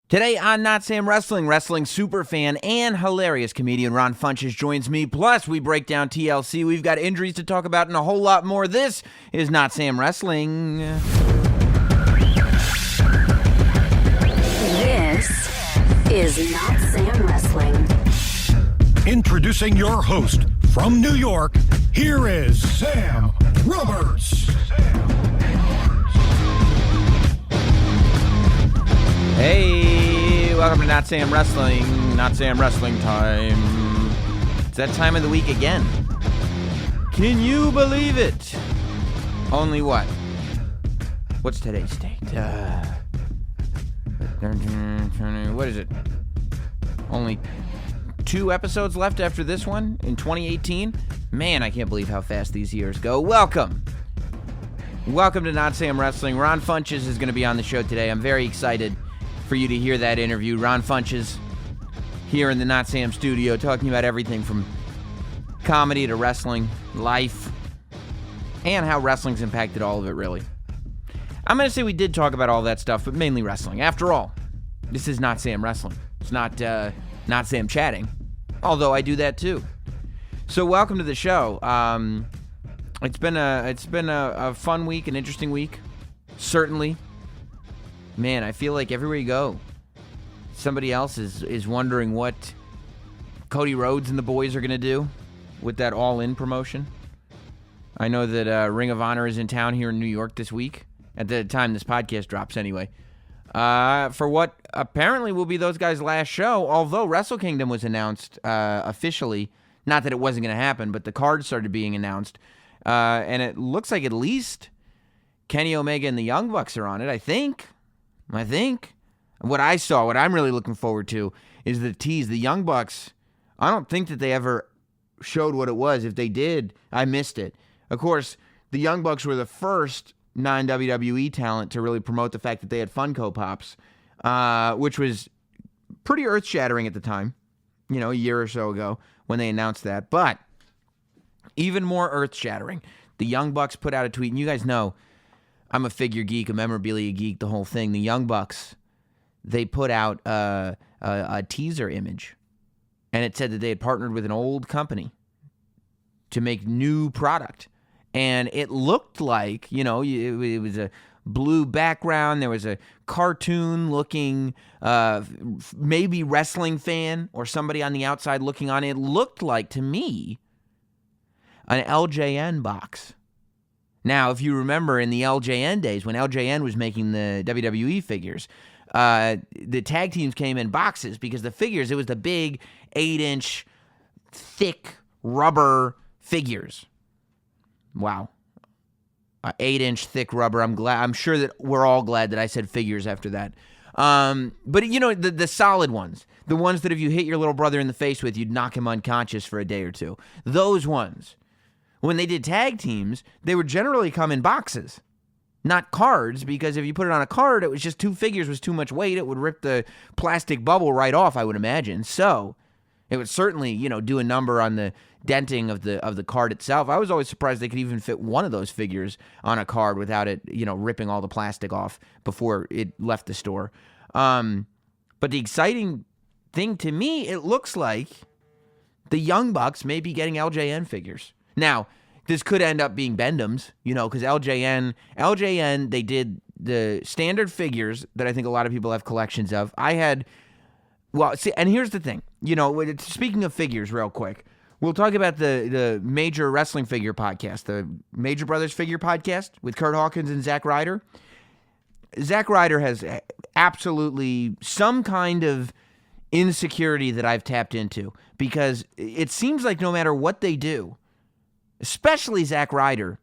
Today on Notsam Wrestling, wrestling superfan and hilarious comedian Ron Funches joins me. Plus, we break down TLC. We've got injuries to talk about and a whole lot more. This is Notsam Wrestling. This is Notsam Wrestling. Introducing your host from New York, here is Sam Roberts. Hey, welcome to Notsam Wrestling. Notsam Wrestling time. It's that time of the week again. Can you believe it? Only what? What's today's date? What is it? Only 2 episodes left after this one in 2018. Man, I can't believe how fast these years go. Welcome to Notsam Wrestling. Ron Funches is going to be on the show today. I'm very excited for you to hear that interview. Ron Funches here in the Notsam studio talking about everything from comedy to wrestling, life, and how wrestling's impacted all of it, really. I'm going to say we did talk about all that stuff, but mainly wrestling. After all, this is Notsam Wrestling. It's not Notsam Chatting, although I do that too. So welcome to the show. It's been a fun week, an interesting week, certainly. Man, I feel like everywhere you go, somebody else is wondering what Cody Rhodes and the boys are going to do with that All-In promotion. I know that Ring of Honor is in town here in New York this week, at the time this podcast drops anyway, for what apparently will be those guys' last show, although Wrestle Kingdom was announced officially. Not that it wasn't going to happen, but the cards started being announced, and it looks like at least Kenny Omega and the Young Bucks are on it, I think. What I saw, what I'm really looking forward to, is the tease. The Young Bucks, I don't think that they ever showed what it was. If they did, I missed it. Of course, the Young Bucks were the first non-WWE talent to really promote the fact that they had Funko Pops, which was pretty earth-shattering at the time, a year or so ago when they announced that. But even more earth-shattering, the Young Bucks put out a tweet, and you guys know, I'm a figure geek, a memorabilia geek, the whole thing. The Young Bucks, they put out a teaser image, and it said that they had partnered with an old company to make new product. And it looked like, it was a blue background. There was a cartoon-looking, maybe wrestling fan or somebody on the outside looking on. It looked like, to me, an LJN box. Now, if you remember in the LJN days, when LJN was making the WWE figures, the tag teams came in boxes because the figures, it was the big 8-inch thick rubber figures. Wow. 8-inch thick rubber. I'm sure that we're all glad that I said figures after that. But, the solid ones, the ones that if you hit your little brother in the face with, you'd knock him unconscious for a day or two. Those ones. When they did tag teams, they would generally come in boxes, not cards, because if you put it on a card, it was just 2 figures was too much weight. It would rip the plastic bubble right off, I would imagine. So it would certainly, do a number on the denting of the card itself. I was always surprised they could even fit one of those figures on a card without it, ripping all the plastic off before it left the store. But the exciting thing to me, it looks like the Young Bucks may be getting LJN figures. Now, this could end up being Bendham's, because LJN, they did the standard figures that I think a lot of people have collections of. And here's the thing, speaking of figures real quick, we'll talk about the Major Wrestling Figure podcast, the Major Brothers Figure podcast with Kurt Hawkins and Zack Ryder. Zack Ryder has absolutely some kind of insecurity that I've tapped into, because it seems like no matter what they do, especially Zack Ryder,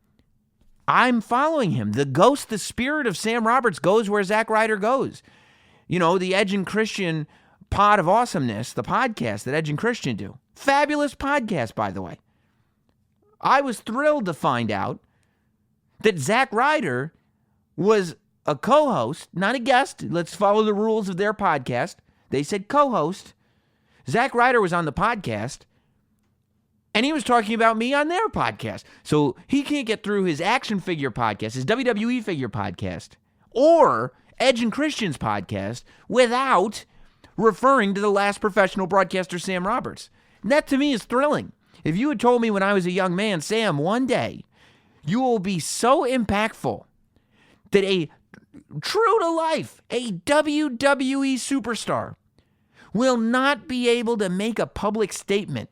I'm following him. The spirit of Sam Roberts goes where Zack Ryder goes. The Edge and Christian Pod of Awesomeness, the podcast that Edge and Christian do. Fabulous podcast, by the way. I was thrilled to find out that Zack Ryder was a co-host, not a guest. Let's follow the rules of their podcast. They said co-host. Zack Ryder was on the podcast, and he was talking about me on their podcast. So he can't get through his action figure podcast, his WWE figure podcast, or Edge and Christian's podcast without referring to the last professional broadcaster, Sam Roberts. And that to me is thrilling. If you had told me when I was a young man, Sam, one day you will be so impactful that a true to life, a WWE superstar will not be able to make a public statement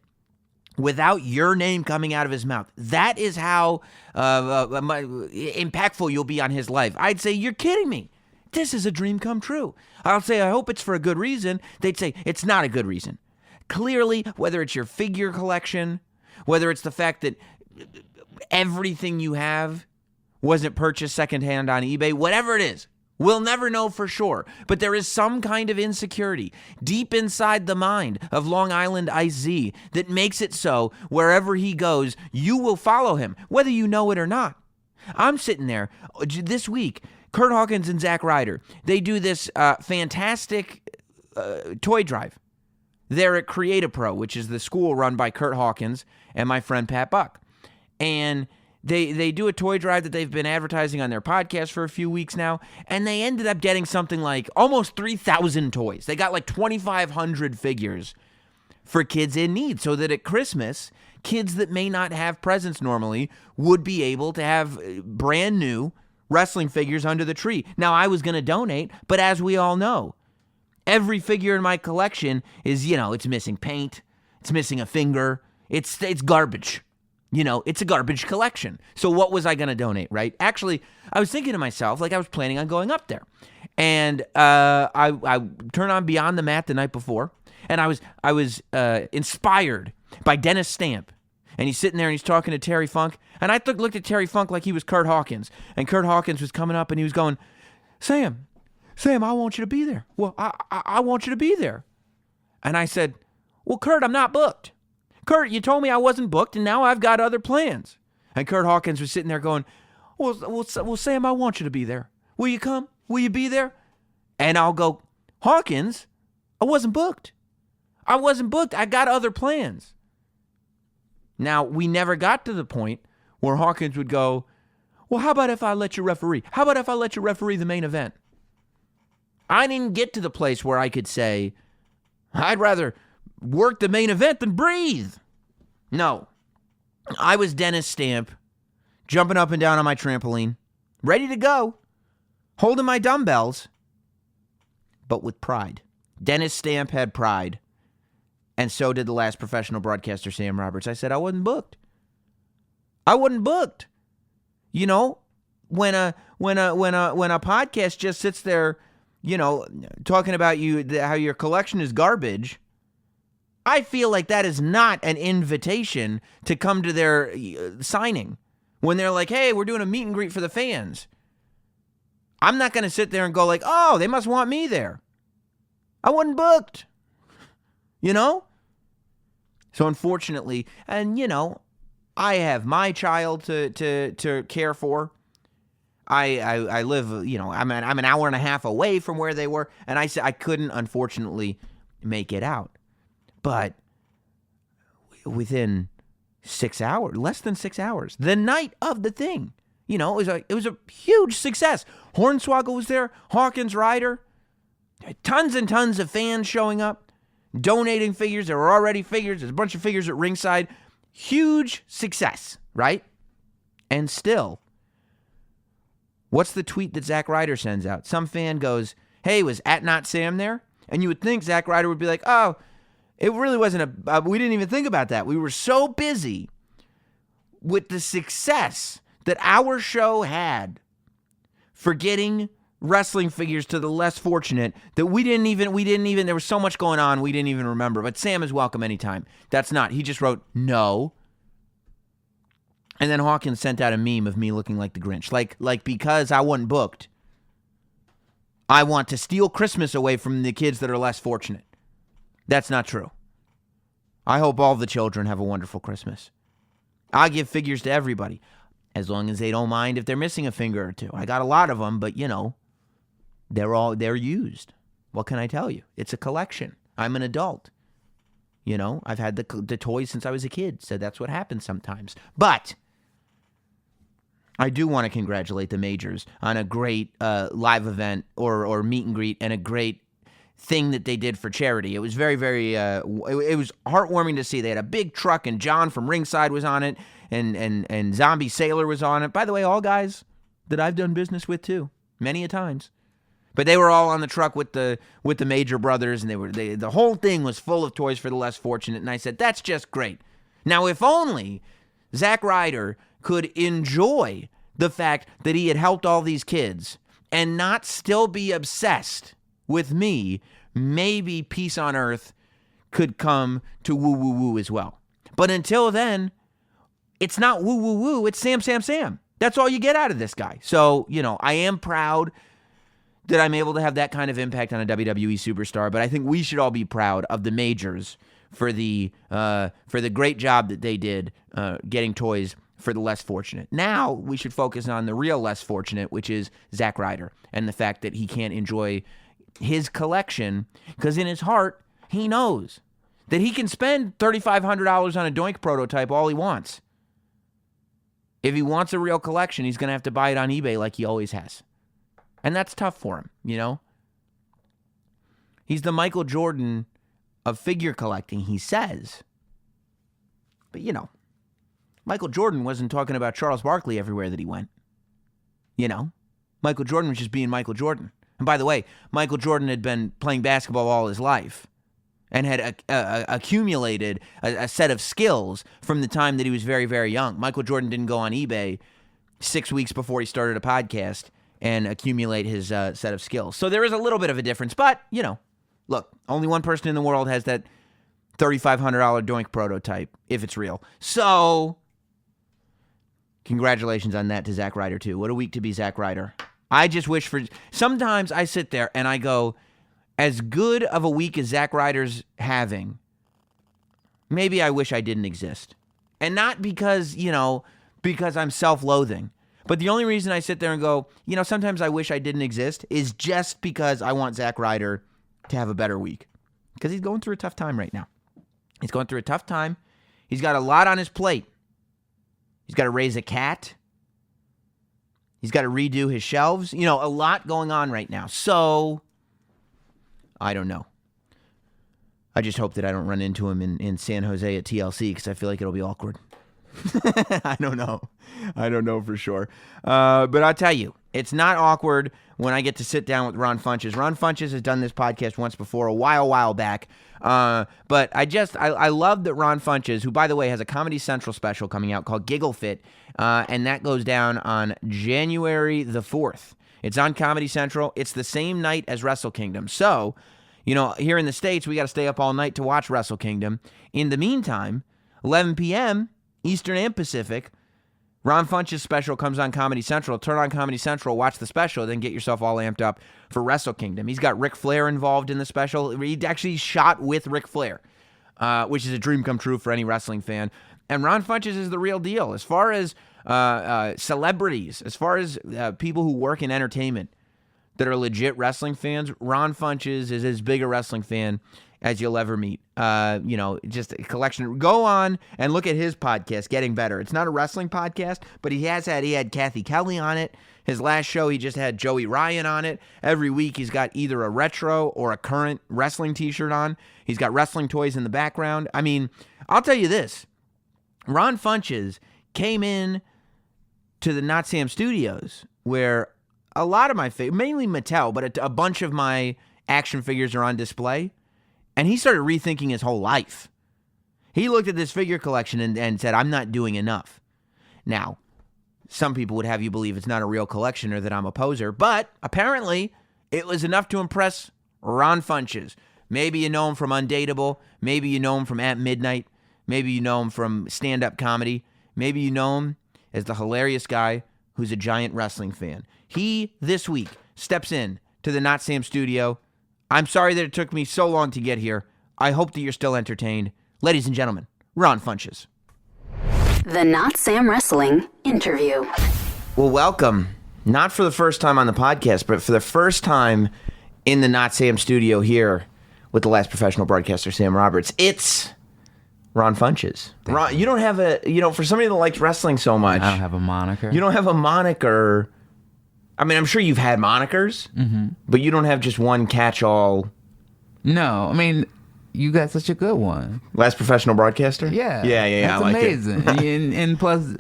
without your name coming out of his mouth. That is how impactful you'll be on his life. I'd say, you're kidding me. This is a dream come true. I'll say, I hope it's for a good reason. They'd say, it's not a good reason. Clearly, whether it's your figure collection, whether it's the fact that everything you have wasn't purchased secondhand on eBay, whatever it is, we'll never know for sure. But there is some kind of insecurity deep inside the mind of Long Island Ice Z that makes it so wherever he goes, you will follow him, whether you know it or not. I'm sitting there this week, Kurt Hawkins and Zack Ryder, they do this fantastic toy drive. They're at Create-A-Pro, which is the school run by Kurt Hawkins and my friend Pat Buck. And they do a toy drive that they've been advertising on their podcast for a few weeks now, and they ended up getting something like almost 3,000 toys. They got like 2,500 figures for kids in need, so that at Christmas, kids that may not have presents normally would be able to have brand new wrestling figures under the tree. Now, I was going to donate, but as we all know, every figure in my collection is, it's missing paint, it's missing a finger, it's garbage. It's a garbage collection. So what was I going to donate, right? Actually, I was thinking to myself, I was planning on going up there. And I turned on Beyond the Mat the night before, and I was inspired by Dennis Stamp. And he's sitting there and he's talking to Terry Funk. And I looked at Terry Funk like he was Kurt Hawkins. And Kurt Hawkins was coming up and he was going, Sam, I want you to be there. Well, I want you to be there. And I said, well, Kurt, I'm not booked. Kurt, you told me I wasn't booked, and now I've got other plans. And Kurt Hawkins was sitting there going, well, Sam, I want you to be there. Will you come? Will you be there? And I'll go, Hawkins, I wasn't booked. I got other plans. Now, we never got to the point where Hawkins would go, well, how about if I let you referee? How about if I let you referee the main event? I didn't get to the place where I could say, I'd rather work the main event than breathe. No. I was Dennis Stamp, jumping up and down on my trampoline, ready to go, holding my dumbbells, but with pride. Dennis Stamp had pride, and so did the last professional broadcaster, Sam Roberts. I said I wasn't booked. When a podcast just sits there, talking about how your collection is garbage, I feel like that is not an invitation to come to their signing. When they're like, hey, we're doing a meet and greet for the fans. I'm not going to sit there and go like, oh, they must want me there. I wasn't booked. So unfortunately, and I have my child to care for. I live, I'm an hour and a half away from where they were, and I said I couldn't, unfortunately, make it out. But within 6 hours, less than 6 hours, the night of the thing, it was a huge success. Hornswoggle was there, Hawkins, Ryder, tons and tons of fans showing up, donating figures. There were already figures. There's a bunch of figures at ringside. Huge success, right? And still, what's the tweet that Zack Ryder sends out? Some fan goes, hey, was @Notsam there? And you would think Zack Ryder would be like, oh, it really wasn't we didn't even think about that. We were so busy with the success that our show had for getting wrestling figures to the less fortunate that we didn't even, there was so much going on we didn't even remember. But Sam is welcome anytime. He just wrote, no. And then Hawkins sent out a meme of me looking like the Grinch. Like because I wasn't booked, I want to steal Christmas away from the kids that are less fortunate. That's not true. I hope all the children have a wonderful Christmas. I give figures to everybody, as long as they don't mind if they're missing a finger or two. I got a lot of them, but they're used. What can I tell you? It's a collection. I'm an adult. I've had the toys since I was a kid, so that's what happens sometimes. But I do want to congratulate the Majors on a great live event or meet and greet and a great thing that they did for charity. It was very, very, it was heartwarming to see. They had a big truck, and John from Ringside was on it, and Zombie Sailor was on it. By the way, all guys that I've done business with too, many a times. But they were all on the truck with the Major brothers, and the whole thing was full of toys for the less fortunate. And I said, that's just great. Now, if only Zack Ryder could enjoy the fact that he had helped all these kids and not still be obsessed with me, maybe peace on earth could come to woo woo woo as well. But until then, it's not woo woo woo, it's Sam Sam Sam. That's all you get out of this guy. So, I am proud that I'm able to have that kind of impact on a WWE superstar, but I think we should all be proud of the Majors for the great job that they did getting toys for the less fortunate. Now we should focus on the real less fortunate, which is Zack Ryder, and the fact that he can't enjoy his collection because in his heart he knows that he can spend $3,500 on a Doink prototype all he wants. If he wants a real collection, he's going to have to buy it on eBay like he always has. And that's tough for him, He's the Michael Jordan of figure collecting, he says. But, Michael Jordan wasn't talking about Charles Barkley everywhere that he went. Michael Jordan was just being Michael Jordan. And by the way, Michael Jordan had been playing basketball all his life and had accumulated a set of skills from the time that he was very, very young. Michael Jordan didn't go on eBay 6 weeks before he started a podcast and accumulate his set of skills. So there is a little bit of a difference. But, look, only one person in the world has that $3,500 Doink prototype, if it's real. So, congratulations on that to Zack Ryder, too. What a week to be Zack Ryder. I just wish for... Sometimes I sit there and I go, as good of a week as Zack Ryder's having, maybe I wish I didn't exist. And not because, because I'm self-loathing. But the only reason I sit there and go, sometimes I wish I didn't exist is just because I want Zack Ryder to have a better week. Because he's going through a tough time right now. He's going through a tough time. He's got a lot on his plate. He's got to raise a cat. He's got to redo his shelves. A lot going on right now. So, I don't know. I just hope that I don't run into him in San Jose at TLC because I feel like it'll be awkward. I don't know for sure. But I'll tell you, it's not awkward when I get to sit down with Ron Funches. Ron Funches has done this podcast once before, a while back. But I love that Ron Funches, who, by the way, has a Comedy Central special coming out called Giggle Fit, and that goes down on January the 4th. It's on Comedy Central. It's the same night as Wrestle Kingdom. So, here in the States, we got to stay up all night to watch Wrestle Kingdom. In the meantime, 11 p.m., Eastern and Pacific, Ron Funches' special comes on Comedy Central. Turn on Comedy Central, watch the special, then get yourself all amped up for Wrestle Kingdom. He's got Ric Flair involved in the special. He actually shot with Ric Flair, which is a dream come true for any wrestling fan. And Ron Funches is the real deal. As far as celebrities, as far as people who work in entertainment that are legit wrestling fans, Ron Funches is as big a wrestling fan as you'll ever meet. Just a collection. Go on and look at his podcast, Getting Better. It's not a wrestling podcast, but he had Kathy Kelly on it. His last show, he just had Joey Ryan on it. Every week, he's got either a retro or a current wrestling t-shirt on. He's got wrestling toys in the background. I mean, I'll tell you this. Ron Funches came in to the Notsam studios where a lot of my, mainly Mattel, but a bunch of my action figures are on display. And he started rethinking his whole life. He looked at this figure collection and said, I'm not doing enough. Now, some people would have you believe it's not a real collection or that I'm a poser, but apparently it was enough to impress Ron Funches. Maybe you know him from Undateable. Maybe you know him from At Midnight. Maybe you know him from stand-up comedy. Maybe you know him as the hilarious guy who's a giant wrestling fan. He, this week, steps in to the Notsam studio. I'm sorry that it took me so long to get here. I hope that you're still entertained. Ladies and gentlemen, Ron Funches. The Notsam Wrestling Interview. Well, welcome. Not for the first time on the podcast, but for the first time in the Notsam studio here with the last professional broadcaster, Sam Roberts. It's Ron Funches. Ron, you don't have for somebody that likes wrestling so much. I don't have a moniker. You don't have a moniker. I mean, I'm sure you've had monikers, but you don't have just one catch-all. No, I mean, you got such a good one. Last professional broadcaster? Yeah. Yeah. That's I like amazing. and plus,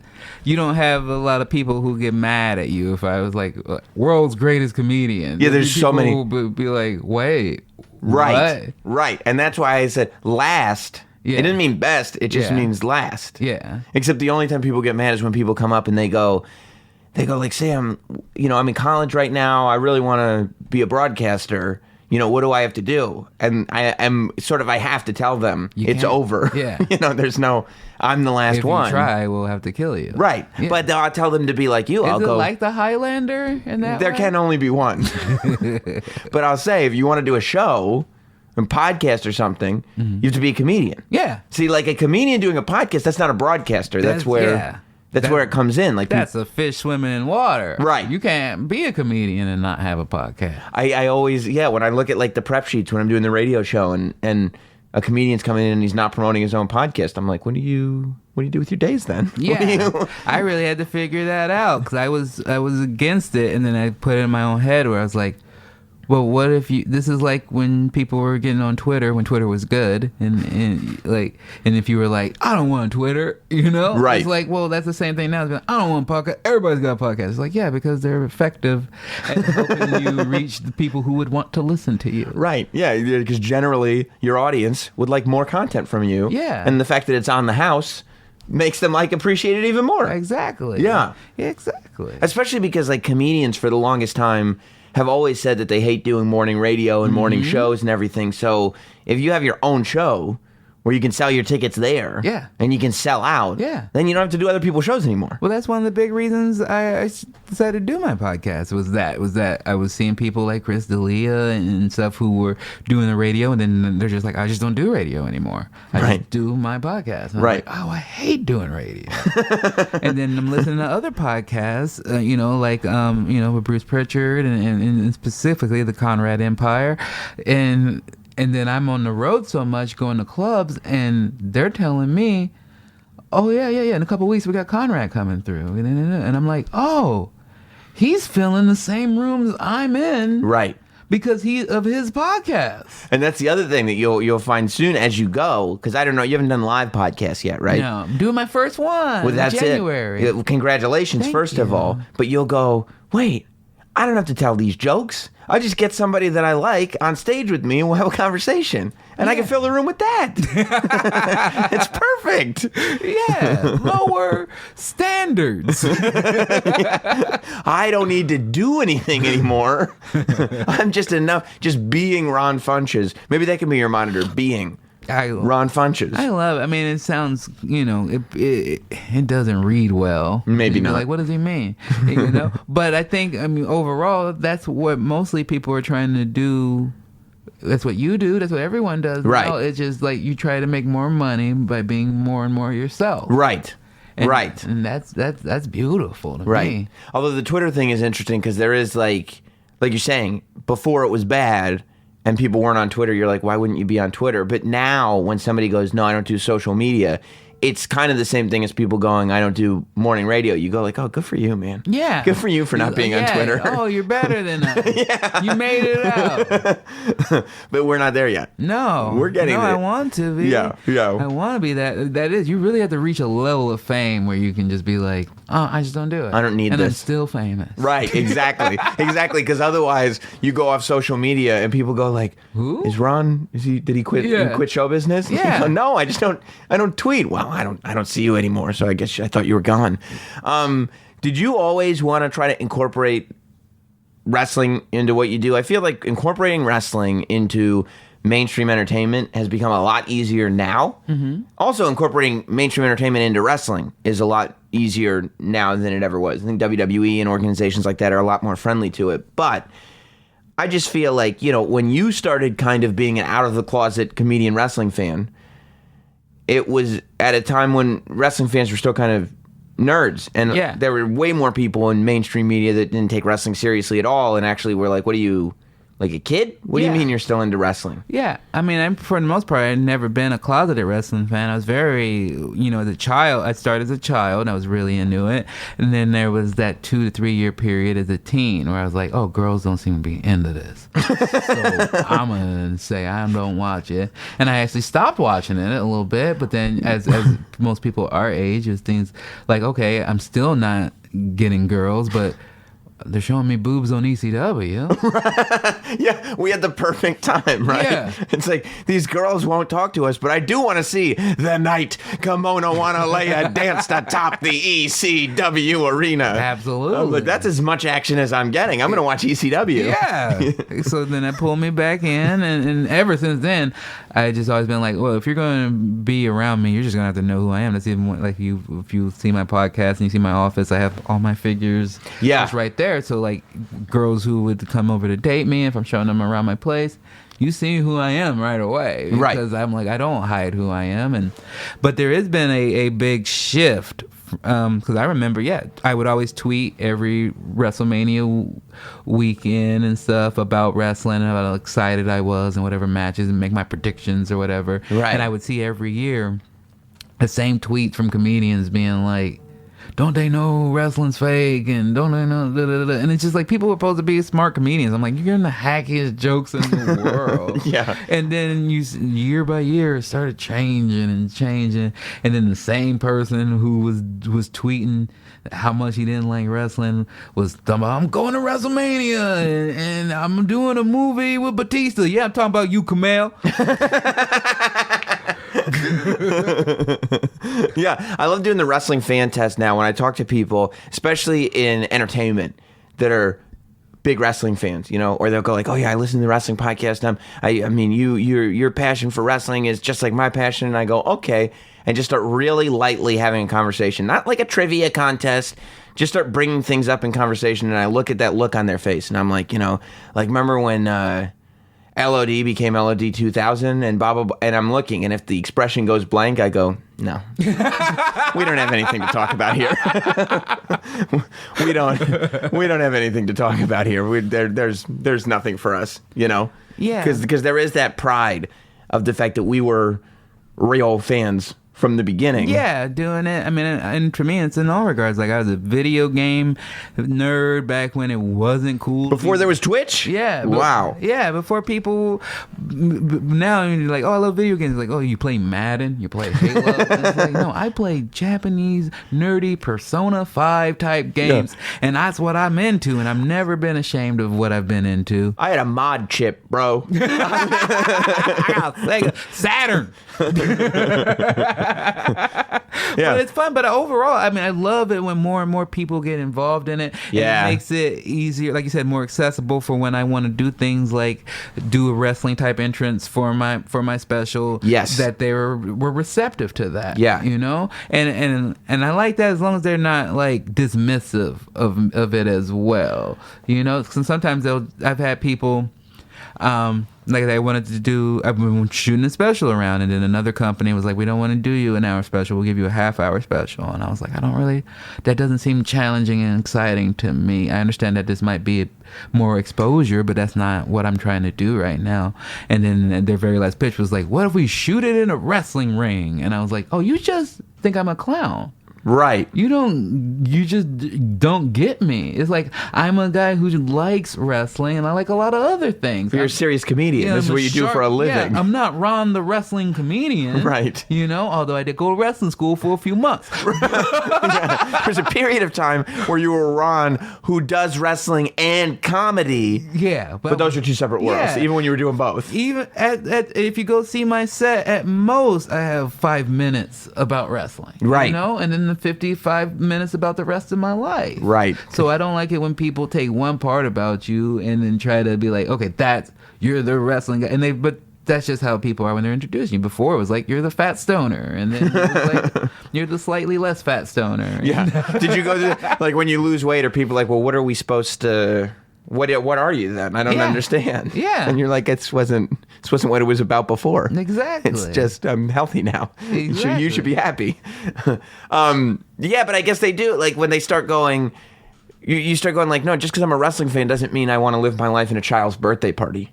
you don't have a lot of people who get mad at you if I was like, world's greatest comedian. Yeah, there's so many. People who be like, wait, right, what? right. And that's why I said last. Yeah. It didn't mean best. It just means last. Yeah. Except the only time people get mad is when people come up and they go like, Sam, I'm in college right now. I really want to be a broadcaster. What do I have to do? And I have to tell them it's over. Yeah. I'm the last one. If you try, we'll have to kill you. Right. Yeah. But I'll tell them to be like you. Is I'll it go like the Highlander in that There way? can only be one. But I'll say, if you want to do a show, a podcast or something, you have to be a comedian. Yeah. See, like a comedian doing a podcast, that's not a broadcaster. That's where it comes in. Like that's a fish swimming in water. Right. You can't be a comedian and not have a podcast. I always, when I look at like the prep sheets when I'm doing the radio show and a comedian's coming in and he's not promoting his own podcast, I'm like, what do you do with your days then? Yeah. I really had to figure that out because I was against it, and then I put it in my own head where I was like, well, what if this is like when people were getting on Twitter when Twitter was good, and if you were like, I don't want Twitter, right? It's like, well, that's the same thing now. It's like, I don't want podcast. Everybody's got a podcast. It's like, yeah, because they're effective at helping you reach the people who would want to listen to you. Right? Yeah, because generally your audience would like more content from you. Yeah, and the fact that it's on the house makes them appreciate it even more. Exactly. Yeah, exactly. Especially because comedians for the longest time have always said that they hate doing morning radio and morning shows and everything. So if you have your own show where you can sell your tickets there, and you can sell out, then you don't have to do other people's shows anymore. Well, that's one of the big reasons I decided to do my podcast was that I was seeing people like Chris D'Elia and stuff who were doing the radio, and then they're just like, I just don't do radio anymore. I just do my podcast. And I'm like, oh, I hate doing radio. And then I'm listening to other podcasts, with Bruce Pritchard and specifically the Conrad Empire, and then I'm on the road so much going to clubs, and they're telling me, oh, yeah, in a couple of weeks we got Conrad coming through. And I'm like, oh, he's filling the same rooms I'm in. Right. Because of his podcast. And that's the other thing that you'll find soon as you go, because I don't know, you haven't done live podcasts yet, right? No, I'm doing my first one in January. It. Congratulations, first of all. But you'll go, wait, I don't have to tell these jokes. I just get somebody that I like on stage with me and we'll have a conversation. And I can fill the room with that. It's perfect. Yeah. Lower standards. I don't need to do anything anymore. I'm just being Ron Funches. Maybe that can be your monitor, being Ron Funches. I love it. I mean, it sounds, it doesn't read well. Maybe not. Like, what does he mean? But I think, overall, that's what mostly people are trying to do. That's what you do. That's what everyone does. Right. Now. It's just like you try to make more money by being more and more yourself. Right. Right. And that's beautiful to me. Although the Twitter thing is interesting because there is like you're saying, before it was bad and people weren't on Twitter, you're like, why wouldn't you be on Twitter? But now when somebody goes, no, I don't do social media, it's kind of the same thing as people going, I don't do morning radio. You go like, oh, good for you, man. Yeah. Good for you for not being on Twitter. Oh, you're better than us. You made it out. But we're not there yet. No. We're getting there. I want to be. Yeah. I want to be that. That is, you really have to reach a level of fame where you can just be like, oh, I just don't do it. I don't need and this. I'm still famous. Right, exactly. Exactly, because otherwise you go off social media and people go like, who? Is Ron, did he quit quit show business? Yeah. Go, no, I don't tweet. Well, I don't see you anymore, so I guess I thought you were gone. Did you always want to try to incorporate wrestling into what you do? I feel like incorporating wrestling into mainstream entertainment has become a lot easier now. Mm-hmm. Also, incorporating mainstream entertainment into wrestling is a lot easier now than it ever was. I think WWE and organizations like that are a lot more friendly to it. But I just feel like, when you started kind of being an out-of-the-closet comedian wrestling fan, it was at a time when wrestling fans were still kind of nerds. And there were way more people in mainstream media that didn't take wrestling seriously at all and actually were like, what are you Like a kid? What do you Yeah. mean you're still into wrestling? Yeah, I mean, for the most part, I'd never been a closeted wrestling fan. I was very, as a child, I started as a child, I was really into it. And then there was that 2 to 3 year period as a teen where I was like, oh, girls don't seem to be into this. So I'm going to say I don't watch it. And I actually stopped watching it a little bit. But then as most people our age, it was things like, okay, I'm still not getting girls, but they're showing me boobs on ECW. Yeah, we had the perfect time, right? Yeah. It's like, these girls won't talk to us, but I do want to see the night Kimono Wanalea dance atop the ECW arena. Absolutely. I'm like, that's as much action as I'm getting. I'm going to watch ECW. Yeah. So then that pulled me back in, and ever since then, I just always been like, well, if you're going to be around me, you're just going to have to know who I am. That's even like if you see my podcast and you see my office, I have all my figures. Yeah. Just right there. So like girls who would come over to date me, if I'm showing them around my place, you see who I am right away. Right. Because I'm like, I don't hide who I am. But there has been a big shift. Because I remember, I would always tweet every WrestleMania weekend and stuff about wrestling and how excited I was and whatever matches and make my predictions or whatever. Right. And I would see every year the same tweets from comedians being like, don't they know wrestling's fake, and don't they know da, da, da. And it's just like, people were supposed to be smart comedians. I'm like, you're getting the hackiest jokes in the world. Yeah. And then year by year it started changing, and then the same person who was tweeting how much he didn't like wrestling was talking about, I'm going to WrestleMania and I'm doing a movie with Batista. Yeah, I'm talking about you, Kumail. Yeah, I love doing the wrestling fan test now when I talk to people, especially in entertainment, that are big wrestling fans, or they'll go like, oh yeah, I listen to the wrestling podcast. And I mean, your passion for wrestling is just like my passion. And I go, okay. And just start really lightly having a conversation, not like a trivia contest. Just start bringing things up in conversation. And I look at that look on their face and I'm like, like remember when, LOD became LOD 2000 and blah, blah, blah, and I'm looking, and if the expression goes blank, I go, no. We don't have anything to talk about here. we don't have anything to talk about here. There's nothing for us, Yeah. Because there is that pride of the fact that we were real fans from the beginning. Yeah, doing it. I mean, and for me, it's in all regards. Like, I was a video game nerd back when it wasn't cool. Before there was Twitch? Yeah. Wow. Yeah, before people... Now, you're like, oh, I love video games. Like, oh, you play Madden? You play Halo? And it's like, no, I play Japanese, nerdy Persona 5 type games. Yeah. And that's what I'm into, and I've never been ashamed of what I've been into. I had a mod chip, bro. I got Sega Saturn. Yeah. But it's fun. But overall, I mean, I love it when more and more people get involved in it. Yeah. And it makes it easier, like you said, more accessible for when I want to do things like do a wrestling type entrance for my special. Yes. That they were receptive to that. Yeah. And I like that, as long as they're not like dismissive of it as well. Cause sometimes I've had people like they wanted to do, I've been shooting a special around, and then another company was like, we don't want to do you an hour special, we'll give you a half-hour special. And I was like, that doesn't seem challenging and exciting to me. I understand that this might be more exposure, but that's not what I'm trying to do right now. And then their very last pitch was like, what if we shoot it in a wrestling ring? And I was like, oh, you just think I'm a clown. Right. You just don't get me. It's like, I'm a guy who likes wrestling, and I like a lot of other things. You're a serious comedian. Yeah, this is what you do for a living. Yeah, I'm not Ron the wrestling comedian. Right. Although I did go to wrestling school for a few months. Yeah. There's a period of time where you were Ron who does wrestling and comedy. Yeah. But those are two separate worlds, even when you were doing both. Even if you go see my set, at most I have 5 minutes about wrestling. Right. And then 55 minutes about the rest of my life. Right. So I don't like it when people take one part about you and then try to be like, okay, you're the wrestling guy. But that's just how people are when they're introducing you. Before it was like, you're the fat stoner, and then it was like, you're the slightly less fat stoner. Yeah. Did you go to, like, when you lose weight, are people like, well, what are we supposed to... What are you then? I don't understand. Yeah. And you're like, this wasn't what it was about before. Exactly. It's just, I'm healthy now. Exactly. You should be happy. Yeah, but I guess they do. Like, when they start going, you start going like, no, just because I'm a wrestling fan doesn't mean I want to live my life in a child's birthday party.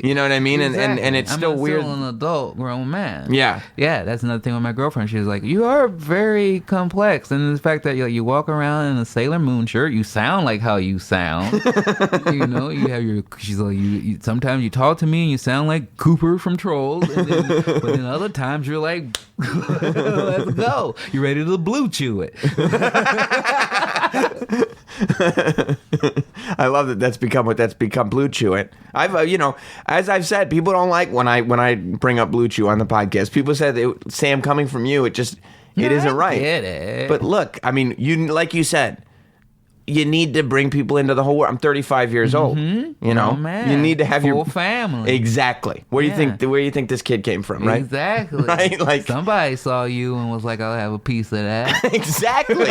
You know what I mean? Exactly. And it's still weird. I'm still an adult, grown man. Yeah. Yeah, that's another thing with my girlfriend. She was like, you are very complex. And the fact that you walk around in a Sailor Moon shirt, you sound like how you sound. You know, you have your, she's like, you sometimes you talk to me and you sound like Cooper from Trolls. And then, but then other times you're like, let's go. You're ready to blue chew it. I love that that's become Blue Chew it. I've as I've said, people don't like when I bring up Blue Chew on the podcast. People said Sam, coming from you, it isn't right. Get it. But look, I mean, like you said, you need to bring people into the whole world. I'm 35 years old. You know, Oh, man. you need to have Full your family. Exactly. Where do you think this kid came from? Right. Exactly. Right. Like somebody saw you and was like, I'll have a piece of that. Exactly.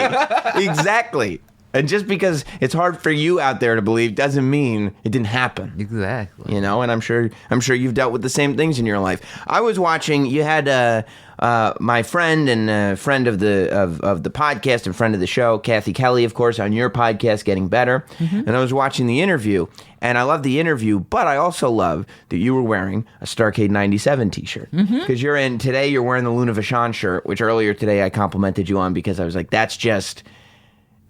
Exactly. And just because it's hard for you out there to believe doesn't mean it didn't happen. Exactly. You know, and I'm sure you've dealt with the same things in your life. I was watching. You had my friend and friend of the podcast and friend of the show, Kathy Kelly, of course, on your podcast, Getting Better. And I was watching the interview, and I love the interview, but I also love that you were wearing a Starrcade '97 T-shirt because you're wearing the Luna Vachon shirt, which earlier today I complimented you on because I was like, that's just.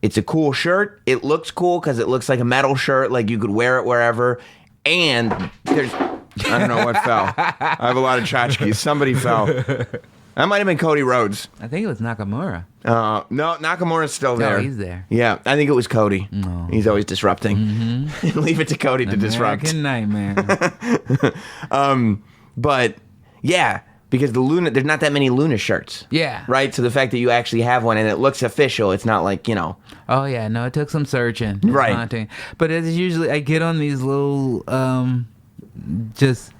It's a cool shirt. It looks cool because it looks like a metal shirt, like you could wear it wherever. And there's, I don't know what fell. I have a lot of tchotchkes. Somebody fell. That might have been Cody Rhodes. I think it was Nakamura. No, Nakamura's still there. Oh, he's there. Yeah, I think it was Cody. No. He's always disrupting. Leave it to Cody to disrupt. American Nightmare. But yeah. Because there's not that many Luna shirts. Yeah. Right? So the fact that you actually have one and it looks official, it's not like, Oh, yeah. No, it took some searching. Right. Haunting. But it's usually, I get on these little, just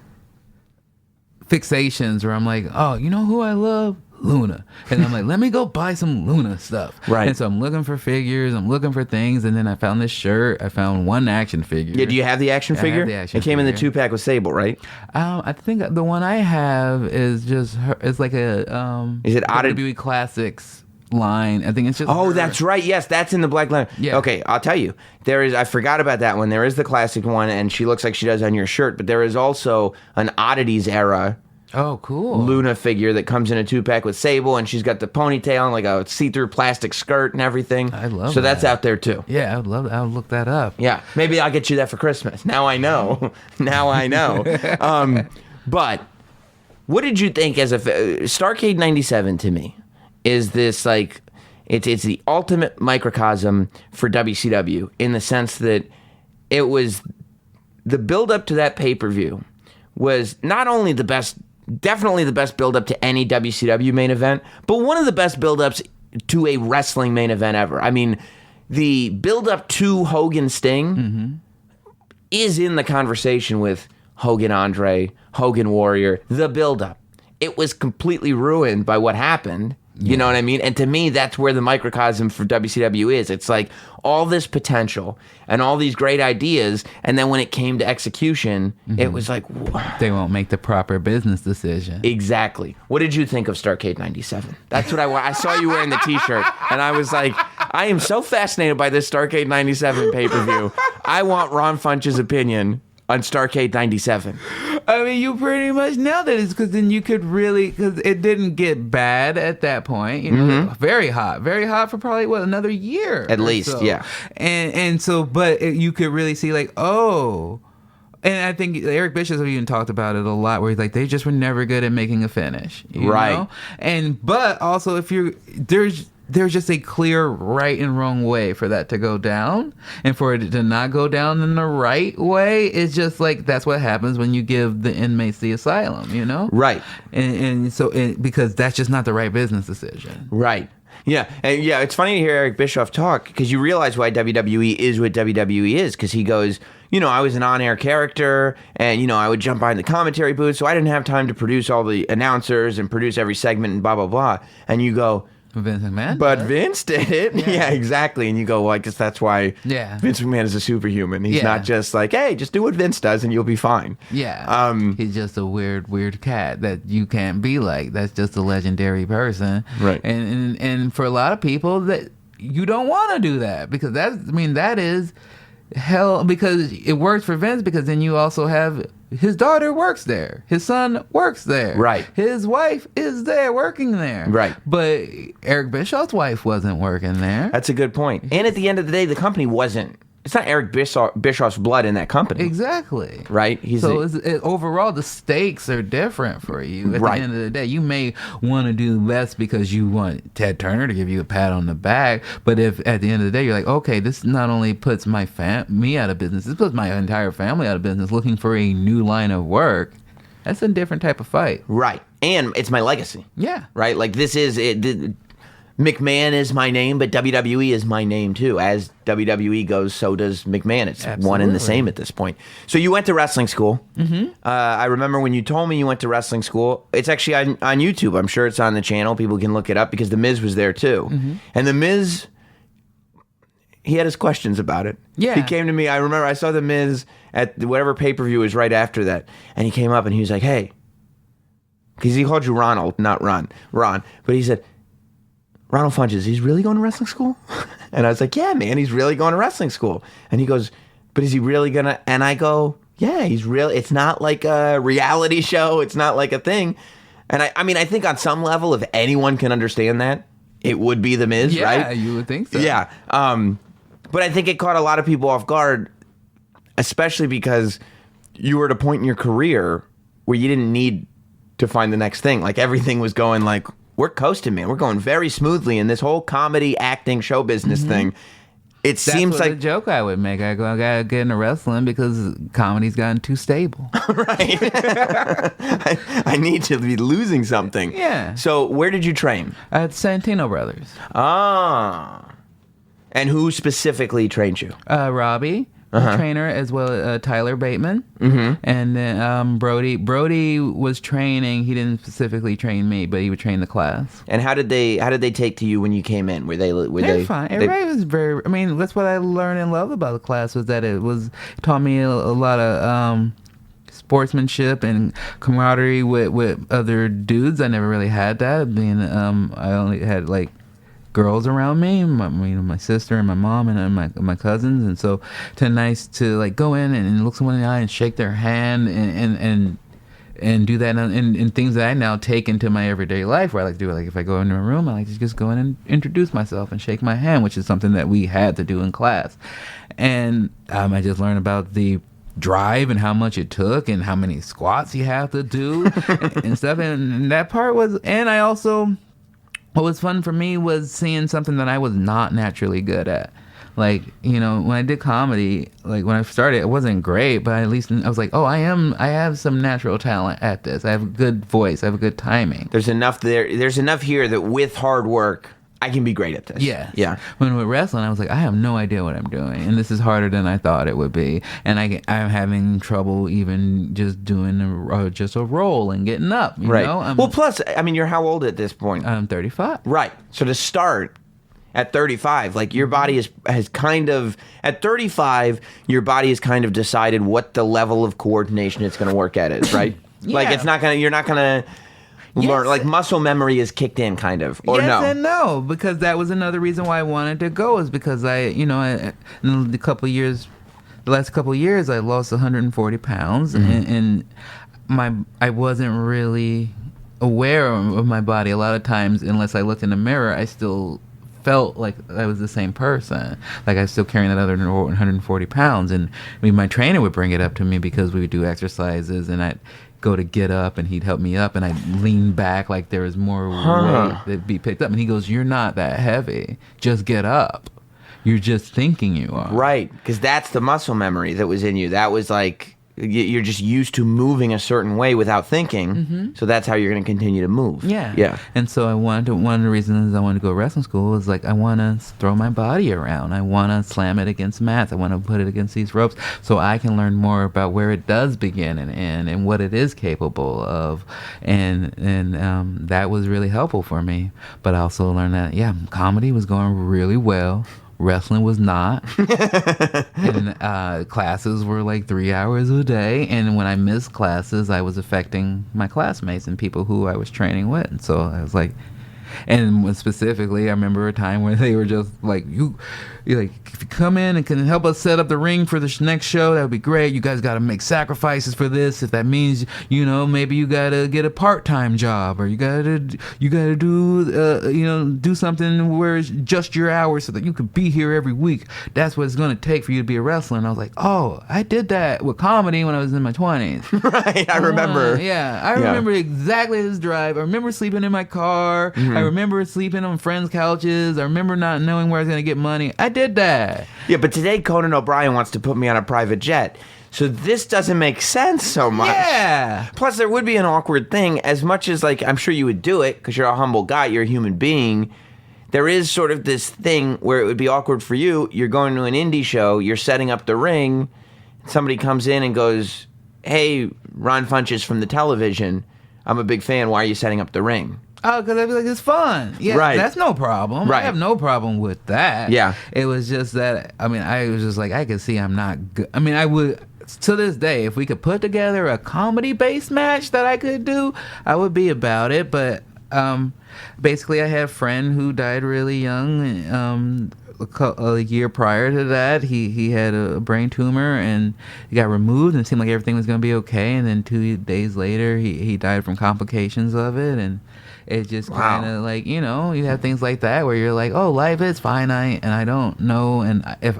fixations where I'm like, oh, you know who I love? Luna. And I'm like, let me go buy some Luna stuff. Right. And so I'm looking for figures, I'm looking for things, and then I found this shirt. I found one action figure. Yeah, do you have the action figure? I have the action It came in the figure. 2-pack with Sable, right? I think the one I have is just her, it's like a Is it Oddity- WWE Classics line. I think it's just Oh, her. that's right. Yes, that's in the black line. Yeah. Okay, I'll tell you. I forgot about that one. There is the classic one, and she looks like she does on your shirt, but there is also an Oddities era Oh, cool. Luna figure that comes in a 2-pack with Sable, and she's got the ponytail and like a see-through plastic skirt and everything. I love So that's that. out there too. Yeah, I would look that up. Yeah, maybe I'll get you that for Christmas. Now I know. Now I know. But what did you think as Starrcade '97 to me is this like it's the ultimate microcosm for WCW in the sense that it was the build up to that pay-per-view was not only the best, definitely the best build up to any WCW main event, but one of the best build ups to a wrestling main event ever. I mean, the build up to Hogan Sting is in the conversation with Hogan Andre, Hogan Warrior, the build up. It was completely ruined by what happened. You know what I mean? And to me, that's where the microcosm for WCW is. It's like all this potential and all these great ideas. And then when it came to execution, it was like, They won't make the proper business decision. exactly. What did you think of Starrcade '97? That's what I saw you wearing the T-shirt, and I was like, I am so fascinated by this Starrcade '97 pay-per-view. I want Ron Funches' opinion on Starrcade '97. I mean, you pretty much nailed it. It's because then you could really, because it didn't get bad at that point. You know, very hot for probably another year At or least, so. yeah. And so, but you could really see like, oh. And I think Eric Bischoff even talked about it a lot, where he's like, they just were never good at making a finish, you Right. know? But also, if there's just a clear right and wrong way for that to go down, and for it to not go down in the right way, it's just like that's what happens when you give the inmates the asylum, you know? Right. And so because that's just not the right business decision. Right. Yeah. And yeah, it's funny to hear Eric Bischoff talk because you realize why WWE is what WWE is, because he goes, I was an on-air character and, I would jump behind the commentary booth, so I didn't have time to produce all the announcers and produce every segment and blah, blah, blah. And you go, Vince McMahon. but Vince did it. Yeah, exactly. And you go, well, I guess that's why Vince McMahon is a superhuman. He's not just like, hey, just do what Vince does and you'll be fine. Yeah. He's just a weird cat that you can't be like. That's just a legendary person. Right. And for a lot of people that you don't want to do that because that is hell, because it works for Vince, because then you also have his daughter works there, his son works there, right, his wife is there working there, right, but Eric Bischoff's wife wasn't working there. That's a good point. And at the end of the day, the company wasn't, it's not Eric Bischoff's blood in that company. Exactly. Right? Overall, the stakes are different for you. At right. the end of the day, you may want to do less because you want Ted Turner to give you a pat on the back. But if at the end of the day, you're like, okay, this not only puts me out of business, this puts my entire family out of business looking for a new line of work. That's a different type of fight. Right. And it's my legacy. Yeah. Right? Like this is it. McMahon is my name, but WWE is my name too. As WWE goes, so does McMahon. It's Absolutely. one and the same at this point. So you went to wrestling school. Mm-hmm. I remember when you told me you went to wrestling school. It's actually on YouTube. I'm sure it's on the channel. People can look it up because The Miz was there too. Mm-hmm. And The Miz, he had his questions about it. Yeah. He came to me. I remember I saw The Miz at whatever pay-per-view was right after that. And he came up and he was like, hey, because he called you Ronald, not Ron. But he said, Ronald Funches, he's really going to wrestling school? And I was like, yeah, man, he's really going to wrestling school. And he goes, but is he really going to? And I go, yeah, he's really, it's not like a reality show. It's not like a thing. And I mean, I think on some level, if anyone can understand that, it would be The Miz, right? Yeah, you would think so. Yeah. But I think it caught a lot of people off guard, especially because you were at a point in your career where you didn't need to find the next thing. Like everything was going like, we're coasting, man. We're going very smoothly in this whole comedy, acting, show business thing. It seems like a joke I would make. I gotta get into wrestling because comedy's gotten too stable. Right. I need to be losing something. Yeah. So where did you train? At Santino Brothers. Ah. And who specifically trained you? Robbie, a trainer, as well as Tyler Bateman. Mm-hmm. And then Brody. Brody was training. He didn't specifically train me, but he would train the class. And how did they take to you when you came in? Were they fine? Everybody was very. I mean, that's what I learned and loved about the class, was that it taught me a lot of sportsmanship and camaraderie with other dudes. I never really had that. Being I only had like girls around me, my sister and my mom and my cousins, and so nice to like go in and look someone in the eye and shake their hand and do that and things that I now take into my everyday life, where I like to do it. Like if I go into a room, I like to just go in and introduce myself and shake my hand, which is something that we had to do in class. And I just learned about the drive and how much it took and how many squats you have to do and stuff. And that part was, and I also, what was fun for me was seeing something that I was not naturally good at. Like, you know, when I did comedy, like when I started, it wasn't great, but at least I was like, oh, I have some natural talent at this. I have a good voice. I have a good timing. There's enough here that with hard work, I can be great at this. Yeah. When with wrestling, I was like, I have no idea what I'm doing, and this is harder than I thought it would be. And I'm having trouble even just doing just a roll and getting up. You know? Well, plus, I mean, you're how old at this point? I'm 35. Right. So to start at 35, like your body has kind of, at 35, your body has kind of decided what the level of coordination it's going to work at is, right? Yeah. Like you're not going to learn, like muscle memory is kicked in kind of, or yes no? Yes and no, because that was another reason why I wanted to go, is because in the last couple of years, I lost 140 pounds, and I wasn't really aware of my body a lot of times. Unless I looked in the mirror, I still felt like I was the same person. Like I was still carrying that other 140 pounds. And I mean, my trainer would bring it up to me because we would do exercises, and I'd go to get up and he'd help me up, and I'd lean back like there was more weight that'd be picked up. And he goes, "You're not that heavy. Just get up. You're just thinking you are." Right. Because that's the muscle memory that was in you. That was like, you're just used to moving a certain way without thinking. Mm-hmm. So that's how you're going to continue to move. Yeah. And so one of the reasons I wanted to go to wrestling school was like, I want to throw my body around. I want to slam it against mats. I want to put it against these ropes so I can learn more about where it does begin and end and what it is capable of. And that was really helpful for me. But I also learned that, comedy was going really well. Wrestling was not. And classes were like 3 hours a day. And when I missed classes, I was affecting my classmates and people who I was training with. And so I was like, And specifically, I remember a time where they were just like, you're like, if you come in and can help us set up the ring for this next show, that would be great. You guys got to make sacrifices for this. If that means, maybe you got to get a part-time job, or you got to do something where it's just your hours so that you could be here every week. That's what it's going to take for you to be a wrestler. And I was like, oh, I did that with comedy when I was in my 20s. Right, I remember. I remember exactly this drive. I remember sleeping in my car. I remember sleeping on friends' couches. I remember not knowing where I was going to get money. I did that. Yeah, but today Conan O'Brien wants to put me on a private jet. So this doesn't make sense so much. Yeah. Plus, there would be an awkward thing. As much as, like, I'm sure you would do it because you're a humble guy, you're a human being. There is sort of this thing where it would be awkward for you. You're going to an indie show. You're setting up the ring. Somebody comes in and goes, hey, Ron Funches from the television. I'm a big fan. Why are you setting up the ring? Oh, because I'd be like, it's fun. Yeah, right. That's no problem. Right. I have no problem with that. Yeah. It was just that, I was just like, I could see I'm not good. I would, to this day, if we could put together a comedy-based match that I could do, I would be about it. But basically, I had a friend who died really young. A year prior to that, he had a brain tumor and he got removed, and it seemed like everything was going to be okay. And then 2 days later, he died from complications of it. And it just kind of like, you have things like that where you're like, oh, life is finite and I don't know. And if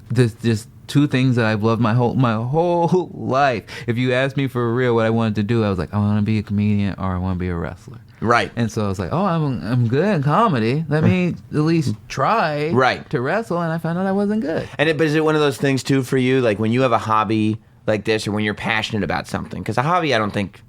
there's just two things that I've loved my whole life. If you asked me for real what I wanted to do, I was like, I want to be a comedian or I want to be a wrestler. Right. And so I was like, oh, I'm good in comedy. Let me at least try to wrestle. And I found out I wasn't good. But is it one of those things, too, for you? Like, when you have a hobby like this or when you're passionate about something? Because a hobby, I don't think,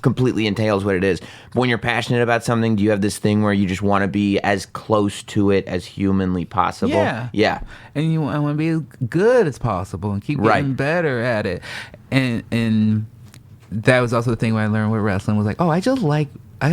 completely entails what it is. But when you're passionate about something, do you have this thing where you just want to be as close to it as humanly possible? Yeah. And I want to be as good as possible and keep getting better at it. And that was also the thing when I learned with wrestling was like, oh, I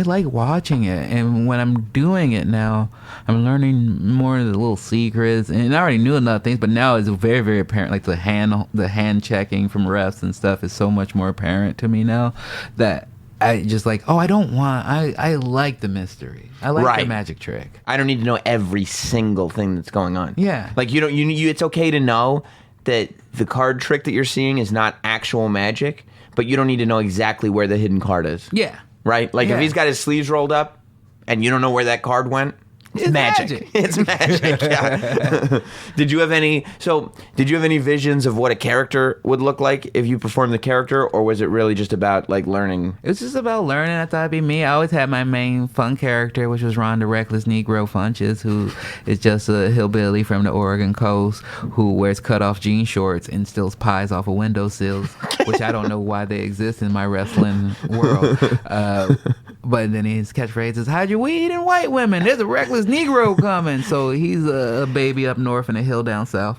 like watching it, and when I'm doing it now, I'm learning more of the little secrets. And I already knew enough things, but now it's very, very apparent. Like the hand checking from refs and stuff is so much more apparent to me now that I just like, oh, I like the mystery. I like the magic trick. I don't need to know every single thing that's going on. Yeah, like it's okay to know that the card trick that you're seeing is not actual magic, but you don't need to know exactly where the hidden card is. Yeah. Right? Like, if he's got his sleeves rolled up and you don't know where that card went, it's magic. It's magic, yeah. Did you have any visions of what a character would look like if you performed the character, or was it really just about, like, learning? It was just about learning. I thought it'd be me. I always had my main fun character, which was Ron the Reckless Negro Funches, who is just a hillbilly from the Oregon coast who wears cut-off jean shorts and steals pies off of windowsills, which I don't know why they exist in my wrestling world. But then his catchphrase is, hide your weed and white women. There's a reckless Negro coming. So he's a baby up north and a hill down south.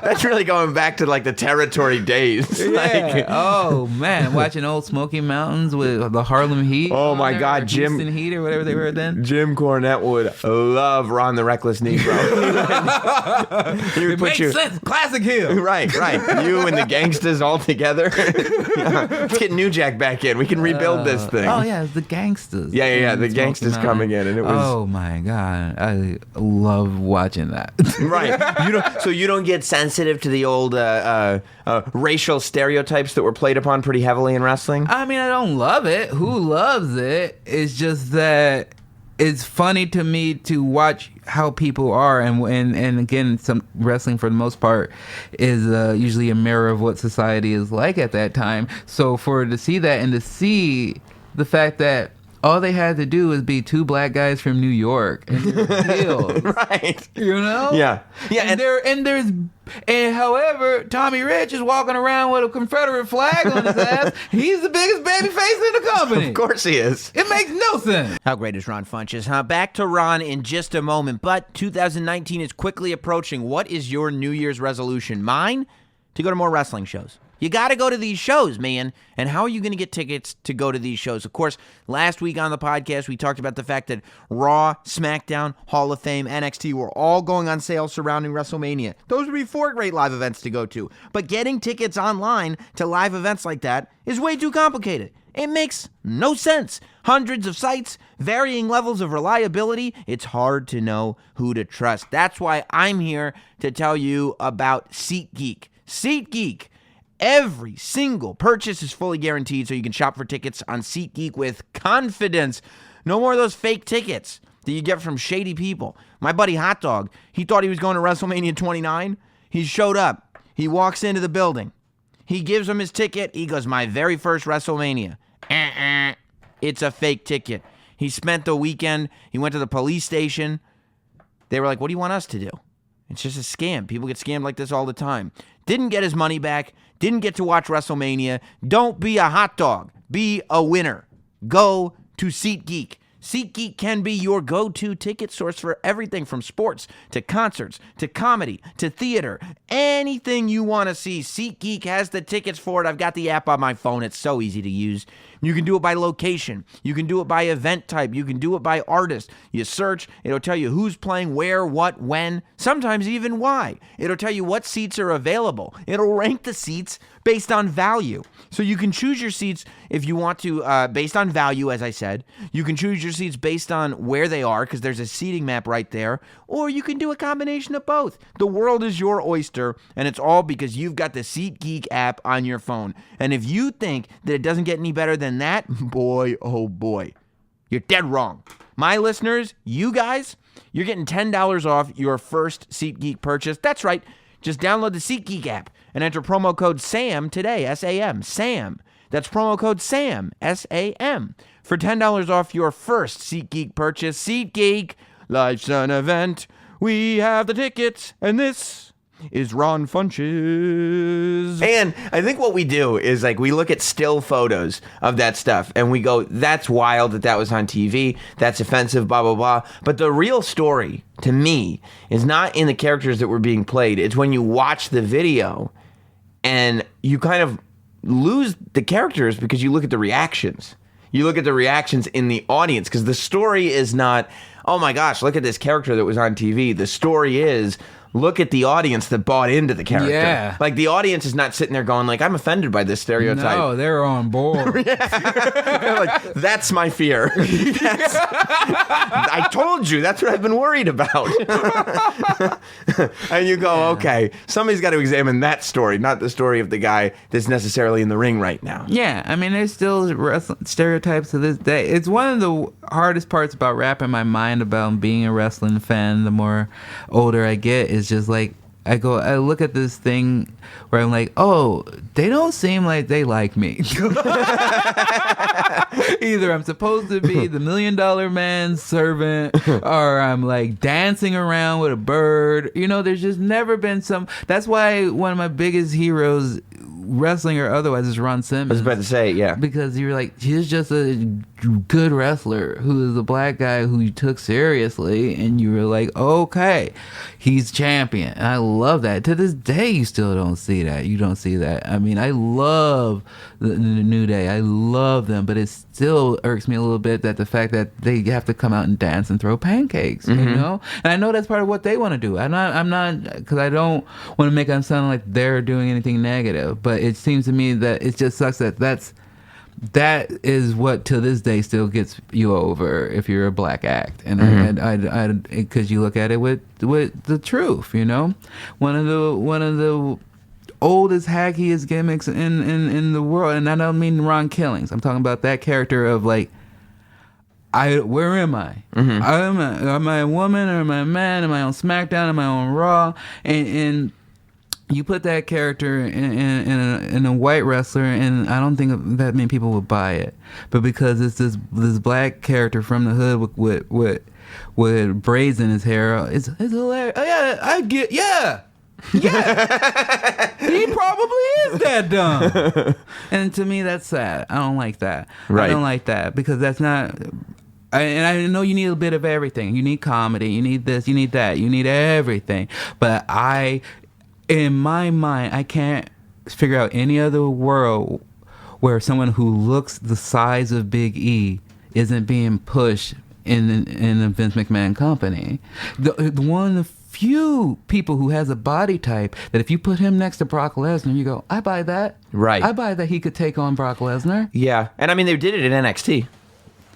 That's really going back to, like, the territory days. Yeah. Oh, man. Watching old Smoky Mountains with the Harlem Heat. Oh, my God. Jim. Houston Heat or whatever they were then. Jim Cornette would love Ron the Reckless Negro. It makes sense. Classic heel. Right. You and the gangsters all together. Let's get New Jack back in. We can rebuild this thing. Oh, yeah. It's the gangsters. Yeah. The gangsters coming in. And it was. Oh, my God. I love watching that. Right. You don't get sensitive to the old racial stereotypes that were played upon pretty heavily in wrestling? I mean, I don't love it. Who loves it? It's just that it's funny to me to watch how people are, and again, some wrestling for the most part is usually a mirror of what society is like at that time. So to see that and to see the fact that all they had to do was be two black guys from New York and heels. Right. You know? Yeah. And however, Tommy Rich is walking around with a Confederate flag on his ass. He's the biggest baby face in the company. Of course he is. It makes no sense. How great is Ron Funches, huh? Back to Ron in just a moment, but 2019 is quickly approaching. What is your New Year's resolution? Mine? To go to more wrestling shows. You got to go to these shows, man. And how are you going to get tickets to go to these shows? Of course, last week on the podcast, we talked about the fact that Raw, SmackDown, Hall of Fame, NXT were all going on sale surrounding WrestleMania. Those would be 4 great live events to go to. But getting tickets online to live events like that is way too complicated. It makes no sense. Hundreds of sites, varying levels of reliability. It's hard to know who to trust. That's why I'm here to tell you about SeatGeek. SeatGeek. Every single purchase is fully guaranteed, so you can shop for tickets on SeatGeek with confidence. No more of those fake tickets that you get from shady people. My buddy Hot Dog, he thought he was going to WrestleMania 29. He showed up. He walks into the building. He gives him his ticket. He goes, my very first WrestleMania. It's a fake ticket. He spent the weekend. He went to the police station. They were like, what do you want us to do? It's just a scam. People get scammed like this all the time. Didn't get his money back. Didn't get to watch WrestleMania. Don't be a hot dog. Be a winner. Go to SeatGeek. SeatGeek can be your go-to ticket source for everything from sports to concerts to comedy to theater. Anything you want to see, SeatGeek has the tickets for it. I've got the app on my phone. It's so easy to use. You can do it by location. You can do it by event type. You can do it by artist. You search. It'll tell you who's playing where, what, when, sometimes even why. It'll tell you what seats are available. It'll rank the seats based on value. So you can choose your seats if you want to, based on value, as I said. You can choose your seats based on where they are, because there's a seating map right there. Or you can do a combination of both. The world is your oyster, and it's all because you've got the SeatGeek app on your phone. And if you think that it doesn't get any better than that, boy, oh boy, you're dead wrong. My listeners, you guys, you're getting $10 off your first SeatGeek purchase. That's right. Just download the SeatGeek app and enter promo code SAM today, S-A-M, SAM. That's promo code SAM, S-A-M, for $10 off your first SeatGeek purchase. SeatGeek, life's an event. We have the tickets, and this is Ron Funches. And I think what we do is, like, we look at still photos of that stuff, and we go, that's wild that was on TV. That's offensive, blah, blah, blah. But the real story, to me, is not in the characters that were being played. It's when you watch the video, and you kind of lose the characters because you look at the reactions. You look at the reactions in the audience, because the story is not, oh my gosh, look at this character that was on TV. The story is, look at the audience that bought into the character. Yeah. Like, the audience is not sitting there going, like, I'm offended by this stereotype. No, they're on board. They're like, that's my fear. I told you, that's what I've been worried about. And you go, okay, somebody's got to examine that story, not the story of the guy that's necessarily in the ring right now. Yeah, I mean, there's still stereotypes to this day. It's one of the hardest parts about wrapping my mind about being a wrestling fan the more older I get, is just like, I look at this thing where I'm like, oh, they don't seem like they like me. Either I'm supposed to be the $1 million man's servant, or I'm like dancing around with a bird. You know, there's just never been that's why one of my biggest heroes, wrestling or otherwise, is Ron Simmons. I was about to say, yeah. Because you're like, he's just a good wrestler who is a black guy who you took seriously, and you were like, okay, he's champion. And I love that. To this day, you still don't see that. You don't see that. I mean, I love the New Day. I love them, but it still irks me a little bit that the fact that they have to come out and dance and throw pancakes, you know? And I know that's part of what they want to do. I'm not, because I don't want to make them sound like they're doing anything negative, but it seems to me that it just sucks that is what to this day still gets you over if you're a black act, and I because you look at it with the truth, you know. One of the oldest hackiest gimmicks in the world, and I don't mean Ron Killings. I'm talking about that character of like, where am I? Am I a woman or am I a man? Am I on SmackDown? Am I on Raw? And you put that character in a white wrestler, and I don't think that many people would buy it. But because it's this black character from the hood with braids in his hair, it's hilarious. Oh, yeah, I get, yeah. He probably is that dumb. And to me, that's sad. I don't like that. Right. I don't like that, because that's not. And I know you need a bit of everything. You need comedy. You need this. You need that. You need everything. But in my mind, I can't figure out any other world where someone who looks the size of Big E isn't being pushed in the Vince McMahon company. The one of the few people who has a body type that if you put him next to Brock Lesnar, you go, I buy that. Right. I buy that he could take on Brock Lesnar. Yeah. And I mean, they did it in NXT.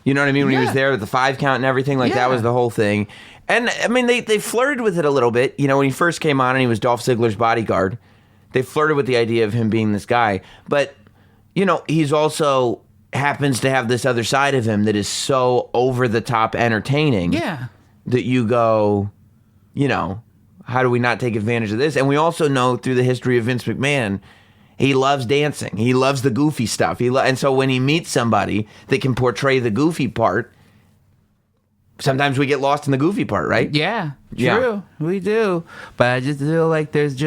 You know what I mean? When he was there with the 5 count and everything, like that was the whole thing. And I mean, they flirted with it a little bit. You know, when he first came on and he was Dolph Ziggler's bodyguard, they flirted with the idea of him being this guy. But, you know, he's also happens to have this other side of him that is so over the top entertaining. Yeah. That you go, you know, how do we not take advantage of this? And we also know through the history of Vince McMahon, he loves dancing. He loves the goofy stuff. And so when he meets somebody that can portray the goofy part, sometimes we get lost in the goofy part, right? Yeah, true. Yeah. We do. But I just feel like there's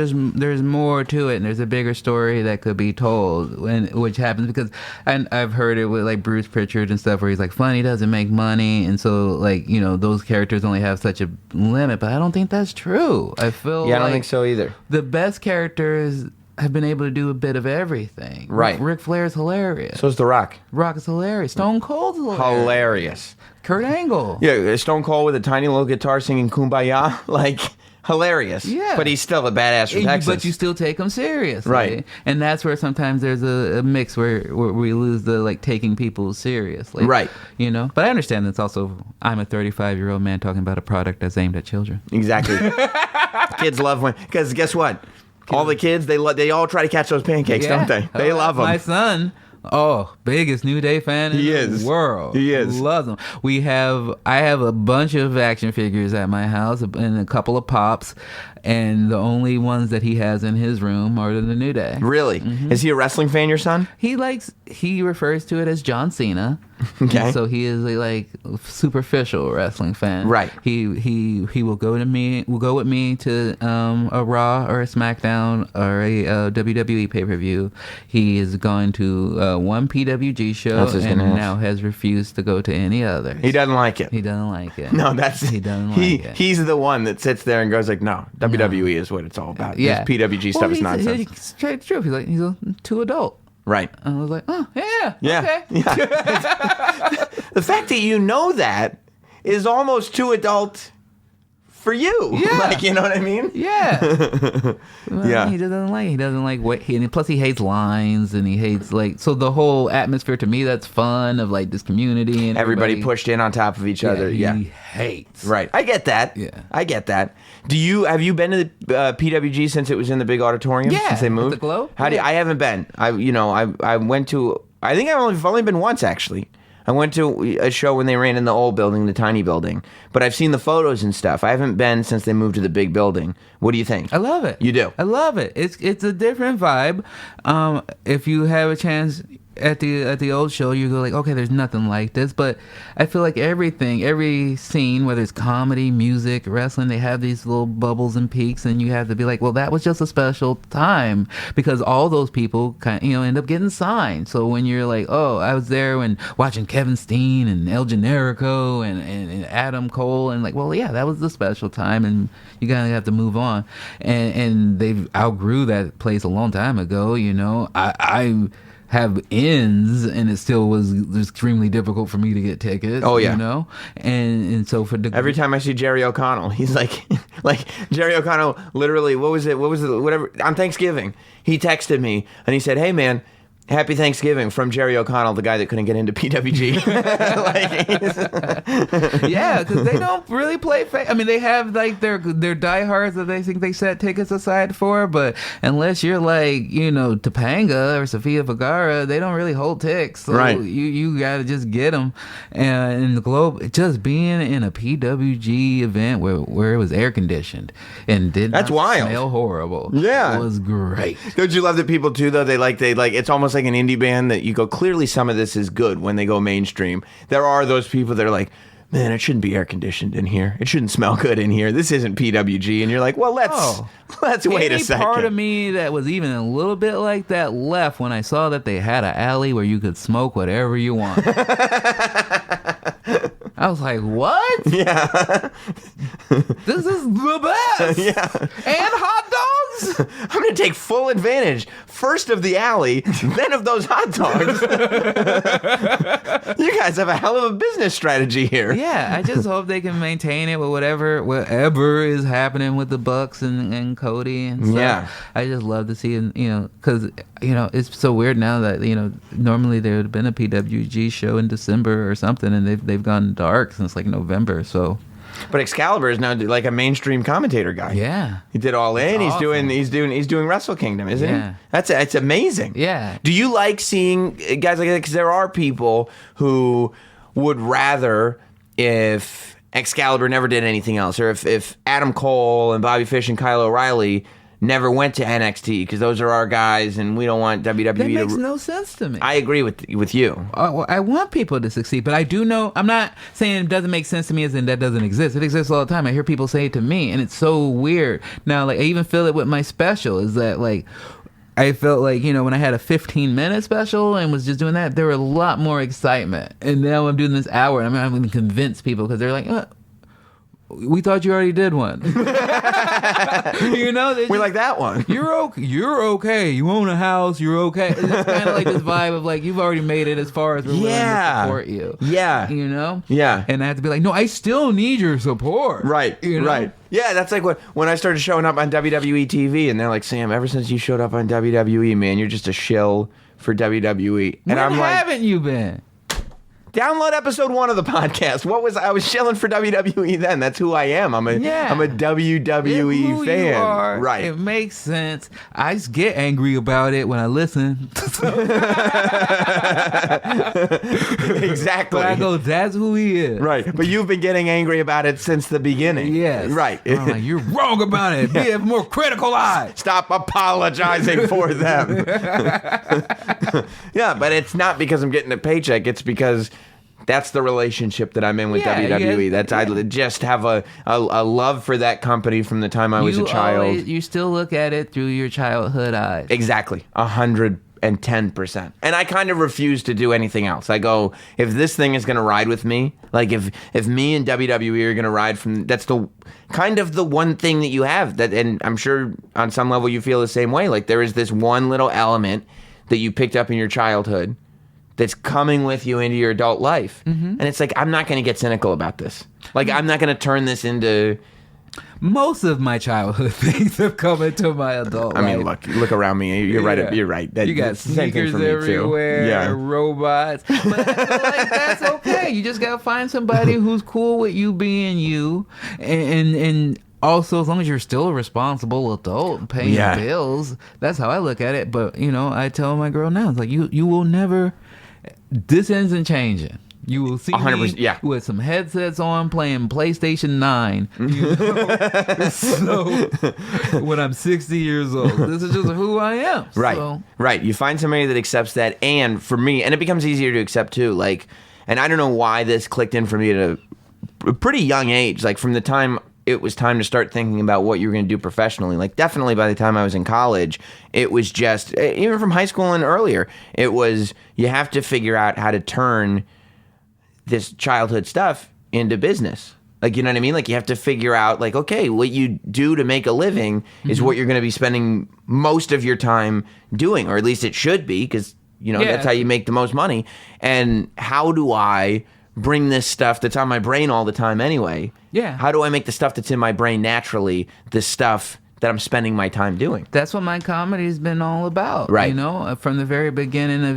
more to it, and there's a bigger story that could be told, which happens because I've heard it with like Bruce Pritchard and stuff where he's like, funny doesn't make money, and so like, you know, those characters only have such a limit. But I don't think that's true. I feel I don't think so either. The best characters have been able to do a bit of everything. Right. Ric Flair's hilarious. So is The Rock. Rock is hilarious. Stone Cold's hilarious. Hilarious. Kurt Angle. Yeah, Stone Cold with a tiny little guitar singing Kumbaya, like hilarious. Yeah. But he's still a badass from Texas. But you still take him seriously. Right. And that's where sometimes there's a mix where we lose the like taking people seriously. Right. You know? But I understand that's also, I'm a 35-year-old man talking about a product that's aimed at children. Exactly. Kids love when, because guess what? All the kids, they all try to catch those pancakes, don't they? They love them. My son, biggest New Day fan in the world. He is. Loves them. I have a bunch of action figures at my house and a couple of pops, and the only ones that he has in his room are the New Day. Really? Mm-hmm. Is he a wrestling fan, your son? He refers to it as John Cena. Okay. So he is a like superficial wrestling fan. Right. He will go with me to a Raw or a SmackDown or a WWE pay-per-view. He is going to one PWG show and now has refused to go to any other. He doesn't like it. He doesn't like it. No, he doesn't like it. He's the one that sits there and goes like, no, WWE is what it's all about. Yeah. This PWG stuff is nonsense. He's straight true. He's too adult. Right. And I was like, oh, yeah. Yeah. Okay. Yeah. The fact that you know that is almost too adult for you. Yeah. Like, you know what I mean? Yeah. Yeah. He doesn't like what plus he hates lines and he hates like, so the whole atmosphere to me that's fun of like this community and everybody pushed in on top of each other. He Yeah. hates. Right. I get that. Yeah. I get that. Have you been to the PWG since it was in the big auditorium? Yeah. Since they moved? With the glow? I haven't been. I went to, I think I've only been once actually. I went to a show when they ran in the old building, the tiny building. But I've seen the photos and stuff. I haven't been since they moved to the big building. What do you think? I love it. You do? I love it. It's a different vibe. If you have a chance at the old show, you go like, okay, there's nothing like this. But I feel like every scene, whether it's comedy, music, wrestling, they have these little bubbles and peaks, and you have to be like, well, that was just a special time because all those people end up getting signed. So when you're like, oh, I was there when watching Kevin Steen and El Generico and Adam Cole, and like, well, yeah, that was the special time, and you kind of have to move on. And they've outgrew that place a long time ago. You know, I have ends, and it still was extremely difficult for me to get tickets. Oh yeah, you know, and so for every time I see Jerry O'Connell, he's like Jerry O'Connell. Literally, what was it? Whatever on Thanksgiving, he texted me and he said, "Hey man, Happy Thanksgiving" from Jerry O'Connell, the guy that couldn't get into PWG. Yeah, because they don't really play fake. I mean, they have like their diehards that they think they set tickets aside for, but unless you're like, Topanga or Sofia Vergara, they don't really hold ticks. So right. You got to just get them. And in the Globe, just being in a PWG event where it was air conditioned and That's wild. Smell horrible. Yeah. It was great. Don't you love that people too, though? They like it's almost like an indie band that you go, clearly some of this is good when they go mainstream. There are those people that are like, man, it shouldn't be air conditioned in here. It shouldn't smell good in here. This isn't PWG. And you're like, well, let's wait a second. Part of me that was even a little bit like that left when I saw that they had an alley where you could smoke whatever you want. I was like, what? Yeah. This is the best. Yeah. And hot dogs. I'm going to take full advantage, first of the alley, then of those hot dogs. You guys have a hell of a business strategy here. Yeah, I just hope they can maintain it with whatever is happening with the Bucks and Cody and stuff. Yeah. I just love to see, because, it's so weird now that, normally there would have been a PWG show in December or something, and they've gone dark since like November, so. But Excalibur is now like a mainstream commentator guy. Yeah. He did All In. That's awesome. He's doing Wrestle Kingdom, isn't he? Yeah. It's amazing. Yeah. Do you like seeing guys like that? Because there are people who would rather if Excalibur never did anything else, or if Adam Cole and Bobby Fish and Kyle O'Reilly never went to NXT, because those are our guys, and we don't want WWE That to. makes no sense to me. I agree with you. I want people to succeed, but I do know, I'm not saying it doesn't make sense to me as in that doesn't exist. It exists all the time. I hear people say it to me, and it's so weird. Now, like, I even feel it with my special, is that, like, I felt like, when I had a 15-minute special and was just doing that, there were a lot more excitement. And now I'm doing this hour, and I'm going to convince people, because they're like, we thought you already did one. We like that one. You're okay. You own a house. You're okay. It's kind of like this vibe of like, you've already made it as far as we're willing to support you. Yeah. Yeah. And I have to be like, no, I still need your support. Right. Right. Yeah, that's like when I started showing up on WWE TV, and they're like, Sam, ever since you showed up on WWE, man, you're just a shill for WWE. And When haven't you been? Download episode 1 of the podcast. I was shilling for WWE then. That's who I am. I'm a WWE fan. You are, right. It makes sense. I just get angry about it when I listen. Exactly. But I go, that's who he is. Right. But you've been getting angry about it since the beginning. Yes. Right. I'm like, you're wrong about it. Be a more critical eye. Stop apologizing for them. Yeah, but it's not because I'm getting a paycheck. It's because that's the relationship that I'm in with WWE. I just have a love for that company from the time I was a child. You still look at it through your childhood eyes. Exactly. 110%. And I kind of refuse to do anything else. I go, if this thing is going to ride with me, like if me and WWE are going to ride from, that's the kind of the one thing that you have that, and I'm sure on some level you feel the same way. Like there is this one little element that you picked up in your childhood that's coming with you into your adult life. Mm-hmm. And it's like, I'm not going to get cynical about this. Like, I'm not going to turn this into... Most of my childhood things have come into my adult life. I mean, look around me. You're right. You're right. You got sneakers everywhere, robots. But I feel like that's okay. You just got to find somebody who's cool with you being you. And also, as long as you're still a responsible adult and paying bills, that's how I look at it. But, I tell my girl now, it's like, you will never... This isn't changing. You will see 100%, me with some headsets on playing PlayStation 9. So when I'm 60 years old, this is just who I am. Right. So. Right. You find somebody that accepts that. And for me, and it becomes easier to accept too. Like, and I don't know why this clicked in for me at a pretty young age. Like from the time it was time to start thinking about what you were going to do professionally. Like definitely by the time I was in college, it was just, even from high school and earlier, it was, you have to figure out how to turn this childhood stuff into business. Like, you know what I mean? Like you have to figure out like, okay, what you do to make a living is what you're going to be spending most of your time doing, or at least it should be, because, that's how you make the most money. And how do I bring this stuff that's on my brain all the time anyway? Yeah. How do I make the stuff that's in my brain naturally the stuff that I'm spending my time doing? That's what my comedy's been all about. Right. From the very beginning of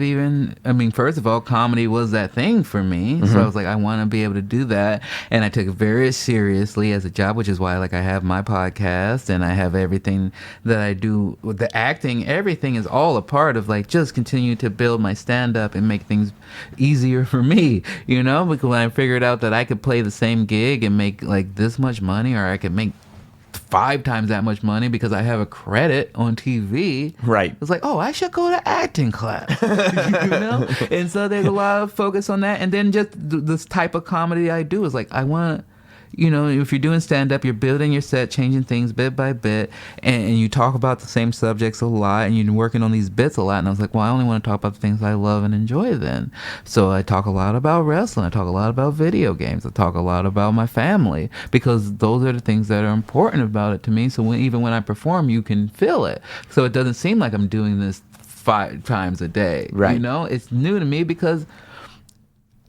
first of all, comedy was that thing for me. Mm-hmm. So I was like, I want to be able to do that. And I took it very seriously as a job, which is why I have my podcast and I have everything that I do with the acting. Everything is all a part of just continue to build my stand up and make things easier for me, because when I figured out that I could play the same gig and make this much money, or I could make 5 times that much money because I have a credit on TV. Right. It's like, I should go to acting class. And so there's a lot of focus on that. And then just this type of comedy I do is like, I want if you're doing stand-up, you're building your set, changing things bit by bit, and you talk about the same subjects a lot, and you're working on these bits a lot. And I was like, well, I only want to talk about the things I love and enjoy then. So I talk a lot about wrestling. I talk a lot about video games. I talk a lot about my family, because those are the things that are important about it to me. So even when I perform, you can feel it. So it doesn't seem like I'm doing this 5 times a day. Right. It's new to me because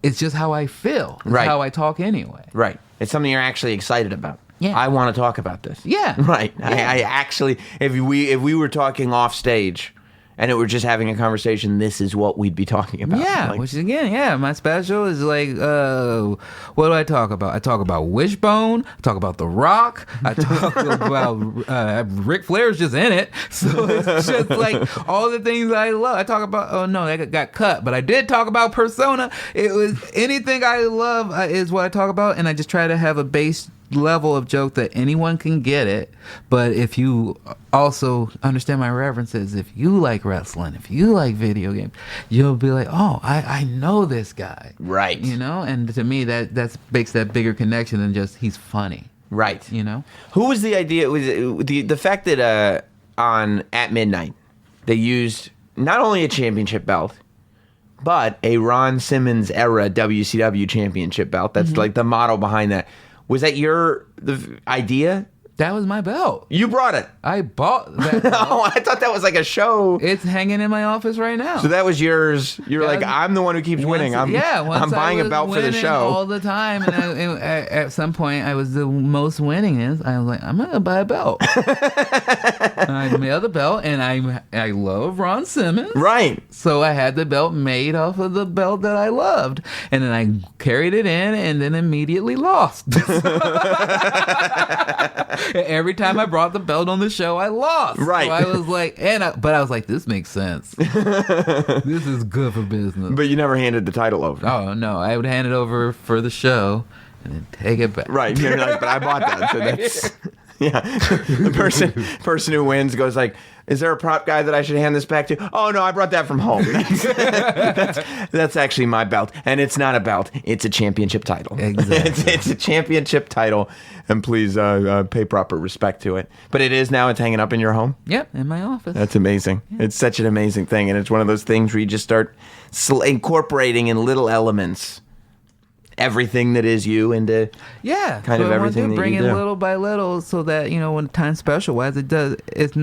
it's just how I feel. It's how I talk anyway. Right. It's something you're actually excited about. Yeah. I want to talk about this. Yeah. Right. Yeah. I actually, if we were talking off stage and it were just having a conversation, this is what we'd be talking about. Yeah, Like, which again, my special is like, what do I talk about? I talk about Wishbone. I talk about The Rock. I talk about Ric Flair's just in it. So it's just like all the things I love. I talk about, oh no, that got cut, but I did talk about Persona. It was anything I love is what I talk about, and I just try to have a base level of joke that anyone can get it. But if you also understand my references, if you like wrestling, if you like video games, you'll be like, oh, I know this guy. Right. And to me that makes that bigger connection than just he's funny. Right. Who was the idea? Was the fact that on At Midnight they used not only a championship belt, but a Ron Simmons era WCW championship belt. That's like the motto behind that. Was that the idea? That was my belt. You brought it. I bought that belt. Oh, I thought that was like a show. It's hanging in my office right now. So that was yours. You're like, I'm the one who keeps winning. I'm buying a belt for the show all the time. And at some point, I was the most winningest. I was like, I'm gonna buy a belt. And I mailed the belt, and I love Ron Simmons. Right. So I had the belt made off of the belt that I loved, and then I carried it in, and then immediately lost. Every time I brought the belt on the show, I lost. Right. So I was like, but I was like, this makes sense. This is good for business. But you never handed the title over. Oh no, I would hand it over for the show and then take it back. Right. You're like, but I bought that, so that's yeah. The person who wins goes like, is there a prop guy that I should hand this back to? Oh no, I brought that from home. That's actually my belt, and it's not a belt; it's a championship title. Exactly. It's a championship title, and please pay proper respect to it. But it is now; it's hanging up in your home. Yep, in my office. That's amazing. Yeah. It's such an amazing thing, and it's one of those things where you just start incorporating in little elements everything that is you into kind of everything that bring you it do. little by little so that when time special wise it's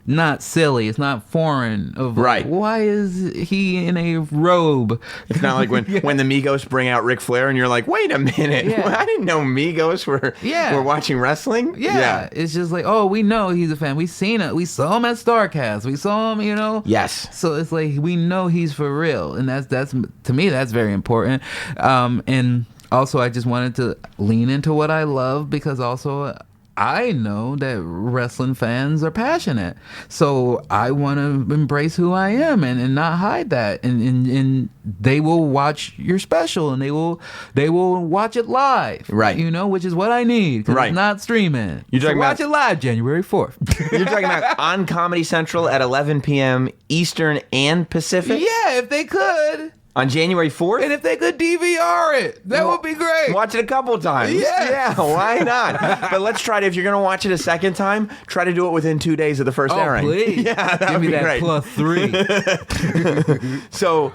not silly, it's not foreign of right. Like, why is he in a robe? It's not like when the Migos bring out Ric Flair and you're like, wait a minute, I didn't know Migos were watching wrestling. It's just like, oh, we know he's a fan, we've seen it, we saw him at Starrcade, we saw him, yes, so it's like we know he's for real, and that's to me that's very important. And also I just wanted to lean into what I love, because also I know that wrestling fans are passionate, so I want to embrace who I am and not hide that. And they will watch your special, and they will watch it live, right? Which is what I need, right? It's not streaming. You're talking watch it live January 4th. You're talking about on Comedy Central at 11 p.m. Eastern and Pacific. Yeah, if they could. On January 4th? And if they could DVR it, that would be great. Watch it a couple times. Yeah, why not? But let's try to, if you're going to watch it a second time, try to do it within 2 days of the first airing. Please. Yeah, that Give would me be that great. +3. So,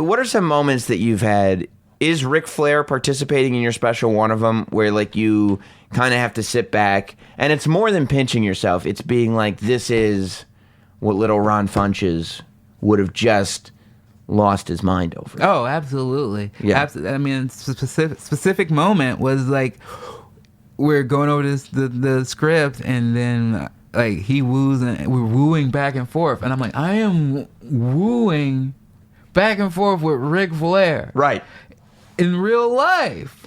what are some moments that you've had? Is Ric Flair participating in your special one of them, where like you kind of have to sit back, and it's more than pinching yourself, it's being like, this is what little Ron Funches would have just lost his mind over. Oh, absolutely. Yeah. I mean, specific moment was like we're going over the script, and then like he woos, and we're wooing back and forth, and I'm like, I am wooing back and forth with Ric Flair, right? In real life,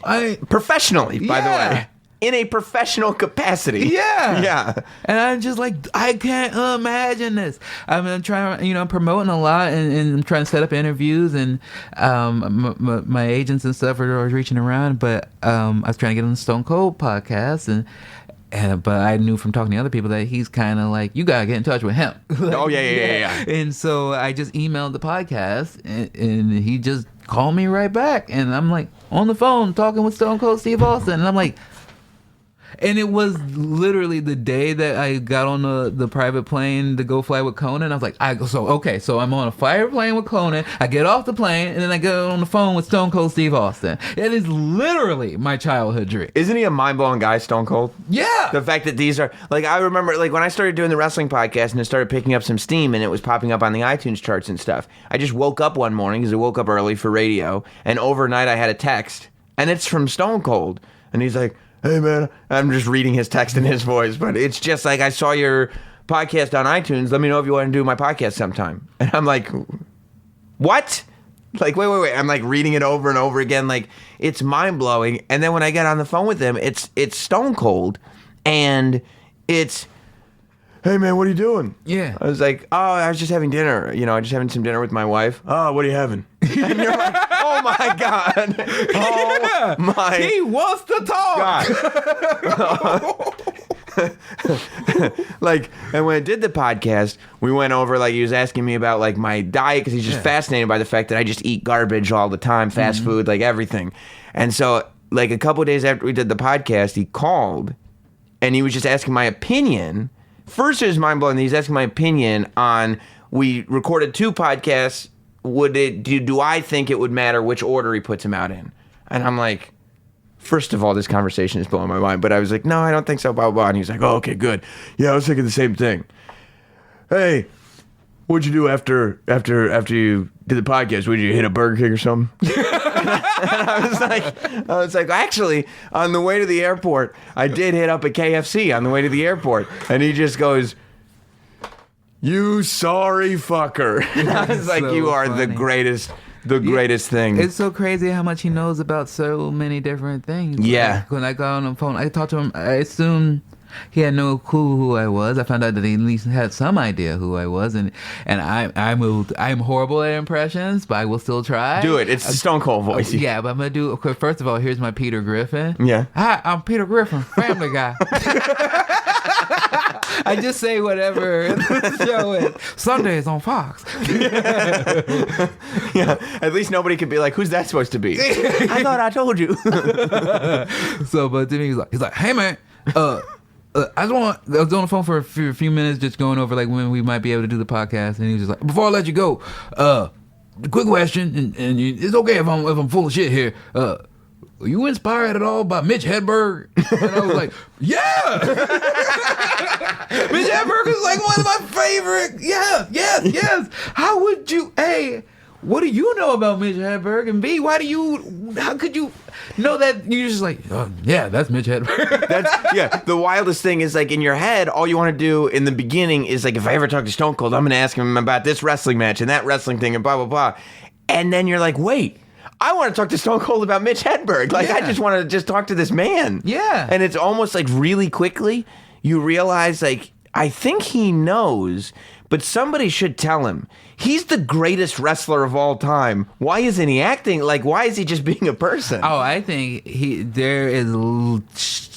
professionally, by the way. In a professional capacity. Yeah. And I'm just like, I can't imagine this. I'm trying, I'm promoting a lot, and I'm trying to set up interviews, and my agents and stuff are always reaching around, but I was trying to get on the Stone Cold podcast, but I knew from talking to other people that he's kind of like, you gotta get in touch with him. Like, yeah. And so I just emailed the podcast, and he just call me right back. And I'm like on the phone talking with Stone Cold Steve Austin. And I'm like, and it was literally the day that I got on the private plane to go fly with Conan. I was like, so I'm on a fire plane with Conan. I get off the plane and then I get on the phone with Stone Cold Steve Austin. It is literally my childhood dream. Isn't he a mind-blowing guy, Stone Cold? Yeah. The fact that these are, like, I remember, like, when I started doing the wrestling podcast and it started picking up some steam and it was popping up on the iTunes charts and stuff, I just woke up one morning because I woke up early for radio, and overnight I had a text, and it's from Stone Cold, and he's like, hey, man, I'm just reading his text in his voice, but it's just like, I saw your podcast on iTunes. Let me know if you want to do my podcast sometime. And I'm like, what? Like, wait. I'm like reading it over and over again. Like, it's mind-blowing. And then when I get on the phone with him, it's Stone Cold, and it's, hey, man, what are you doing? Yeah. I was like, oh, I was just having dinner. You know, I just having some dinner with my wife. Oh, what are you having? And you're like, oh, my God. Oh, my He wants to talk. God. Like, and when I did the podcast, we went over, like, he was asking me about, like, my diet, because he's just fascinated by the fact that I just eat garbage all the time, fast food, like, everything. And so, like, a couple of days after we did the podcast, he called, and he was just asking my opinion. First, it was mind-blowing. He's asking my opinion on, we recorded 2 podcasts. Do I think it would matter which order he puts them out in? And I'm like, first of all, this conversation is blowing my mind. But I was like, no, I don't think so, blah, blah. And he's like, oh, okay, good. Yeah, I was thinking the same thing. Hey, what'd you do after you did the podcast? Would you hit a Burger King or something? And I was like, actually, on the way to the airport, I did hit up a KFC on the way to the airport. And he just goes, you sorry fucker. And I was like, you are funny. the greatest thing. It's so crazy how much he knows about so many different things. Yeah. Like when I got on the phone, I talked to him, I assumed he had no clue who I was. I found out that he at least had some idea who I was, and I'm horrible at impressions, but I will still try. Do it. It's the Stone Cold voice. Yeah, but I'm gonna do. First of all, here's my Peter Griffin. Yeah. Hi, I'm Peter Griffin, Family Guy. I just say whatever the show is. Sundays on Fox. Yeah. At least nobody could be like, who's that supposed to be? I thought I told you. So, but then he's like, hey man, I was on the phone for a few minutes, just going over like when we might be able to do the podcast, and he was just like, before I let you go, quick question, and it's okay if I'm full of shit here. Were you inspired at all by Mitch Hedberg? And I was like, yeah! Mitch Hedberg is like one of my favorite. Yeah, yes. How would you, A, what do you know about Mitch Hedberg? And B, how could you know that? You're just like, oh, yeah, that's Mitch Hedberg. The wildest thing is, like, in your head, all you want to do in the beginning is, like, if I ever talk to Stone Cold, I'm going to ask him about this wrestling match and that wrestling thing and blah, blah, blah. And then you're like, wait. I want to talk to Stone Cold about Mitch Hedberg. Like, I just want to just talk to this man. Yeah. And it's almost like really quickly you realize, like, I think he knows, but somebody should tell him. He's the greatest wrestler of all time. Why isn't he acting? Like, why is he just being a person? Oh, I think there is a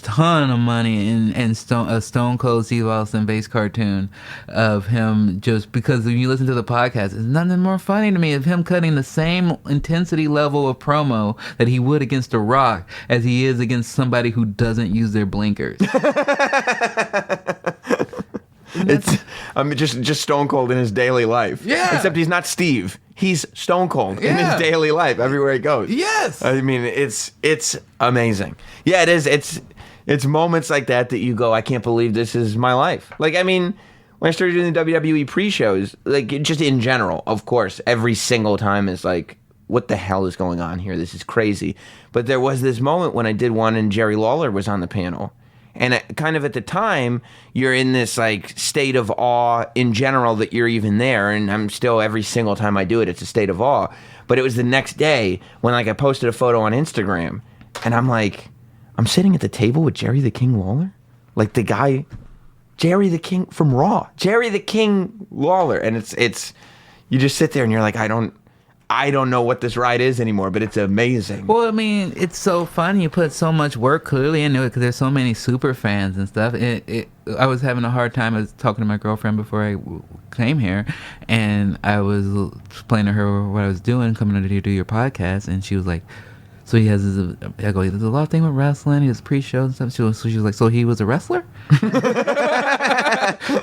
ton of money in a Stone Cold Steve Austin based cartoon of him, just because when you listen to the podcast, there's nothing more funny to me of him cutting the same intensity level of promo that he would against The Rock as he is against somebody who doesn't use their blinkers. Just Stone Cold in his daily life. Yeah. Except he's not Steve. He's Stone Cold in his daily life everywhere he goes. Yes. I mean, it's amazing. Yeah, it is. It's moments like that you go, I can't believe this is my life. Like, I mean, when I started doing the WWE pre-shows, like, just in general, of course, every single time is like, what the hell is going on here? This is crazy. But there was this moment when I did one and Jerry Lawler was on the panel. And kind of at the time, you're in this like state of awe in general that you're even there. And I'm still, every single time I do it, it's a state of awe. But it was the next day when like I posted a photo on Instagram, and I'm like, I'm sitting at the table with Jerry the King Lawler, like the guy, Jerry the King from Raw, Jerry the King Lawler, and it's you just sit there and you're like, I don't know what this ride is anymore, but it's amazing. Well, I mean, it's so fun. You put so much work clearly into it because there's so many super fans and stuff. I was having a hard time. I was talking to my girlfriend before I came here, and I was explaining to her what I was doing, coming to do your podcast, and she was like, so he has this, I go, there's a lot of thing with wrestling. He has pre-shows and stuff. So she was like, so he was a wrestler? And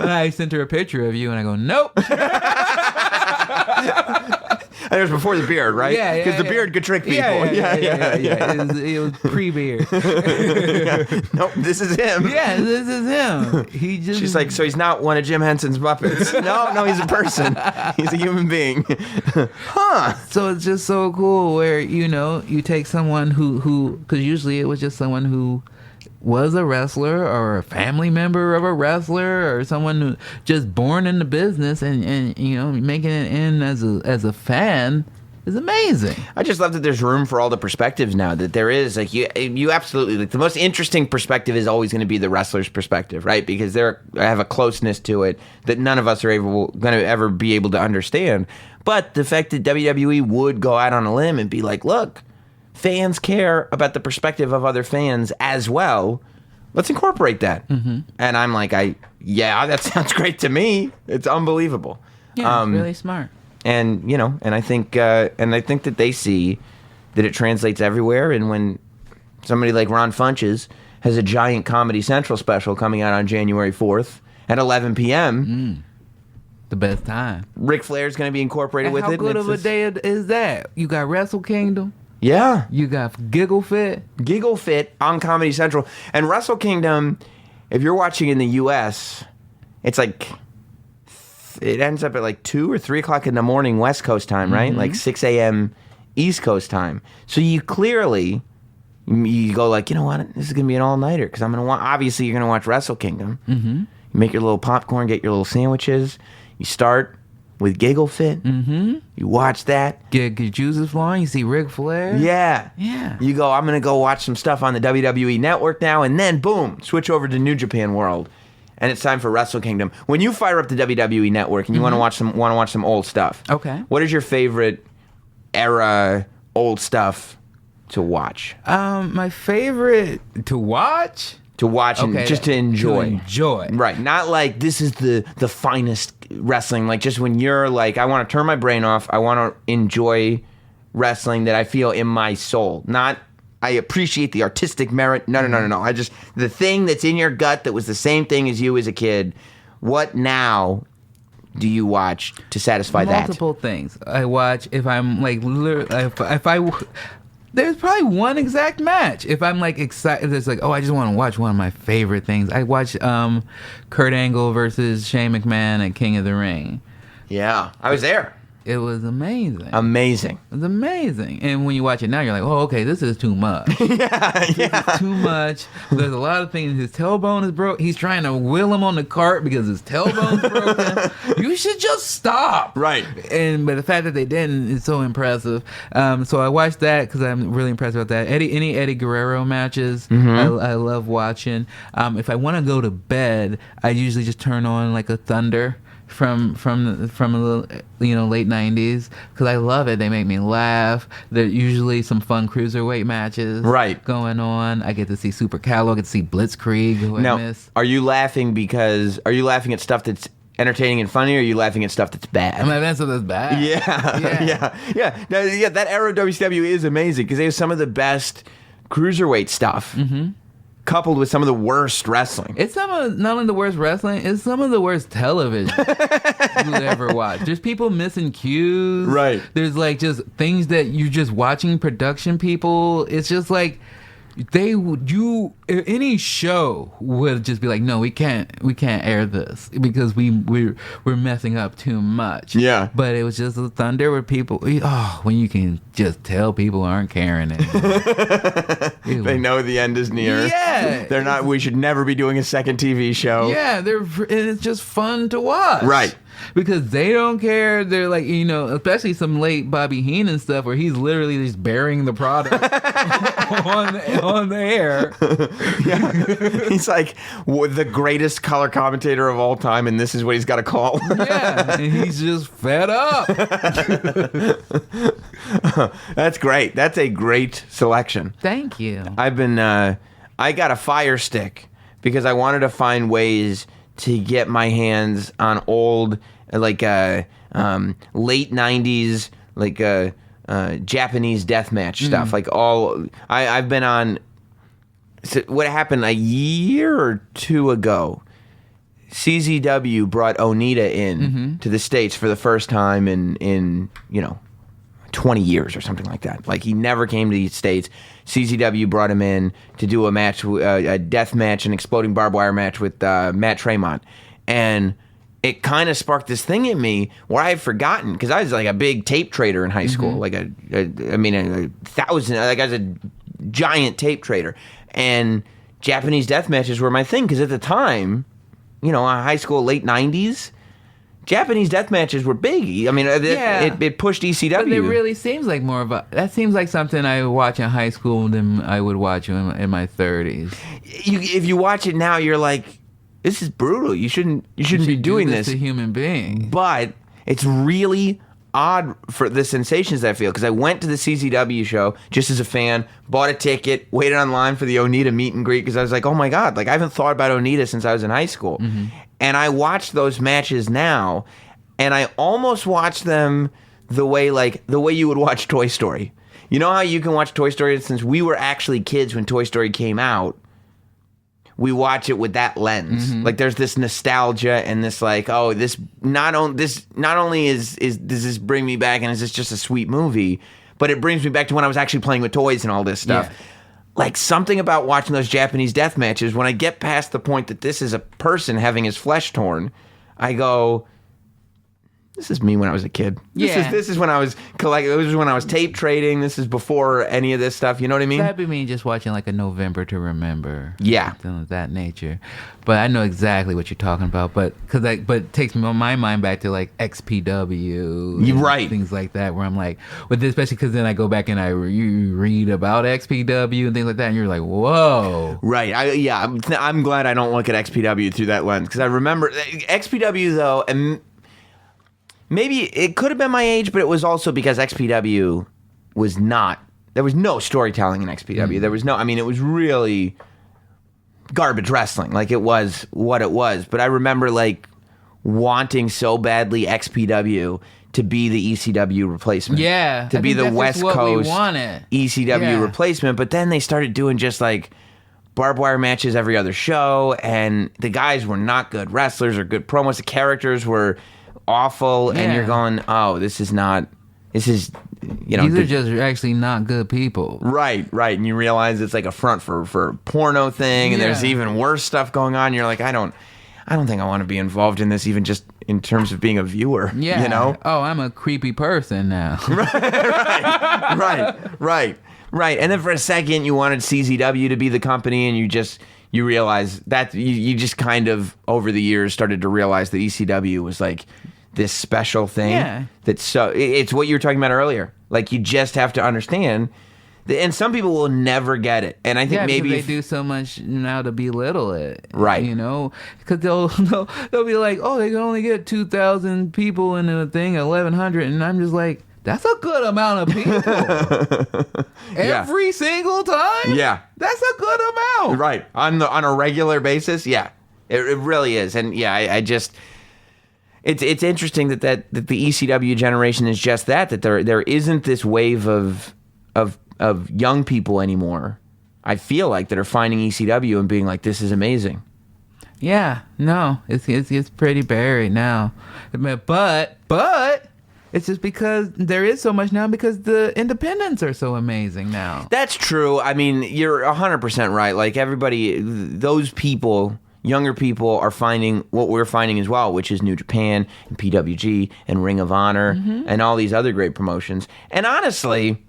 I sent her a picture of you, and I go, nope. And it was before the beard, right? Yeah, because the beard could trick people. Yeah. It was pre-beard. Nope, this is him. Yeah, this is him. He just. She's like, so he's not one of Jim Henson's Muppets. No, he's a person. He's a human being. Huh. So it's just so cool where, you take someone who, because usually it was just someone who was a wrestler or a family member of a wrestler or someone who just born in the business and making it in as a fan is amazing. I just love that there's room for all the perspectives now, that there is like you absolutely, like, the most interesting perspective is always going to be the wrestler's perspective, right? Because they have a closeness to it that none of us are going to ever be able to understand. But the fact that WWE would go out on a limb and be like, look, fans care about the perspective of other fans as well. Let's incorporate that. Mm-hmm. And I'm like, that sounds great to me. It's unbelievable. Yeah, it's really smart. And and I think that they see that it translates everywhere. And when somebody like Ron Funches has a giant Comedy Central special coming out on January 4th at 11 p.m. The best time. Ric Flair's going to be incorporated with it. How good of a day is that? You got Wrestle Kingdom. Yeah. You got Giggle Fit on Comedy Central. And Wrestle Kingdom, if you're watching in the U.S., it's like, it ends up at like 2 or 3 o'clock in the morning West Coast time, right? Mm-hmm. Like 6 a.m. East Coast time. So you clearly, you go like, you know what? This is going to be an all-nighter because I'm going to obviously you're going to watch Wrestle Kingdom. Mm-hmm. You make your little popcorn, get your little sandwiches. You start with Giggle Fit. Mm-hmm. You watch that. Get your juices flowing. You see Ric Flair. Yeah. Yeah. You go, I'm going to go watch some stuff on the WWE Network now, and then, boom, switch over to New Japan World. And it's time for Wrestle Kingdom. When you fire up the WWE Network and you want to watch some old stuff. Okay. What is your favorite era old stuff to watch? My favorite to watch? To watch and just to enjoy. To enjoy. Right. Not like this is the finest wrestling. Like just when you're like, I want to turn my brain off. I want to enjoy wrestling that I feel in my soul. Not, I appreciate the artistic merit. No. I just, the thing that's in your gut that was the same thing as you as a kid. What now do you watch to satisfy that? Multiple things. I watch if I'm like, if I... There's probably one exact match. If I'm like excited, it's like, I just want to watch one of my favorite things. I watched Kurt Angle versus Shane McMahon at King of the Ring. Yeah, I was there. It was amazing. Amazing. It was amazing. And when you watch it now, you're like, okay, this is too much. Yeah. This is too much. There's a lot of things. His tailbone is broke. He's trying to wheel him on the cart because his tailbone's broken. You should just stop. Right. But the fact that they didn't is so impressive. So I watched that because I'm really impressed about that. Any Eddie Guerrero matches, I love watching. If I want to go to bed, I usually just turn on like a Thunder from the late 90s because I love it. They make me laugh. There's usually some fun cruiserweight matches going on. I get to see Super Calo, I get to see Blitzkrieg, who I miss. Are you laughing at stuff that's entertaining and funny, or are you laughing at stuff that's bad? I'm laughing at stuff that's bad. Yeah. That era of WCW is amazing because they have some of the best cruiserweight stuff. Mm-hmm. Coupled with some of the worst wrestling. It's not only the worst wrestling, it's some of the worst television you'll ever watch. There's people missing cues. Right. There's like just things that you're just watching production people. It's just like any show would just be like, no, we can't air this because we're messing up too much. Yeah. But it was just a Thunder where people, when you can just tell people aren't caring anymore. They know the end is near. Yeah. They're not, we should never be doing a second TV show. Yeah, and it's just fun to watch. Right. Because they don't care. They're like, especially some late Bobby Heenan stuff where he's literally just burying the product on the air. Yeah. He's like the greatest color commentator of all time, and this is what he's got to call. Yeah, and he's just fed up. That's great. That's a great selection. Thank you. I've been, I got a Fire Stick because I wanted to find ways to get my hands on old, like, late 90s, like, Japanese deathmatch stuff. Like I've been on, so what happened a year or two ago, CZW brought Onita in to the States for the first time in 20 years or something like that. Like, he never came to the States. CZW brought him in to do a match, a death match, an exploding barbed wire match with Matt Tremont. And it kind of sparked this thing in me where I had forgotten, because I was like a big tape trader in high school. Like a thousand, like I was a giant tape trader. And Japanese death matches were my thing, because at the time, high school, late 90s, Japanese death matches were big. I mean, it pushed ECW. But it really seems like that seems like something I would watch in high school than I would watch in my 30s. If you watch it now, you're like, this is brutal. You shouldn't be doing this to human beings. But it's really odd for the sensations that I feel, because I went to the CZW show just as a fan, bought a ticket, waited online for the Onita meet and greet, because I was like, oh my God, like I haven't thought about Onita since I was in high school. And I watch those matches now, and I almost watch them the way you would watch Toy Story. You know how you can watch Toy Story, since we were actually kids when Toy Story came out, we watch it with that lens. Like, there's this nostalgia and this like, oh, this not only does this bring me back and is this just a sweet movie, but it brings me back to when I was actually playing with toys and all this stuff. Yeah. Like, something about watching those Japanese death matches, when I get past the point that this is a person having his flesh torn, I go, this is me when I was a kid. This is when I was collecting. This is when I was tape trading. This is before any of this stuff. You know what I mean? That'd be me just watching like a November to Remember. Yeah, something of that nature. But I know exactly what you're talking about. But it takes my mind back to like XPW, right? Things like that, where I'm like, with this, especially because then I go back and you read about XPW and things like that, and you're like, whoa, right? I'm glad I don't look at XPW through that lens, because I remember XPW though, and maybe it could have been my age, but it was also because XPW was not, there was no storytelling in XPW. There was no, I mean, it was really garbage wrestling. Like, it was what it was. But I remember, like, wanting so badly XPW to be the ECW replacement. Yeah. To be the West Coast ECW replacement. But then they started doing just, like, barbed wire matches every other show, and the guys were not good wrestlers or good promos. The characters were awful, and you're going, oh, this is, these are just actually not good people. Right, and you realize it's like a front for a porno thing, and there's even worse stuff going on. You're like, I don't think I want to be involved in this, even just in terms of being a viewer. Yeah. You know? Oh, I'm a creepy person now. Right. And then for a second, you wanted CZW to be the company, and you realize that you just kind of over the years started to realize that ECW was like this special thing. Yeah. It's what you were talking about earlier. Like, you just have to understand. And some people will never get it. And I think maybe they do so much now to belittle it. Right. Because they'll be like, oh, they can only get 2,000 people in a thing, 1,100. And I'm just like, that's a good amount of people. Every single time? Yeah. That's a good amount. Right. On a regular basis? Yeah. It really is. And yeah, I just... It's interesting that the ECW generation is just that there isn't this wave of young people anymore, I feel like, that are finding ECW and being like, this is amazing. Yeah. No. It's pretty buried now. But it's just because there is so much now, because the independents are so amazing now. That's true. I mean, you're 100% right. Like, everybody, those people, younger people, are finding what we're finding as well, which is New Japan and PWG and Ring of Honor and all these other great promotions. And honestly,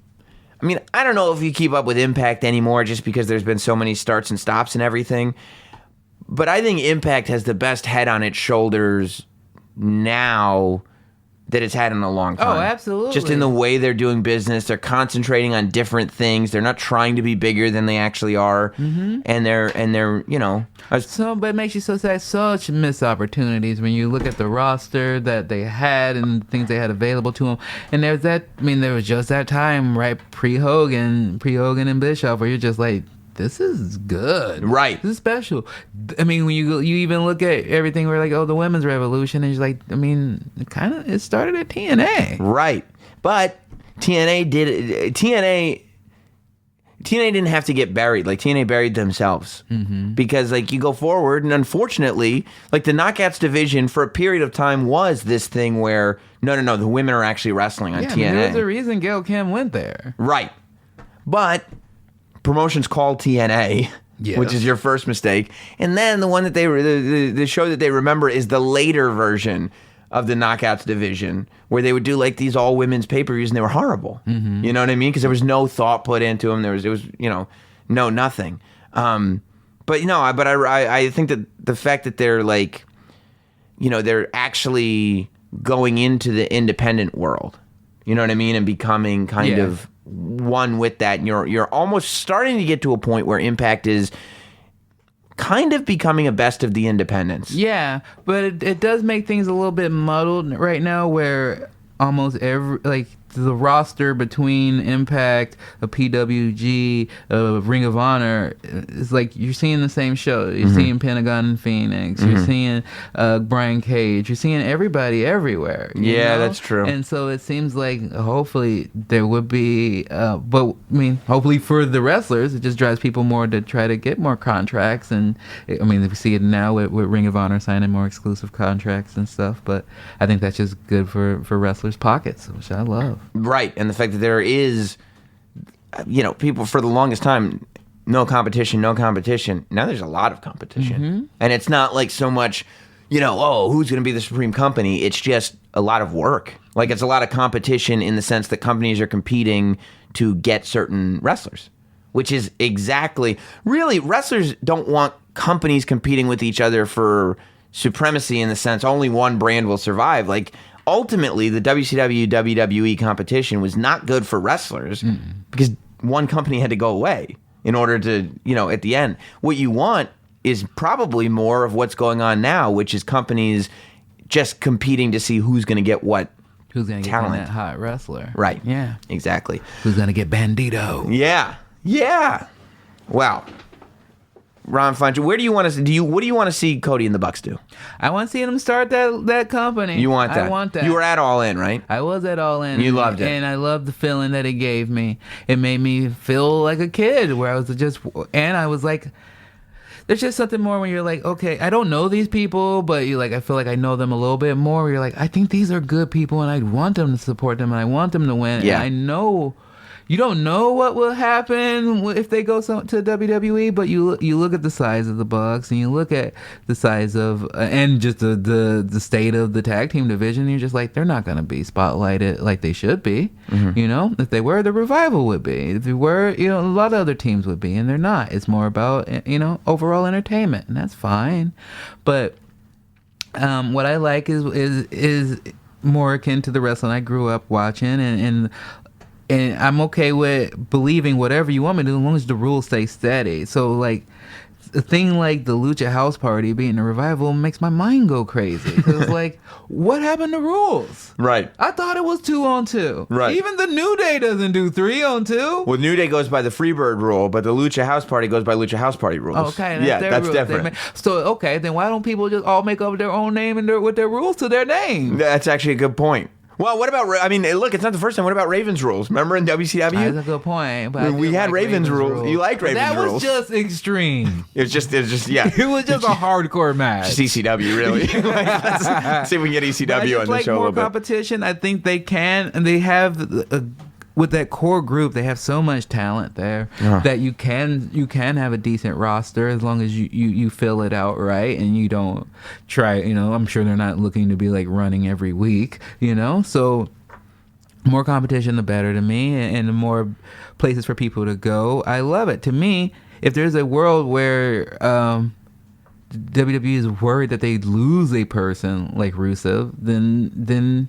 I mean, I don't know if you keep up with Impact anymore, just because there's been so many starts and stops and everything. But I think Impact has the best head on its shoulders now that it's had in a long time. Oh, absolutely. Just in the way they're doing business, they're concentrating on different things. They're not trying to be bigger than they actually are, and they're But it makes you so sad. Such missed opportunities when you look at the roster that they had and things they had available to them. And there was just that time right pre-Hogan and Bischoff where you're just like, this is good. Right. This is special. I mean, when you even look at everything, we're like, oh, the women's revolution, and you're like, I mean, it started at TNA. Right. But TNA didn't have to get buried. Like, TNA buried themselves. Because, like, you go forward, and unfortunately, like, the Knockouts division for a period of time was this thing where, no, the women are actually wrestling on TNA. I mean, there's a reason Gail Kim went there. Right. But promotion's called TNA, which is your first mistake. And then the one that the show that they remember is the later version of the Knockouts division, where they would do like these all women's pay-per-views, and they were horrible. You know what I mean? Because there was no thought put into them. It was nothing. But I think that the fact that they're like, they're actually going into the independent world, you know what I mean, and becoming kind of one with that, and you're almost starting to get to a point where Impact is kind of becoming a best of the independents. Yeah, but it does make things a little bit muddled right now, where almost the roster between Impact, a PWG, a Ring of Honor, is like you're seeing the same show. You're seeing Pentagon and Phoenix. You're seeing Brian Cage. You're seeing everybody everywhere. You know? That's true. And so it seems like hopefully there would be, but I mean, hopefully for the wrestlers, it just drives people more to try to get more contracts. And I mean, we see it now with Ring of Honor signing more exclusive contracts and stuff. But I think that's just good for wrestlers' pockets, which I love. Right, and the fact that there is, people for the longest time, no competition. Now there's a lot of competition. And it's not like so much, who's going to be the supreme company? It's just a lot of work. Like, it's a lot of competition in the sense that companies are competing to get certain wrestlers, which is really, wrestlers don't want companies competing with each other for supremacy in the sense only one brand will survive. Like, ultimately, the WCW WWE competition was not good for wrestlers because one company had to go away in order to, at the end. What you want is probably more of what's going on now, which is companies just competing to see who's going to get what Who's going to get talent. that hot wrestler. Right. Yeah. Exactly. Who's going to get Bandito. Yeah. Wow. Ron Funches, what do you want to see Cody and the Bucks do? I want to see them start that company. You want that? I want that. You were at All In, right? I was at All In. You loved it. And I loved the feeling that it gave me. It made me feel like a kid where I was like, there's just something more when you're like, okay, I don't know these people, but I feel like I know them a little bit more. Where you're like, I think these are good people and I want them to support them and I want them to win. Yeah. And I know you don't know what will happen if they go to WWE, but you look at the size of the Bucks and you look at the size of and just the state of the tag team division. And you're just like, they're not going to be spotlighted like they should be. If they were, the Revival would be. If they were, a lot of other teams would be, and they're not. It's more about overall entertainment, and that's fine. But what I like is more akin to the wrestling I grew up watching, and I'm okay with believing whatever you want me to do as long as the rules stay steady. So, like, a thing like the Lucha House Party being a Revival makes my mind go crazy. Because, like, what happened to rules? Right. I thought it was 2-on-2. Right. Even the New Day doesn't do 3-on-2. Well, New Day goes by the Freebird rule, but the Lucha House Party goes by Lucha House Party rules. Okay, that's rules. different. So, then why don't people just all make up their own name and with their rules to their name? That's actually a good point. Well, what about, look, it's not the first time. What about Ravens rules? Remember in WCW? That's a good point. But we had Ravens rules. You liked Ravens rules. That was just extreme. It was just yeah. It was just a hardcore match. Just ECW, really. Let's see if we can get ECW on the show a little bit. More competition. I think they can, and they have with that core group, they have so much talent there that you can have a decent roster as long as you fill it out right and you don't try. I'm sure they're not looking to be like running every week. So more competition, the better to me, and the more places for people to go. I love it. To me, if there's a world where WWE is worried that they lose a person like Rusev, then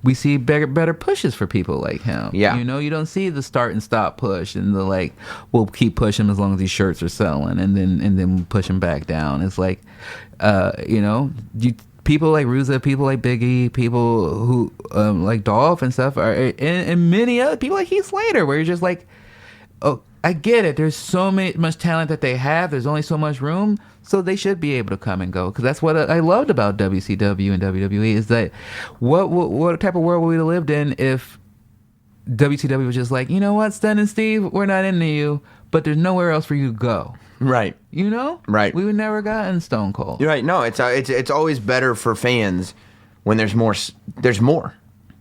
we see better pushes for people like him. Yeah. You know, you don't see the start and stop push and the like, we'll keep pushing as long as these shirts are selling, and then push them back down. It's like, you know, people like Ruza, people like Biggie, people who like Dolph and stuff, and many other people like Heath Slater, where you're just like, oh, I get it. There's so much talent that they have. There's only so much room, so they should be able to come and go. Because that's what I loved about WCW and WWE is that what type of world would we have lived in if WCW was just like, you know what, Stunning Steve, we're not into you, but there's nowhere else for you to go. Right. You know? Right. We would never gotten Stone Cold. You're right. No, it's always better for fans when there's more. There's more.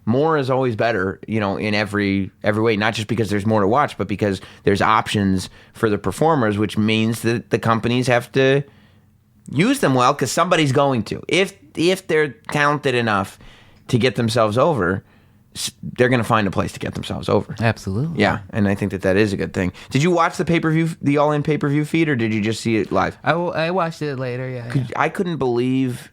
More is always better, you know, in every way. Not just because there's more to watch, but because there's options for the performers, which means that the companies have to use them well, because somebody's going to. If they're talented enough to get themselves over, they're going to find a place to get themselves over. Absolutely. Yeah, and I think that is a good thing. Did you watch the pay-per-view, the All-In pay-per-view feed, or did you just see it live? I watched it later, yeah. I couldn't believe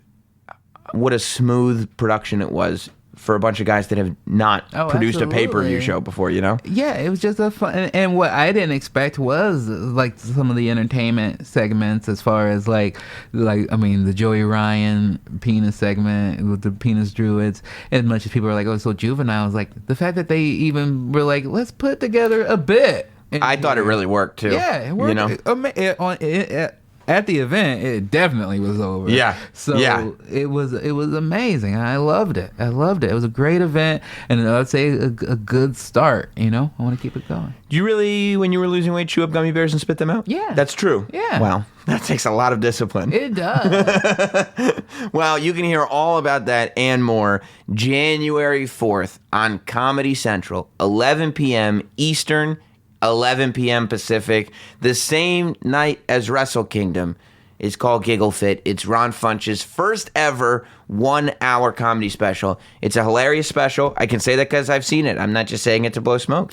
what a smooth production it was for a bunch of guys that have not produced absolutely. a pay-per-view show before, you know? Yeah, it was just a fun, and what I didn't expect was like some of the entertainment segments, as far as like I mean, the Joey Ryan penis segment with the penis druids. As much as people were like, "Oh, it's so juvenile," I was like, the fact that they even were like, "Let's put together a bit." I thought it really worked too. Yeah, it worked. You know? At the event, it definitely was over. Yeah. So yeah. it was amazing. I loved it. It was a great event, and I'd say a good start. You know, I want to keep it going. Do you really, when you were losing weight, chew up gummy bears and spit them out? Yeah. That's true. Yeah. Wow. That takes a lot of discipline. It does. Well, you can hear all about that and more January 4th on Comedy Central, 11 p.m. Eastern, 11 p.m. Pacific, the same night as Wrestle Kingdom. It's called Giggle Fit. It's Ron Funches' first ever 1 hour comedy special. It's a hilarious special. I can say that because I've seen it. I'm not just saying it to blow smoke.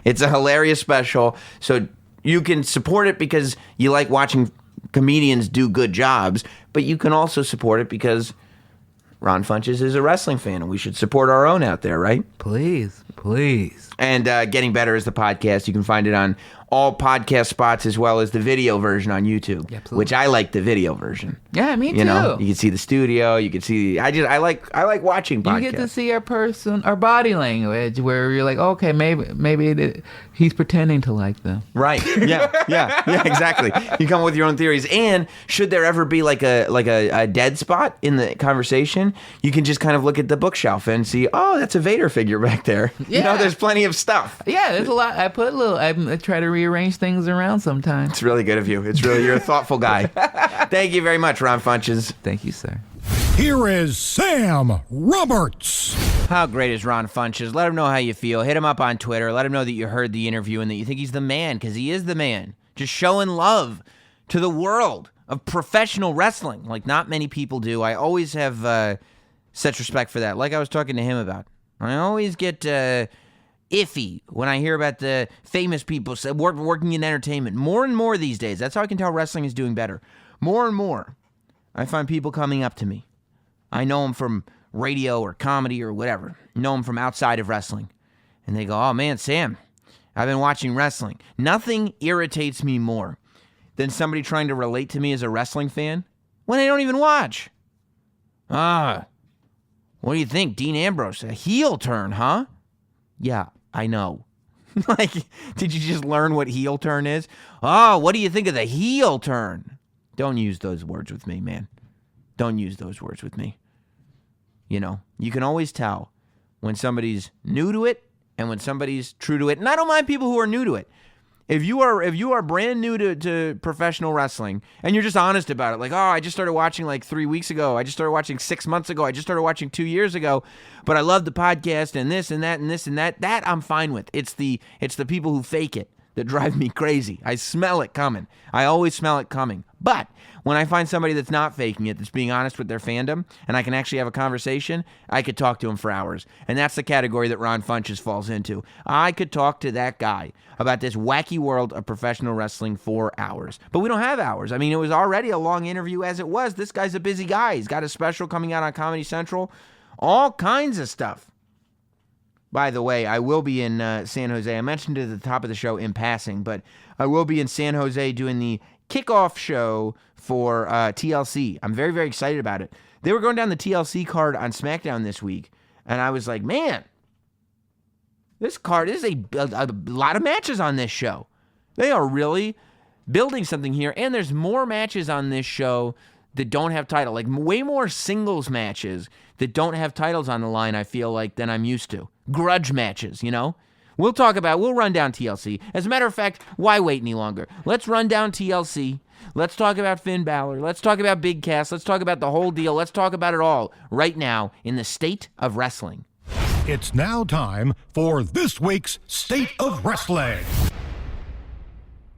It's a hilarious special. So you can support it because you like watching comedians do good jobs, but you can also support it because Ron Funches is a wrestling fan, and we should support our own out there, right? Please. And Getting Better is the podcast. You can find it on all podcast spots, as well as the video version on YouTube, which I like the video version. Yeah, me too. You know, you can see the studio. You can see. I like watching podcasts. You get to see our body language, where you're like, okay, maybe he's pretending to like them. Right. Yeah. Exactly. You come up with your own theories. And should there ever be like a dead spot in the conversation, you can just kind of look at the bookshelf and see, oh, that's a Vader figure back there. Yeah. You know, there's plenty of stuff. Yeah, there's a lot. I try to rearrange things around sometimes. It's really good of you. You're a thoughtful guy. Thank you very much, Ron Funches. Thank you, sir. Here is Sam Roberts. How great is Ron Funches? Let him know how you feel. Hit him up on Twitter. Let him know that you heard the interview and that you think he's the man, because he is the man. Just showing love to the world of professional wrestling like not many people do. I always have such respect for that, like I was talking to him about. I always get iffy when I hear about the famous people working in entertainment. More and more these days. That's how I can tell wrestling is doing better. More and more, I find people coming up to me. I know them from radio or comedy or whatever. Know them from outside of wrestling. And they go, oh man, Sam, I've been watching wrestling. Nothing irritates me more than somebody trying to relate to me as a wrestling fan when I don't even watch. What do you think, Dean Ambrose? A heel turn, huh? Yeah, I know. Like, did you just learn what heel turn is? Oh, what do you think of the heel turn? Don't use those words with me, man. Don't use those words with me. You know, you can always tell when somebody's new to it and when somebody's true to it. And I don't mind people who are new to it. If you are brand new to professional wrestling and you're just honest about it, like, oh, I just started watching like 3 weeks ago. I just started watching 6 months ago. I just started watching 2 years ago. But I love the podcast and this and that and this and that. That I'm fine with. It's the people who fake it that drive me crazy. I smell it coming. I always smell it coming. But when I find somebody that's not faking it, that's being honest with their fandom, and I can actually have a conversation, I could talk to him for hours. And that's the category that Ron Funches falls into. I could talk to that guy about this wacky world of professional wrestling for hours. But we don't have hours. I mean, it was already a long interview as it was. This guy's a busy guy. He's got a special coming out on Comedy Central. All kinds of stuff. by the way, I will be in San Jose. I mentioned it at the top of the show in passing, but I will be in San Jose doing the kickoff show for TLC. I'm very, very excited about it. They were going down the TLC card on SmackDown this week, and I was like, man, this card is a lot of matches on this show. They are really building something here, and there's more matches on this show that don't have title, like way more singles matches that don't have titles on the line, I feel like, than I'm used to. Grudge matches, you know? We'll run down TLC. As a matter of fact, why wait any longer? Let's run down TLC. Let's talk about Finn Balor. Let's talk about Big Cass. Let's talk about the whole deal. Let's talk about it all right now in the State of Wrestling. It's now time for this week's State of Wrestling.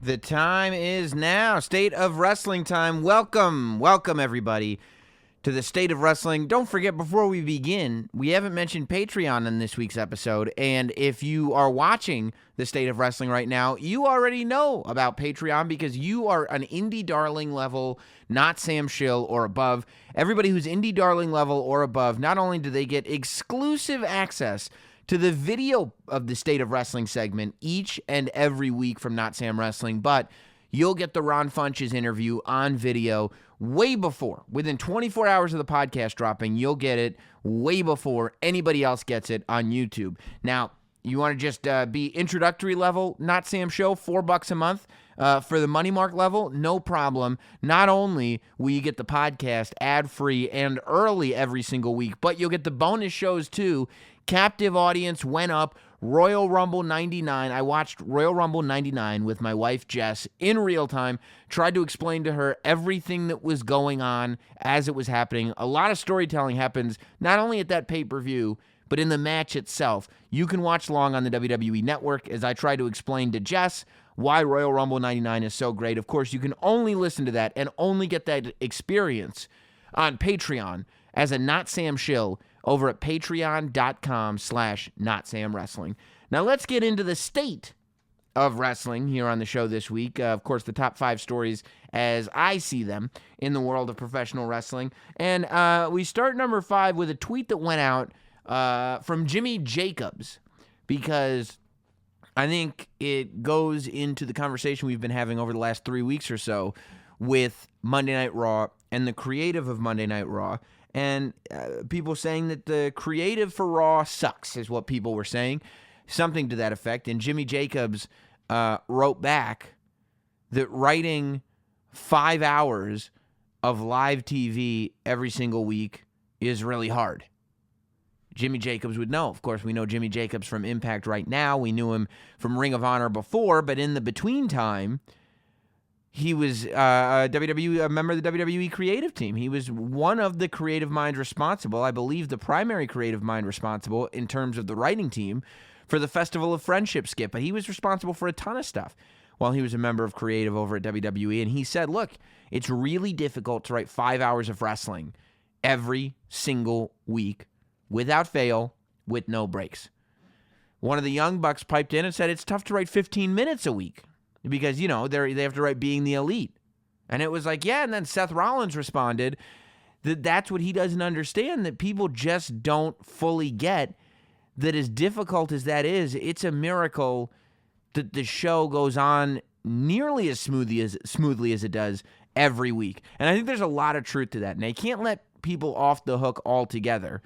The time is now. State of Wrestling time. Welcome everybody to the State of Wrestling. Don't forget, before we begin, we haven't mentioned Patreon in this week's episode, and if you are watching the State of Wrestling right now, you already know about Patreon because you are an Indie Darling level, not Sam Shill or above. Everybody who's Indie Darling level or above, not only do they get exclusive access to the video of the State of Wrestling segment each and every week from Not Sam Wrestling, but you'll get the Ron Funches interview on video way before. Within 24 hours of the podcast dropping, you'll get it way before anybody else gets it on YouTube. Now, you want to just be introductory level, Not Sam Show, $4 a month. For the Money Mark level, no problem. Not only will you get the podcast ad-free and early every single week, but you'll get the bonus shows too. Captive audience went up. Royal Rumble 99. I watched Royal Rumble 99 with my wife, Jess, in real time. Tried to explain to her everything that was going on as it was happening. A lot of storytelling happens not only at that pay-per-view, but in the match itself. You can watch along on the WWE Network as I try to explain to Jess why Royal Rumble 99 is so great. Of course, you can only listen to that and only get that experience on Patreon as a Not Sam Shill over at patreon.com/NotSamWrestling. Now let's get into the state of wrestling here on the show this week. Of course, the top 5 stories as I see them in the world of professional wrestling. And we start number 5 with a tweet that went out from Jimmy Jacobs, because I think it goes into the conversation we've been having over the last 3 weeks or so with Monday Night Raw and the creative of Monday Night Raw. And people saying that the creative for Raw sucks is what people were saying, something to that effect. And Jimmy Jacobs wrote back that writing 5 hours of live TV every single week is really hard. Jimmy Jacobs would know. Of course, we know Jimmy Jacobs from Impact right now. We knew him from Ring of Honor before, but in the between time, he was a member of the WWE creative team. He was one of the creative minds responsible, I believe the primary creative mind responsible in terms of the writing team for the Festival of Friendship skit, but he was responsible for a ton of stuff while he was a member of creative over at WWE. And he said, look, it's really difficult to write 5 hours of wrestling every single week without fail, with no breaks. One of the Young Bucks piped in and said it's tough to write 15 minutes a week because, you know, they have to write Being the Elite. And it was like, yeah, and then Seth Rollins responded that that's what he doesn't understand, that people just don't fully get, that as difficult as that is, it's a miracle that the show goes on nearly as smoothly as it does every week. And I think there's a lot of truth to that. And they can't let people off the hook altogether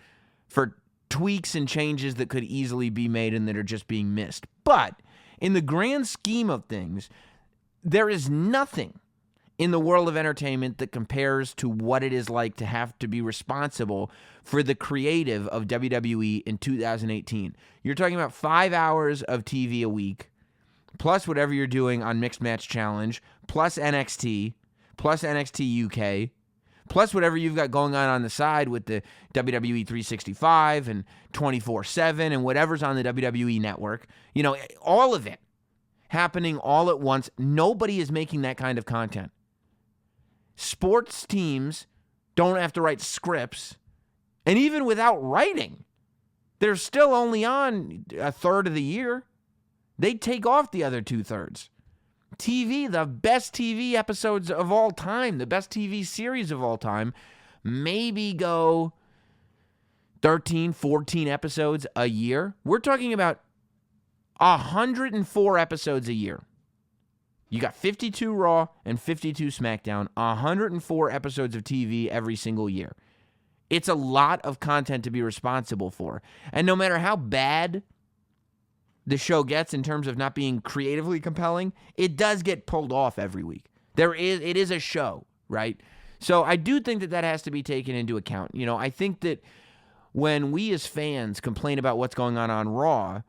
for tweaks and changes that could easily be made and that are just being missed. But in the grand scheme of things, there is nothing in the world of entertainment that compares to what it is like to have to be responsible for the creative of WWE in 2018. You're talking about 5 hours of TV a week, plus whatever you're doing on Mixed Match Challenge, plus NXT UK, plus whatever you've got going on the side with the WWE 365 and 24/7 and whatever's on the WWE network. You know, all of it happening all at once. Nobody is making that kind of content. Sports teams don't have to write scripts. And even without writing, they're still only on a third of the year. They take off the other 2/3. TV, the best TV episodes of all time, the best TV series of all time, maybe go 13, 14 episodes a year. We're talking about 104 episodes a year. You got 52 Raw and 52 SmackDown, 104 episodes of TV every single year. It's a lot of content to be responsible for. And no matter how bad the show gets in terms of not being creatively compelling, it does get pulled off every week. It is a show, right? So I do think that has to be taken into account. You know, I think that when we as fans complain about what's going on Raw,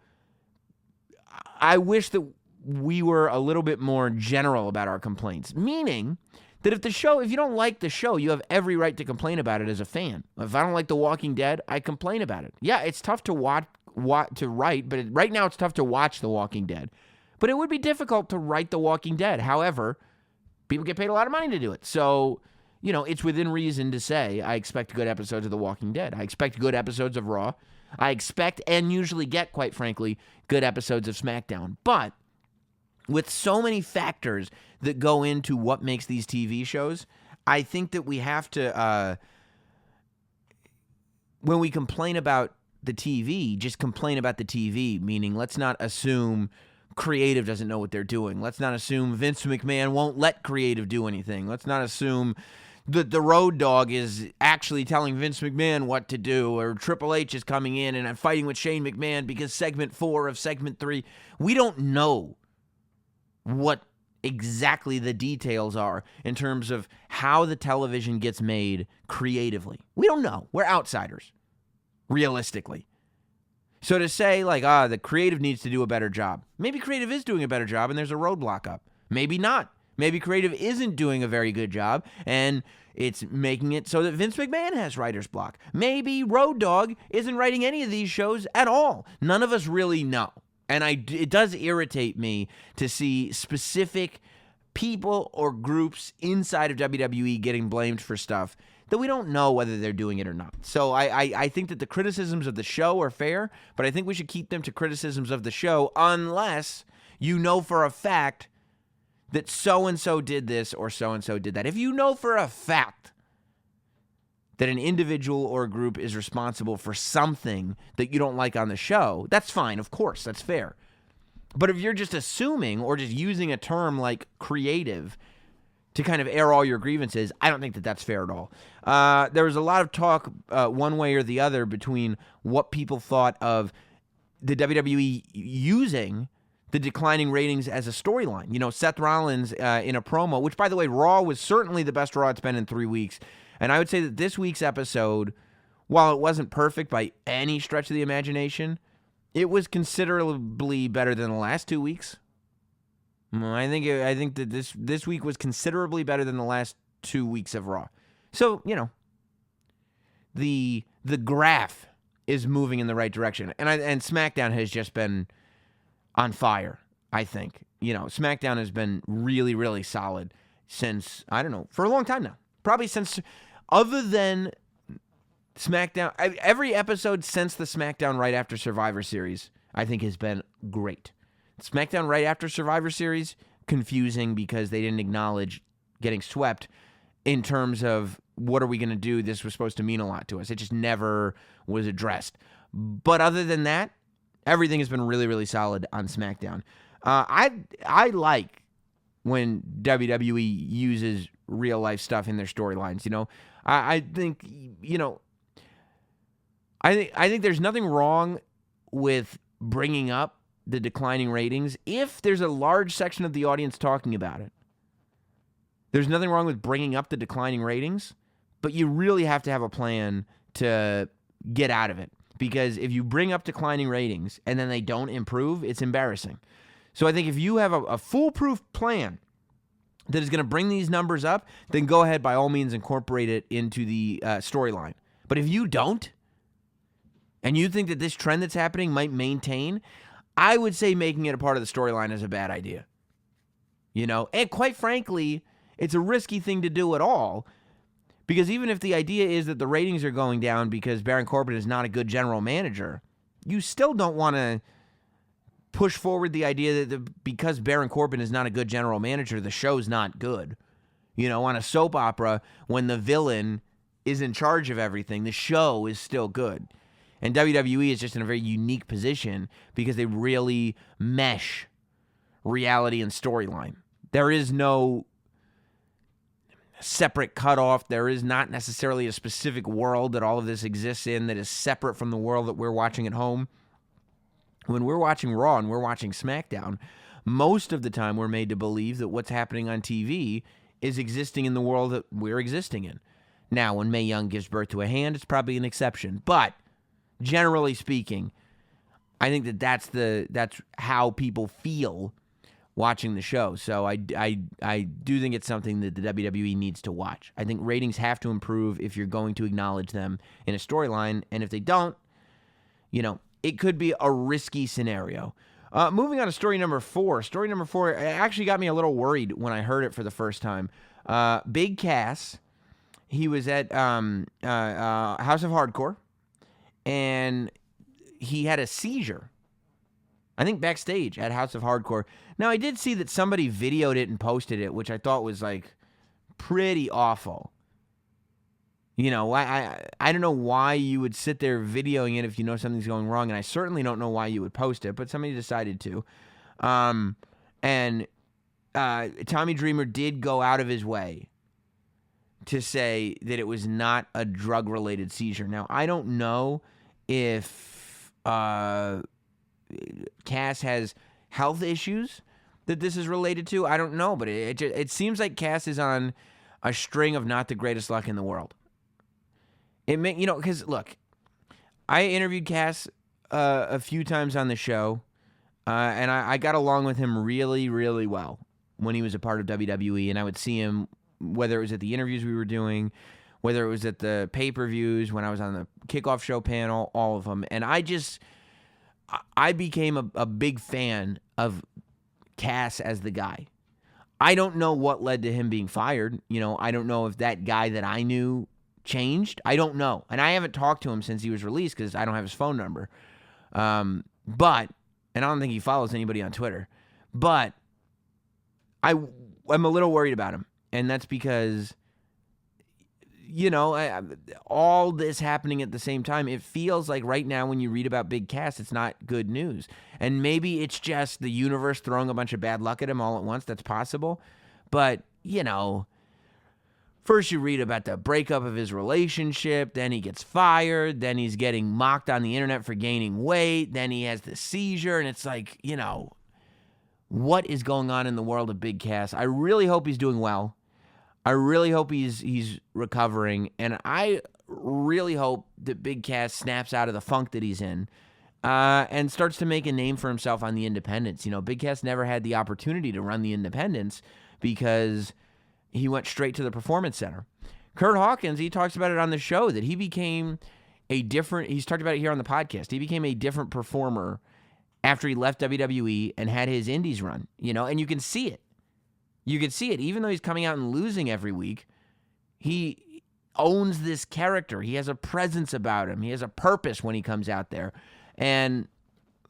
I wish that we were a little bit more general about our complaints, meaning that if you don't like the show, you have every right to complain about it as a fan. If I don't like The Walking Dead, I complain about it. Yeah, it's tough to write, but right now it's tough to watch The Walking Dead. But it would be difficult to write The Walking Dead. However, people get paid a lot of money to do it. So, you know, it's within reason to say I expect good episodes of The Walking Dead. I expect good episodes of Raw. I expect and usually get, quite frankly, good episodes of SmackDown. But with so many factors that go into what makes these TV shows, I think that we have to, when we complain about the TV, just complain about the TV, meaning let's not assume creative doesn't know what they're doing. Let's not assume Vince McMahon won't let creative do anything. Let's not assume that the Road Dogg is actually telling Vince McMahon what to do, or Triple H is coming in and fighting with Shane McMahon because segment 4 of segment 3. We don't know what exactly the details are in terms of how the television gets made creatively. We don't know. We're outsiders, realistically. So to say, like, the creative needs to do a better job. Maybe creative is doing a better job and there's a roadblock up. Maybe not. Maybe creative isn't doing a very good job and it's making it so that Vince McMahon has writer's block. Maybe Road Dogg isn't writing any of these shows at all. None of us really know. And it does irritate me to see specific people or groups inside of WWE getting blamed for stuff that we don't know whether they're doing it or not. So I think that the criticisms of the show are fair, but I think we should keep them to criticisms of the show unless you know for a fact that so-and-so did this or so-and-so did that. If you know for a fact that an individual or a group is responsible for something that you don't like on the show, that's fine, of course, that's fair. But if you're just assuming or just using a term like creative to kind of air all your grievances, I don't think that that's fair at all. There was a lot of talk one way or the other between what people thought of the WWE using the declining ratings as a storyline. You know, Seth Rollins in a promo, which, by the way, Raw was certainly the best Raw it's been in 3 weeks. And I would say that this week's episode, while it wasn't perfect by any stretch of the imagination, it was considerably better than the last 2 weeks. I think that this week was considerably better than the last 2 weeks of Raw. So, you know, the graph is moving in the right direction. And SmackDown has just been on fire, I think. You know, SmackDown has been really, really solid since, I don't know, for a long time now. Probably since, other than SmackDown, every episode since the SmackDown right after Survivor Series, I think has been great. SmackDown right after Survivor Series, confusing because they didn't acknowledge getting swept in terms of what are we going to do? This was supposed to mean a lot to us. It just never was addressed. But other than that, everything has been really, really solid on SmackDown. I like when WWE uses real life stuff in their storylines. You know, I think, you know, I think there's nothing wrong with bringing up the declining ratings if there's a large section of the audience talking about it. There's nothing wrong with bringing up the declining ratings, but you really have to have a plan to get out of it. Because if you bring up declining ratings and then they don't improve, it's embarrassing. So I think if you have a foolproof plan that is going to bring these numbers up, then go ahead, by all means, incorporate it into the storyline. But if you don't, and you think that this trend that's happening might maintain, I would say making it a part of the storyline is a bad idea. You know, and quite frankly, it's a risky thing to do at all, because even if the idea is that the ratings are going down because Baron Corbin is not a good general manager, you still don't want to push forward the idea that because Baron Corbin is not a good general manager, the show's not good. You know, on a soap opera, when the villain is in charge of everything, the show is still good. And WWE is just in a very unique position because they really mesh reality and storyline. There is no separate cutoff. There is not necessarily a specific world that all of this exists in that is separate from the world that we're watching at home. When we're watching Raw and we're watching SmackDown, most of the time we're made to believe that what's happening on TV is existing in the world that we're existing in. Now, when Mae Young gives birth to a hand, it's probably an exception. But generally speaking, I think that that's how people feel watching the show. So I do think it's something that the WWE needs to watch. I think ratings have to improve if you're going to acknowledge them in a storyline. And if they don't, it could be a risky scenario. Moving on to story number 4. Story number 4 actually got me a little worried when I heard it for the first time. Big Cass, he was at House of Hardcore, and he had a seizure. I think backstage at House of Hardcore. Now, I did see that somebody videoed it and posted it, which I thought was, pretty awful. I don't know why you would sit there videoing it if you know something's going wrong, and I certainly don't know why you would post it, but somebody decided to. And Tommy Dreamer did go out of his way to say that it was not a drug-related seizure. Now, I don't know if Cass has health issues that this is related to. I don't know, but it seems like Cass is on a string of not the greatest luck in the world. Because look, I interviewed Cass a few times on the show, and I got along with him really, really well when he was a part of WWE, and I would see him, whether it was at the interviews we were doing, whether it was at the pay-per-views, when I was on the kickoff show panel, all of them. And I became a big fan of Cass as the guy. I don't know what led to him being fired. I don't know if that guy that I knew changed. I don't know. And I haven't talked to him since he was released because I don't have his phone number. And I don't think he follows anybody on Twitter. But I'm a little worried about him. And that's because, all this happening at the same time, it feels like right now when you read about Big Cass, it's not good news. And maybe it's just the universe throwing a bunch of bad luck at him all at once. That's possible. But, first you read about the breakup of his relationship, then he gets fired, then he's getting mocked on the internet for gaining weight, then he has the seizure, and it's like, what is going on in the world of Big Cass? I really hope he's doing well. I really hope he's recovering, and I really hope that Big Cass snaps out of the funk that he's in and starts to make a name for himself on the independents. Big Cass never had the opportunity to run the independents because he went straight to the Performance Center. Kurt Hawkins, he talks about it on the show that he became he's talked about it here on the podcast, he became a different performer after he left WWE and had his indies run, and you can see it. You can see it. Even though he's coming out and losing every week, he owns this character. He has a presence about him. He has a purpose when he comes out there. And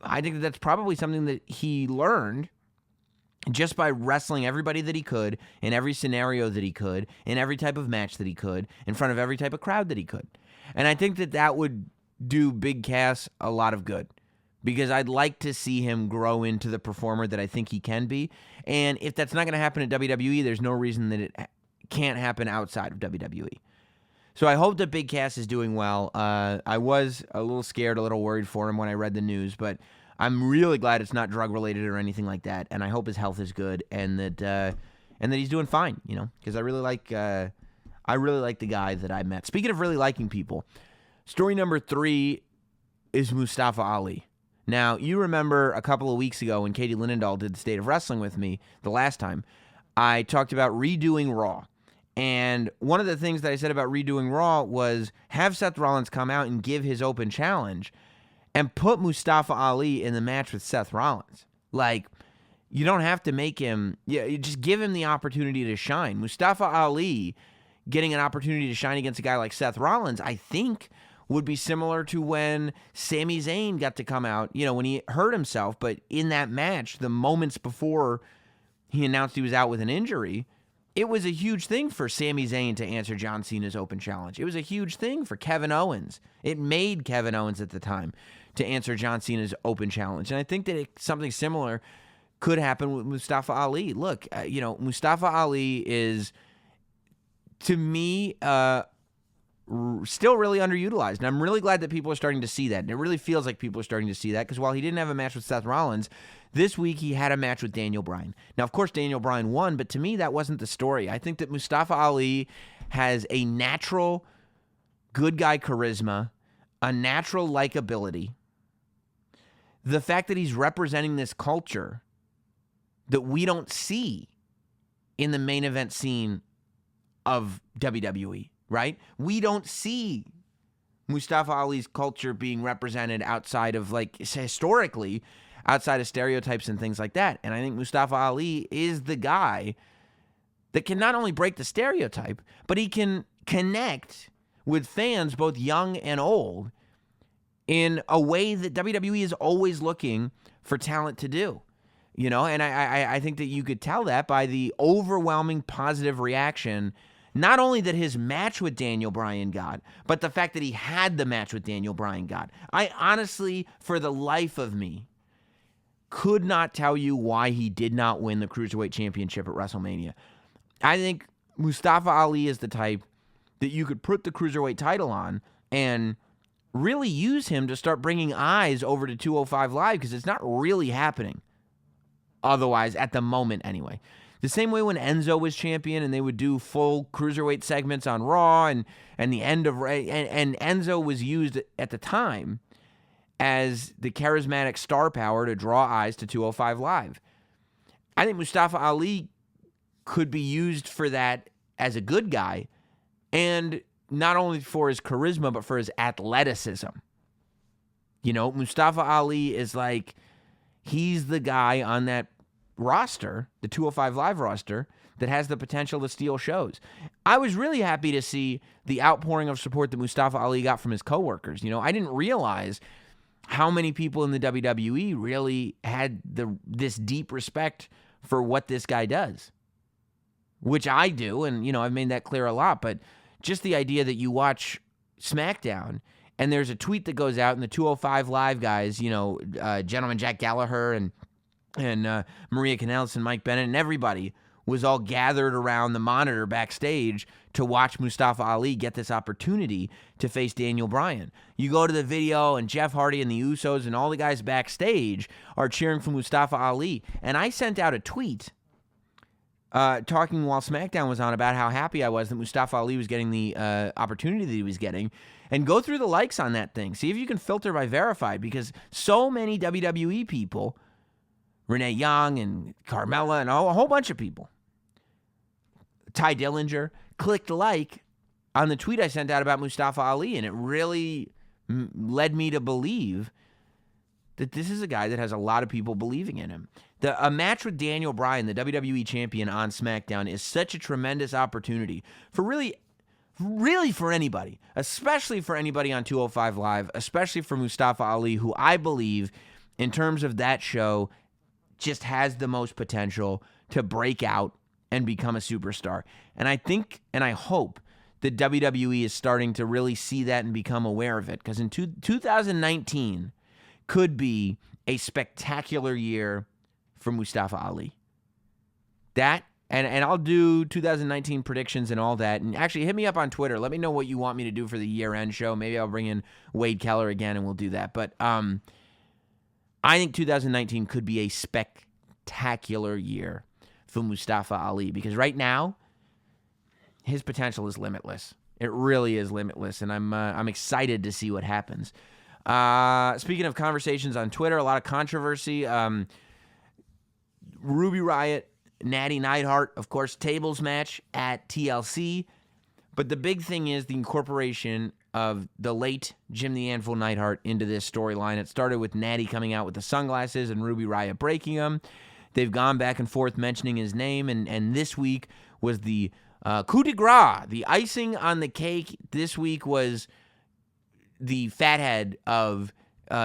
I think that's probably something that he learned just by wrestling everybody that he could, in every scenario that he could, in every type of match that he could, in front of every type of crowd that he could. And I think that would do Big Cass a lot of good, because I'd like to see him grow into the performer that I think he can be. And if that's not going to happen at WWE, there's no reason that it can't happen outside of WWE. So I hope that Big Cass is doing well. I was a little scared, a little worried for him when I read the news, but I'm really glad it's not drug-related or anything like that, and I hope his health is good and that he's doing fine, because I really like the guy that I met. Speaking of really liking people, story number 3 is Mustafa Ali. Now, you remember a couple of weeks ago when Katie Linendahl did the State of Wrestling with me the last time, I talked about redoing Raw. And one of the things that I said about redoing Raw was have Seth Rollins come out and give his open challenge and put Mustafa Ali in the match with Seth Rollins. You don't have to make him, you just give him the opportunity to shine. Mustafa Ali getting an opportunity to shine against a guy like Seth Rollins, I think, would be similar to when Sami Zayn got to come out, when he hurt himself, but in that match, the moments before he announced he was out with an injury, it was a huge thing for Sami Zayn to answer John Cena's open challenge. It was a huge thing for Kevin Owens. It made Kevin Owens at the time to answer John Cena's open challenge. And I think that something similar could happen with Mustafa Ali. Look, Mustafa Ali is, to me, still really underutilized. And I'm really glad that people are starting to see that. And it really feels like people are starting to see that, because while he didn't have a match with Seth Rollins, this week he had a match with Daniel Bryan. Now, of course, Daniel Bryan won, but to me, that wasn't the story. I think that Mustafa Ali has a natural good guy charisma, a natural likability. The fact that he's representing this culture that we don't see in the main event scene of WWE, right? We don't see Mustafa Ali's culture being represented outside of, like, historically, outside of stereotypes and things like that. And I think Mustafa Ali is the guy that can not only break the stereotype, but he can connect with fans, both young and old, in a way that WWE is always looking for talent to do. And I think that you could tell that by the overwhelming positive reaction, not only that his match with Daniel Bryan got, but the fact that he had the match with Daniel Bryan got. I honestly, for the life of me, could not tell you why he did not win the Cruiserweight Championship at WrestleMania. I think Mustafa Ali is the type that you could put the Cruiserweight title on and really use him to start bringing eyes over to 205 Live, because it's not really happening otherwise, at the moment anyway. The same way when Enzo was champion and they would do full Cruiserweight segments on Raw and the end of... And Enzo was used at the time as the charismatic star power to draw eyes to 205 Live. I think Mustafa Ali could be used for that as a good guy, and not only for his charisma, but for his athleticism. Mustafa Ali is like, he's the guy on that roster, the 205 Live roster, that has the potential to steal shows. I was really happy to see the outpouring of support that Mustafa Ali got from his coworkers. I didn't realize how many people in the WWE really had this deep respect for what this guy does, which I do, and, I've made that clear a lot, but just the idea that you watch SmackDown and there's a tweet that goes out and the 205 Live guys, Gentleman Jack Gallagher and Maria Kanellis and Mike Bennett and everybody was all gathered around the monitor backstage to watch Mustafa Ali get this opportunity to face Daniel Bryan. You go to the video and Jeff Hardy and the Usos and all the guys backstage are cheering for Mustafa Ali. And I sent out a tweet talking while SmackDown was on about how happy I was that Mustafa Ali was getting the opportunity that he was getting. And go through the likes on that thing. See if you can filter by verified, because so many WWE people, Renee Young and Carmella and a whole bunch of people, Ty Dillinger, clicked like on the tweet I sent out about Mustafa Ali, and it really led me to believe that this is a guy that has a lot of people believing in him. A match with Daniel Bryan, the WWE champion, on SmackDown is such a tremendous opportunity for really for anybody, especially for anybody on 205 Live, especially for Mustafa Ali, who I believe, in terms of that show, just has the most potential to break out and become a superstar. And I think and I hope that WWE is starting to really see that and become aware of it, because in 2019 could be a spectacular year for Mustafa Ali. That, and I'll do 2019 predictions and all that. And actually, hit me up on Twitter. Let me know what you want me to do for the year-end show. Maybe I'll bring in Wade Keller again and we'll do that. But I think 2019 could be a spectacular year for Mustafa Ali, because right now, his potential is limitless. It really is limitless, and I'm excited to see what happens. Speaking of conversations on Twitter, a lot of controversy. Ruby Riott, Natty Neidhart, of course, tables match at TLC. But the big thing is the incorporation of the late Jim the Anvil Neidhart into this storyline. It started with Natty coming out with the sunglasses and Ruby Riott breaking them. They've gone back and forth mentioning his name, and this week was the coup de grace, the icing on the cake. This week was the fathead of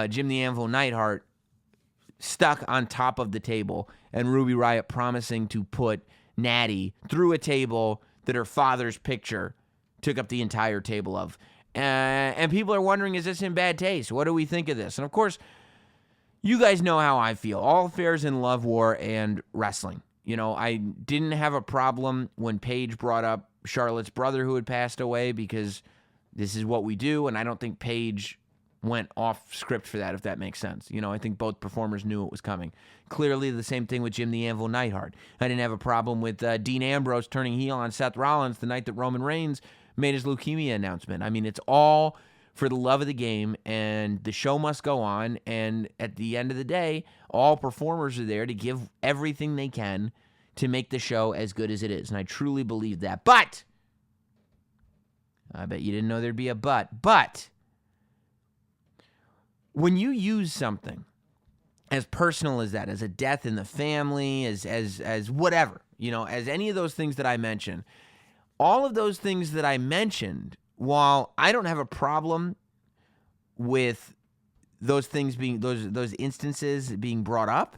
Jim the Anvil Neidhart stuck on top of the table, and Ruby Riott promising to put Natty through a table that her father's picture took up the entire table of. And people are wondering, is this in bad taste? What do we think of this? And of course, you guys know how I feel. All affairs in love, war, and wrestling. You know, I didn't have a problem when Paige brought up Charlotte's brother who had passed away because this is what we do, and I don't think Paige went off script for that, if that makes sense. You know, I think both performers knew it was coming. Clearly, the same thing with Jim the Anvil Neidhart. I didn't have a problem with Dean Ambrose turning heel on Seth Rollins the night that Roman Reigns made his leukemia announcement. I mean, it's all for the love of the game, and the show must go on, and at the end of the day, all performers are there to give everything they can to make the show as good as it is, and I truly believe that. But, I bet you didn't know there'd be a but, when you use something as personal as that, as a death in the family, as whatever, you know, as any of those things that I mentioned, all of those things that I mentioned, while I don't have a problem with those things being, those instances being brought up,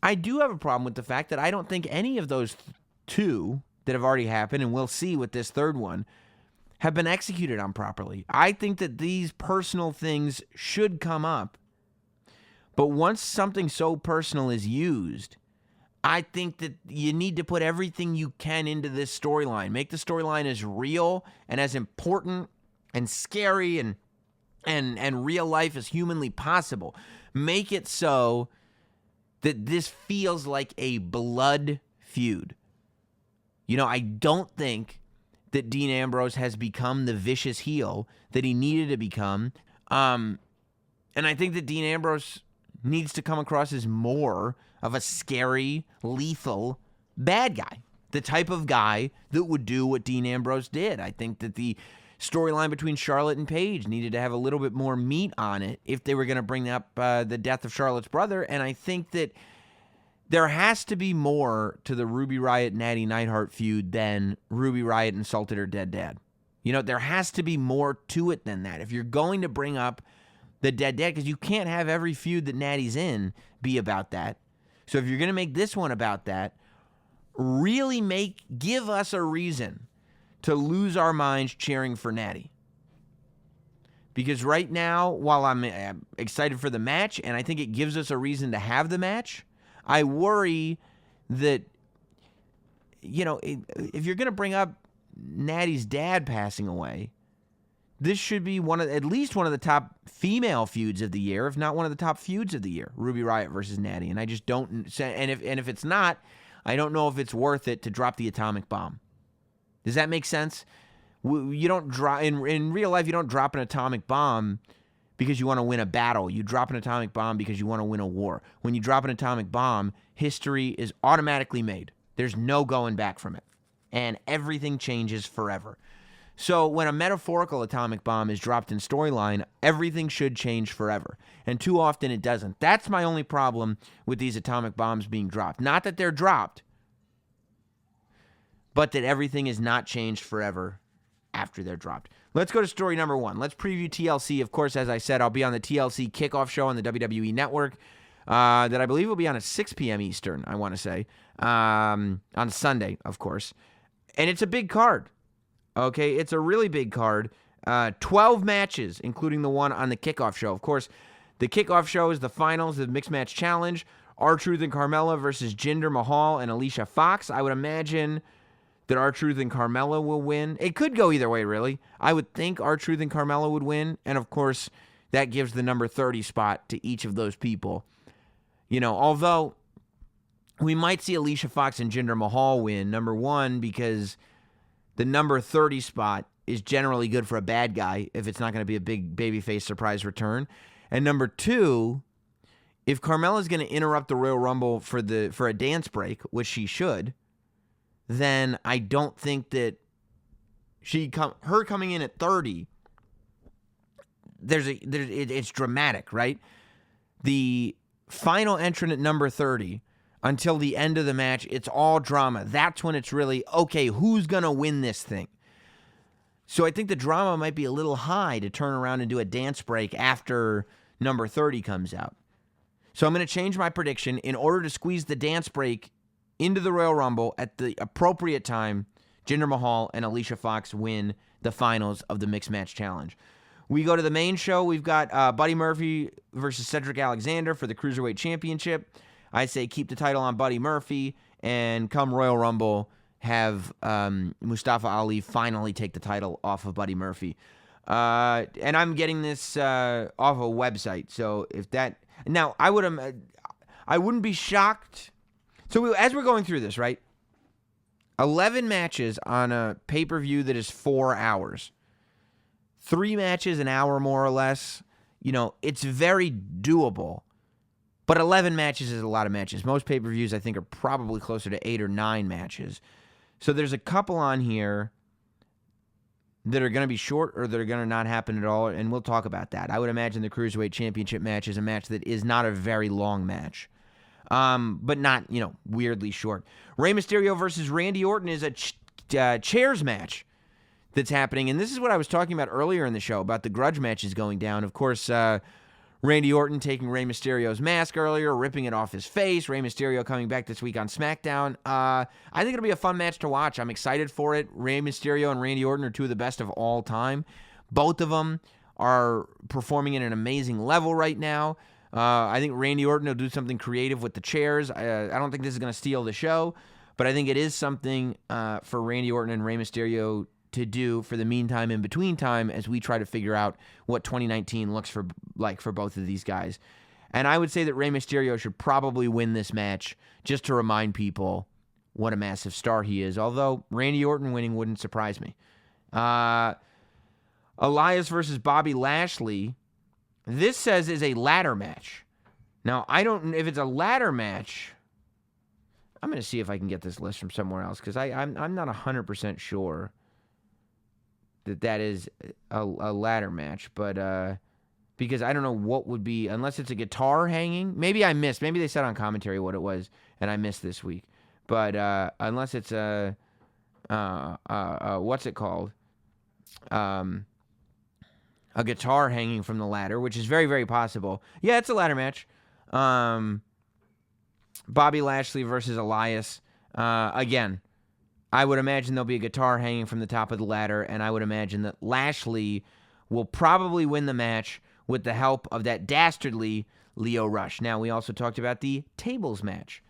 I do have a problem with the fact that I don't think any of those two that have already happened, and we'll see with this third one, have been executed on properly. I think that these personal things should come up, but once something so personal is used, I think that you need to put everything you can into this storyline. Make the storyline as real and as important and scary and real life as humanly possible. Make it so that this feels like a blood feud. You know, I don't think that Dean Ambrose has become the vicious heel that he needed to become. And I think that Dean Ambrose needs to come across as more of a scary, lethal bad guy. The type of guy that would do what Dean Ambrose did. I think that the storyline between Charlotte and Paige needed to have a little bit more meat on it if they were going to bring up the death of Charlotte's brother. And I think that there has to be more to the Ruby Riott Natty Neidhart feud than Ruby Riott insulted her dead dad. You know, there has to be more to it than that. If you're going to bring up the dead dad, because you can't have every feud that Natty's in be about that. So if you're going to make this one about that, really give us a reason to lose our minds cheering for Natty. Because right now, while I'm excited for the match, and I think it gives us a reason to have the match, I worry that, you know, if you're going to bring up Natty's dad passing away, this should be at least one of the top female feuds of the year, if not one of the top feuds of the year, Ruby Riott versus Natty. And I just don't, and if it's not, I don't know if it's worth it to drop the atomic bomb. Does that make sense? You don't drop in real life. You don't drop an atomic bomb because you want to win a battle. You drop an atomic bomb because you want to win a war. When you drop an atomic bomb, history is automatically made. There's no going back from it, and everything changes forever. So when a metaphorical atomic bomb is dropped in storyline, everything should change forever. And too often it doesn't. That's my only problem with these atomic bombs being dropped. Not that they're dropped, but that everything is not changed forever after they're dropped. Let's go to story number one. Let's preview TLC. Of course, as I said, I'll be on the TLC kickoff show on the WWE Network that I believe will be on at 6 p.m. Eastern, I want to say, on Sunday, of course. And it's a big card. Okay, it's a really big card. 12 matches, including the one on the kickoff show. Of course, the kickoff show is the finals of the Mixed Match Challenge. R-Truth and Carmella versus Jinder Mahal and Alicia Fox. I would imagine that R-Truth and Carmella will win. It could go either way, really. I would think R-Truth and Carmella would win. And, of course, that gives the number 30 spot to each of those people. You know, although we might see Alicia Fox and Jinder Mahal win, number one, because the number 30 spot is generally good for a bad guy if it's not going to be a big babyface surprise return. And number two, if Carmella's going to interrupt the Royal Rumble for a dance break, which she should, then I don't think that her coming in at 30, it's dramatic, right? The final entrant at number 30 until the end of the match, it's all drama. That's when it's really, okay, who's going to win this thing? So I think the drama might be a little high to turn around and do a dance break after number 30 comes out. So I'm going to change my prediction. In order to squeeze the dance break into the Royal Rumble at the appropriate time, Jinder Mahal and Alicia Fox win the finals of the Mixed Match Challenge. We go to the main show. We've got Buddy Murphy versus Cedric Alexander for the Cruiserweight Championship. I say keep the title on Buddy Murphy, and come Royal Rumble, have Mustafa Ali finally take the title off of Buddy Murphy. And I'm getting this off a website. So if that... Now, I wouldn't be shocked. So as we're going through this, right? 11 matches on a pay-per-view that is 4 hours. 3 matches an hour, more or less. You know, it's very doable. But 11 matches is a lot of matches. Most pay-per-views, I think, are probably closer to 8 or 9 matches. So there's a couple on here that are going to be short or that are going to not happen at all, and we'll talk about that. I would imagine the Cruiserweight Championship match is a match that is not a very long match, but not, weirdly short. Rey Mysterio versus Randy Orton is a chairs match that's happening, and this is what I was talking about earlier in the show about the grudge matches going down. Of course, Randy Orton taking Rey Mysterio's mask earlier, ripping it off his face. Rey Mysterio coming back this week on SmackDown. I think it'll be a fun match to watch. I'm excited for it. Rey Mysterio and Randy Orton are two of the best of all time. Both of them are performing at an amazing level right now. I think Randy Orton will do something creative with the chairs. I don't think this is going to steal the show, but I think it is something for Randy Orton and Rey Mysterio to do for the meantime in between time as we try to figure out what 2019 looks like for both of these guys. And I would say that Rey Mysterio should probably win this match just to remind people what a massive star he is, although Randy Orton winning wouldn't surprise me. Elias versus Bobby Lashley, this says is a ladder match. Now, I don't, if it's a ladder match, I'm going to see if I can get this list from somewhere else, because I'm not 100% sure that is a ladder match, but because I don't know what would be, unless it's a guitar hanging. Maybe I missed. Maybe they said on commentary what it was, and I missed this week. But unless it's a what's it called? A guitar hanging from the ladder, which is very, very possible. Yeah, it's a ladder match. Bobby Lashley versus Elias. Again, I would imagine there'll be a guitar hanging from the top of the ladder, and I would imagine that Lashley will probably win the match with the help of that dastardly Lio Rush. Now, we also talked about the tables match.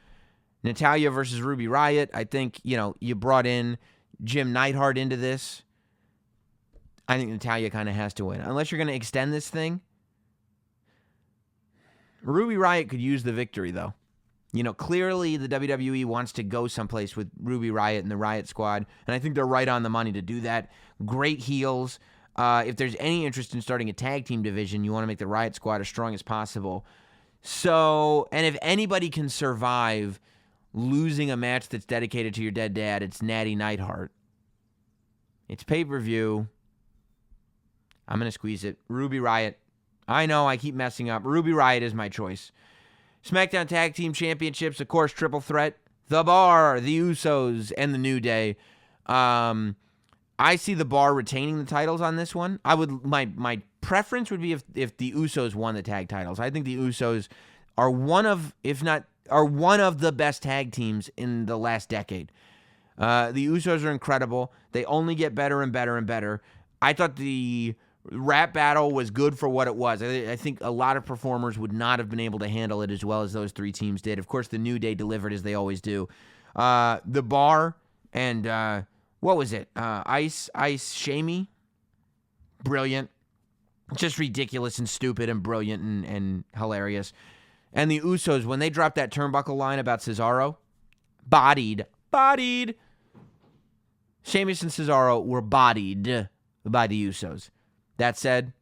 Natalya versus Ruby Riott. I think, you brought in Jim Neidhart into this. I think Natalya kind of has to win. Unless you're going to extend this thing. Ruby Riott could use the victory, though. Clearly the WWE wants to go someplace with Ruby Riott and the Riott Squad, and I think they're right on the money to do that. Great heels. If there's any interest in starting a tag team division, you want to make the Riott Squad as strong as possible. So, and if anybody can survive losing a match that's dedicated to your dead dad, it's Natty Neidhart. It's pay-per-view. I'm going to squeeze it. Ruby Riott. I know, I keep messing up. Ruby Riott is my choice. SmackDown Tag Team Championships, of course, triple threat. The Bar, the Usos, and the New Day. I see the Bar retaining the titles on this one. My preference would be if the Usos won the tag titles. I think the Usos are one of the best tag teams in the last decade. The Usos are incredible. They only get better and better and better. I thought the rap battle was good for what it was. I think a lot of performers would not have been able to handle it as well as those three teams did. Of course, the New Day delivered as they always do. The Bar and what was it? Ice Shamey? Brilliant. Just ridiculous and stupid and brilliant and hilarious. And the Usos, when they dropped that turnbuckle line about Cesaro, bodied. Sheamus and Cesaro were bodied by the Usos. That said,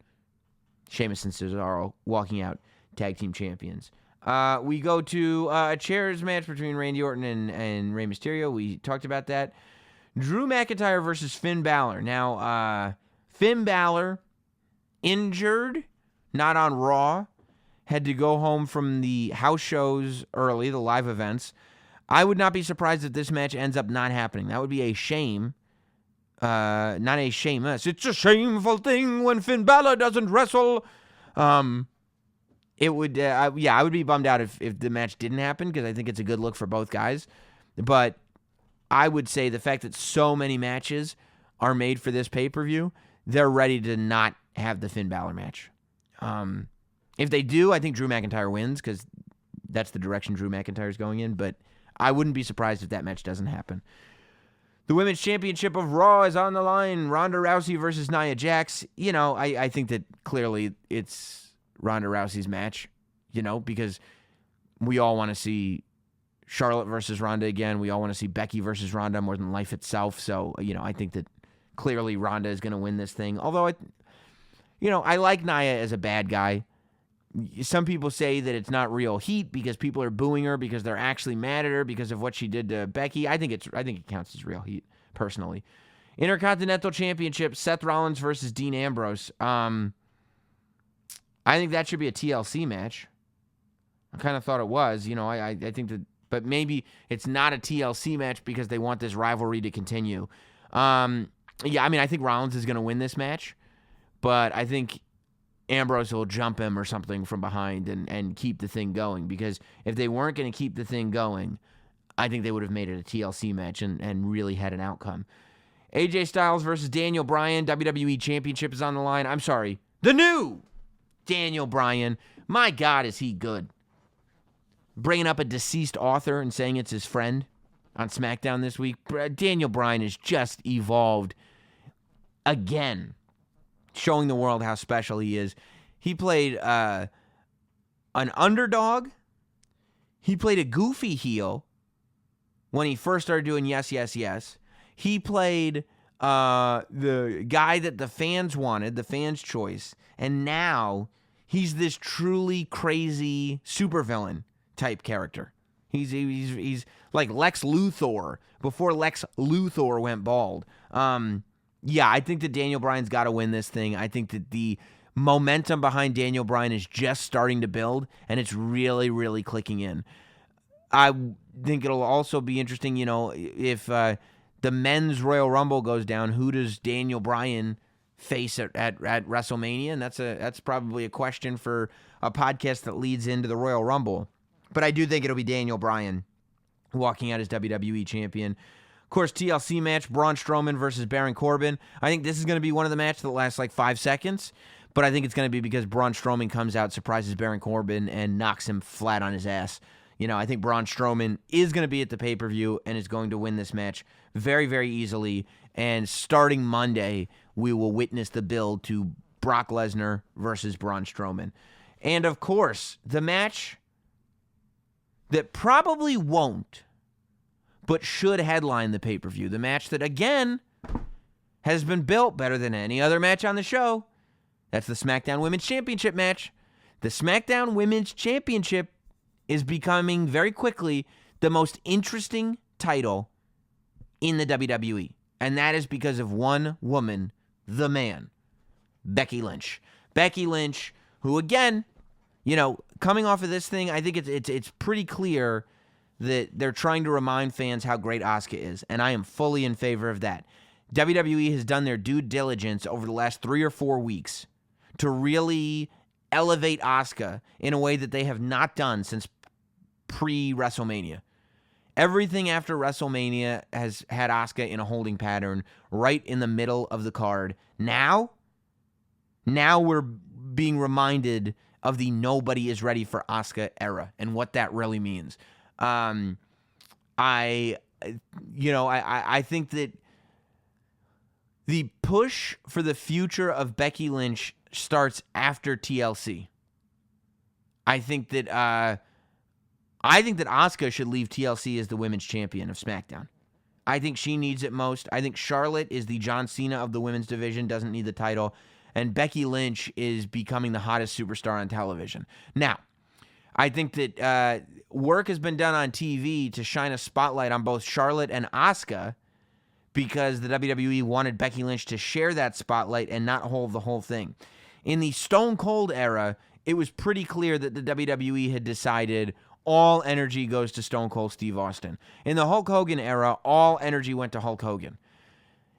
Sheamus and Cesaro walking out tag team champions. We go to a chairs match between Randy Orton and Rey Mysterio. We talked about that. Drew McIntyre versus Finn Balor. Now, Finn Balor, injured, not on Raw, had to go home from the house shows early, the live events. I would not be surprised if this match ends up not happening. That would be a shame. Not a shameless. It's a shameful thing when Finn Balor doesn't wrestle. It would, I would be bummed out if the match didn't happen because I think it's a good look for both guys. But I would say the fact that so many matches are made for this pay-per-view, they're ready to not have the Finn Balor match. If they do, I think Drew McIntyre wins because that's the direction Drew McIntyre's going in, but I wouldn't be surprised if that match doesn't happen. The Women's Championship of Raw is on the line. Ronda Rousey versus Nia Jax. I think that clearly it's Ronda Rousey's match, because we all want to see Charlotte versus Ronda again. We all want to see Becky versus Ronda more than life itself. So, I think that clearly Ronda is going to win this thing. Although, I like Nia as a bad guy. Some people say that it's not real heat because people are booing her because they're actually mad at her because of what she did to Becky. I think it counts as real heat, personally. Intercontinental Championship, Seth Rollins versus Dean Ambrose. I think that should be a TLC match. I kind of thought it was. I think that, but maybe it's not a TLC match because they want this rivalry to continue. I think Rollins is going to win this match, but I think Ambrose will jump him or something from behind and keep the thing going, because if they weren't going to keep the thing going, I think they would have made it a TLC match and really had an outcome. AJ Styles versus Daniel Bryan. WWE Championship is on the line. I'm sorry. The new Daniel Bryan. My God, is he good. Bringing up a deceased author and saying it's his friend on SmackDown this week. Daniel Bryan has just evolved again, showing the world how special he is. He played an underdog. He played a goofy heel when he first started doing Yes, Yes, Yes. He played the guy that the fans wanted, the fans' choice. And now he's this truly crazy supervillain type character. He's like Lex Luthor before Lex Luthor went bald. I think that Daniel Bryan's got to win this thing. I think that the momentum behind Daniel Bryan is just starting to build, and it's really, really clicking in. I think it'll also be interesting, if the men's Royal Rumble goes down, who does Daniel Bryan face at WrestleMania? And that's probably a question for a podcast that leads into the Royal Rumble. But I do think it'll be Daniel Bryan walking out as WWE champion. Of course, TLC match, Braun Strowman versus Baron Corbin. I think this is going to be one of the matches that lasts like 5 seconds, but I think it's going to be because Braun Strowman comes out, surprises Baron Corbin, and knocks him flat on his ass. I think Braun Strowman is going to be at the pay-per-view and is going to win this match very, very easily. And starting Monday, we will witness the build to Brock Lesnar versus Braun Strowman. And, of course, the match that probably won't, but should headline the pay-per-view. The match that, again, has been built better than any other match on the show. That's the SmackDown Women's Championship match. The SmackDown Women's Championship is becoming very quickly the most interesting title in the WWE. And that is because of one woman, the man, Becky Lynch. Becky Lynch, who, again, coming off of this thing, I think it's pretty clear that they're trying to remind fans how great Asuka is, and I am fully in favor of that. WWE has done their due diligence over the last 3 or 4 weeks to really elevate Asuka in a way that they have not done since pre-WrestleMania. Everything after WrestleMania has had Asuka in a holding pattern right in the middle of the card. Now we're being reminded of the nobody is ready for Asuka era and what that really means. I think that the push for the future of Becky Lynch starts after TLC. I think that Asuka should leave TLC as the women's champion of SmackDown. I think she needs it most. I think Charlotte is the John Cena of the women's division, doesn't need the title. And Becky Lynch is becoming the hottest superstar on television. Now, I think that work has been done on TV to shine a spotlight on both Charlotte and Asuka because the WWE wanted Becky Lynch to share that spotlight and not hold the whole thing. In the Stone Cold era, it was pretty clear that the WWE had decided all energy goes to Stone Cold Steve Austin. In the Hulk Hogan era, all energy went to Hulk Hogan.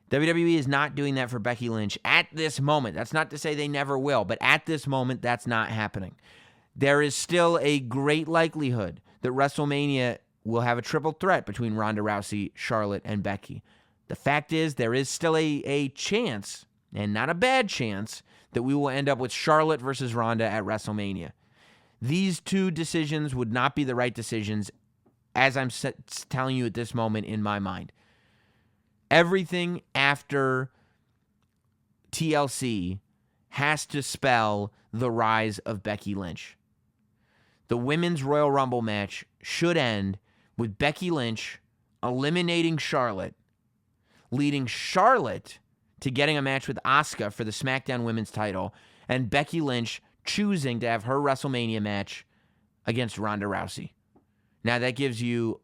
WWE is not doing that for Becky Lynch at this moment. That's not to say they never will, but at this moment, that's not happening. There is still a great likelihood that WrestleMania we'll have a triple threat between Ronda Rousey, Charlotte, and Becky. The fact is, there is still a chance, and not a bad chance, that we will end up with Charlotte versus Ronda at WrestleMania. These two decisions would not be the right decisions, as I'm telling you at this moment in my mind. Everything after TLC has to spell the rise of Becky Lynch. The Women's Royal Rumble match should end with Becky Lynch eliminating Charlotte, leading Charlotte to getting a match with Asuka for the SmackDown Women's title, and Becky Lynch choosing to have her WrestleMania match against Ronda Rousey. Now that gives you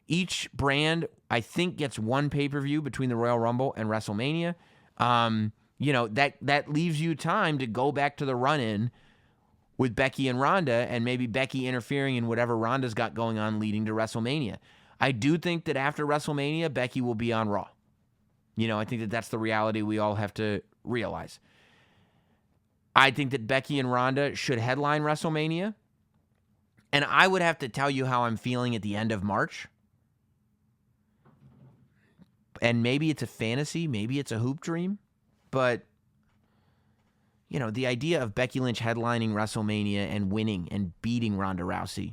each brand, I think, gets one pay-per-view between the Royal Rumble and WrestleMania. That leaves you time to go back to the run-in with Becky and Ronda, and maybe Becky interfering in whatever Ronda's got going on leading to WrestleMania. I do think that after WrestleMania, Becky will be on Raw. I think that that's the reality we all have to realize. I think that Becky and Ronda should headline WrestleMania, and I would have to tell you how I'm feeling at the end of March. And maybe it's a fantasy, maybe it's a hoop dream, but the idea of Becky Lynch headlining WrestleMania and winning and beating Ronda Rousey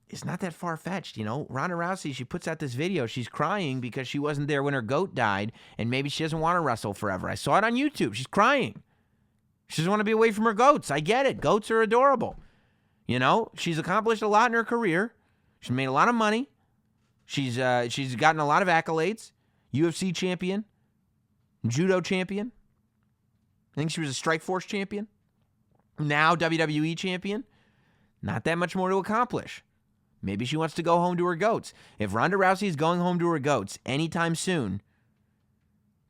is not that far-fetched. Ronda Rousey, she puts out this video. She's crying because she wasn't there when her goat died, and maybe she doesn't want to wrestle forever. I saw it on YouTube. She's crying. She doesn't want to be away from her goats. I get it. Goats are adorable. She's accomplished a lot in her career. She's made a lot of money. She's gotten a lot of accolades. UFC champion. Judo champion. I think she was a Strikeforce champion. Now WWE champion. Not that much more to accomplish. Maybe she wants to go home to her goats. If Ronda Rousey is going home to her goats anytime soon,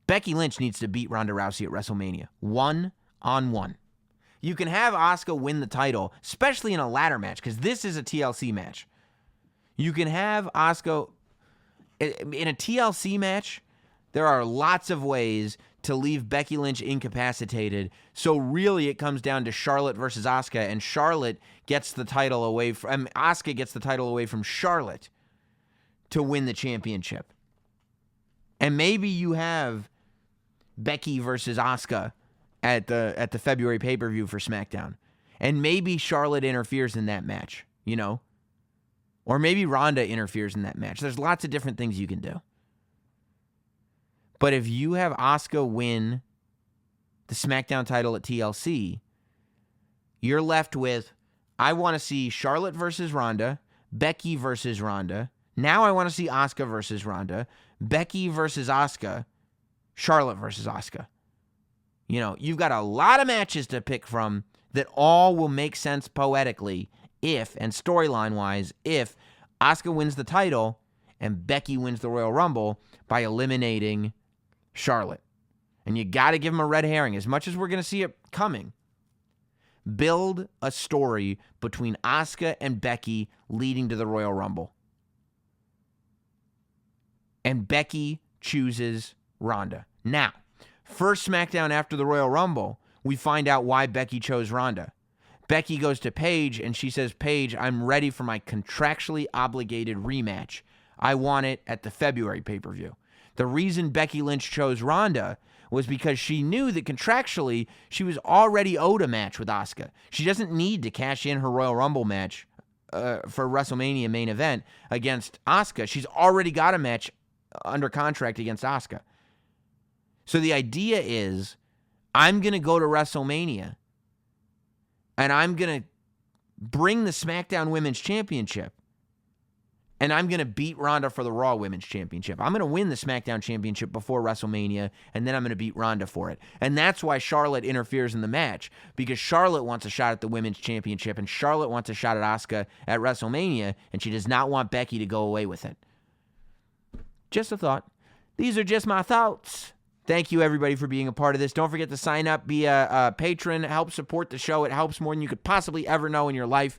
Becky Lynch needs to beat Ronda Rousey at WrestleMania. 1-on-1. You can have Asuka win the title, especially in a ladder match, because this is a TLC match. You can have Asuka in a TLC match. There are lots of ways to leave Becky Lynch incapacitated. So really it comes down to Charlotte versus Asuka, and Charlotte gets the title away from Asuka gets the title away from Charlotte to win the championship. And maybe you have Becky versus Asuka at the February pay-per-view for SmackDown. And maybe Charlotte interferes in that match, Or maybe Ronda interferes in that match. There's lots of different things you can do. But if you have Asuka win the SmackDown title at TLC, you're left with, I want to see Charlotte versus Ronda, Becky versus Ronda. Now I want to see Asuka versus Ronda, Becky versus Asuka, Charlotte versus Asuka. You've got a lot of matches to pick from that all will make sense poetically if, and storyline-wise, if Asuka wins the title and Becky wins the Royal Rumble by eliminating Charlotte. And you got to give them a red herring. As much as we're going to see it coming, build a story between Asuka and Becky leading to the Royal Rumble. And Becky chooses Ronda. Now, first SmackDown after the Royal Rumble, we find out why Becky chose Ronda. Becky goes to Paige and she says, Paige, I'm ready for my contractually obligated rematch. I want it at the February pay-per-view. The reason Becky Lynch chose Ronda was because she knew that contractually she was already owed a match with Asuka. She doesn't need to cash in her Royal Rumble match for WrestleMania main event against Asuka. She's already got a match under contract against Asuka. So the idea is, I'm going to go to WrestleMania and I'm going to bring the SmackDown Women's Championship, and I'm going to beat Ronda for the Raw Women's Championship. I'm going to win the SmackDown Championship before WrestleMania, and then I'm going to beat Ronda for it. And that's why Charlotte interferes in the match, because Charlotte wants a shot at the Women's Championship, and Charlotte wants a shot at Asuka at WrestleMania, and she does not want Becky to go away with it. Just a thought. These are just my thoughts. Thank you, everybody, for being a part of this. Don't forget to sign up, be a patron, help support the show. It helps more than you could possibly ever know in your life.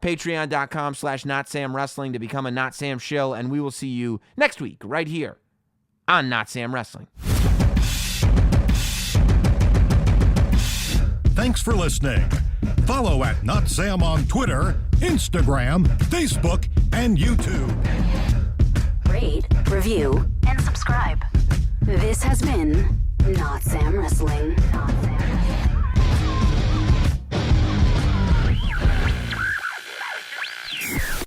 Patreon.com/NotSamWrestling to become a Not Sam shill, and we will see you next week right here on Not Sam Wrestling. Thanks for listening. Follow at Notsam on Twitter, Instagram, Facebook, and YouTube. Rate, review, and subscribe. This has been Notsam Wrestling.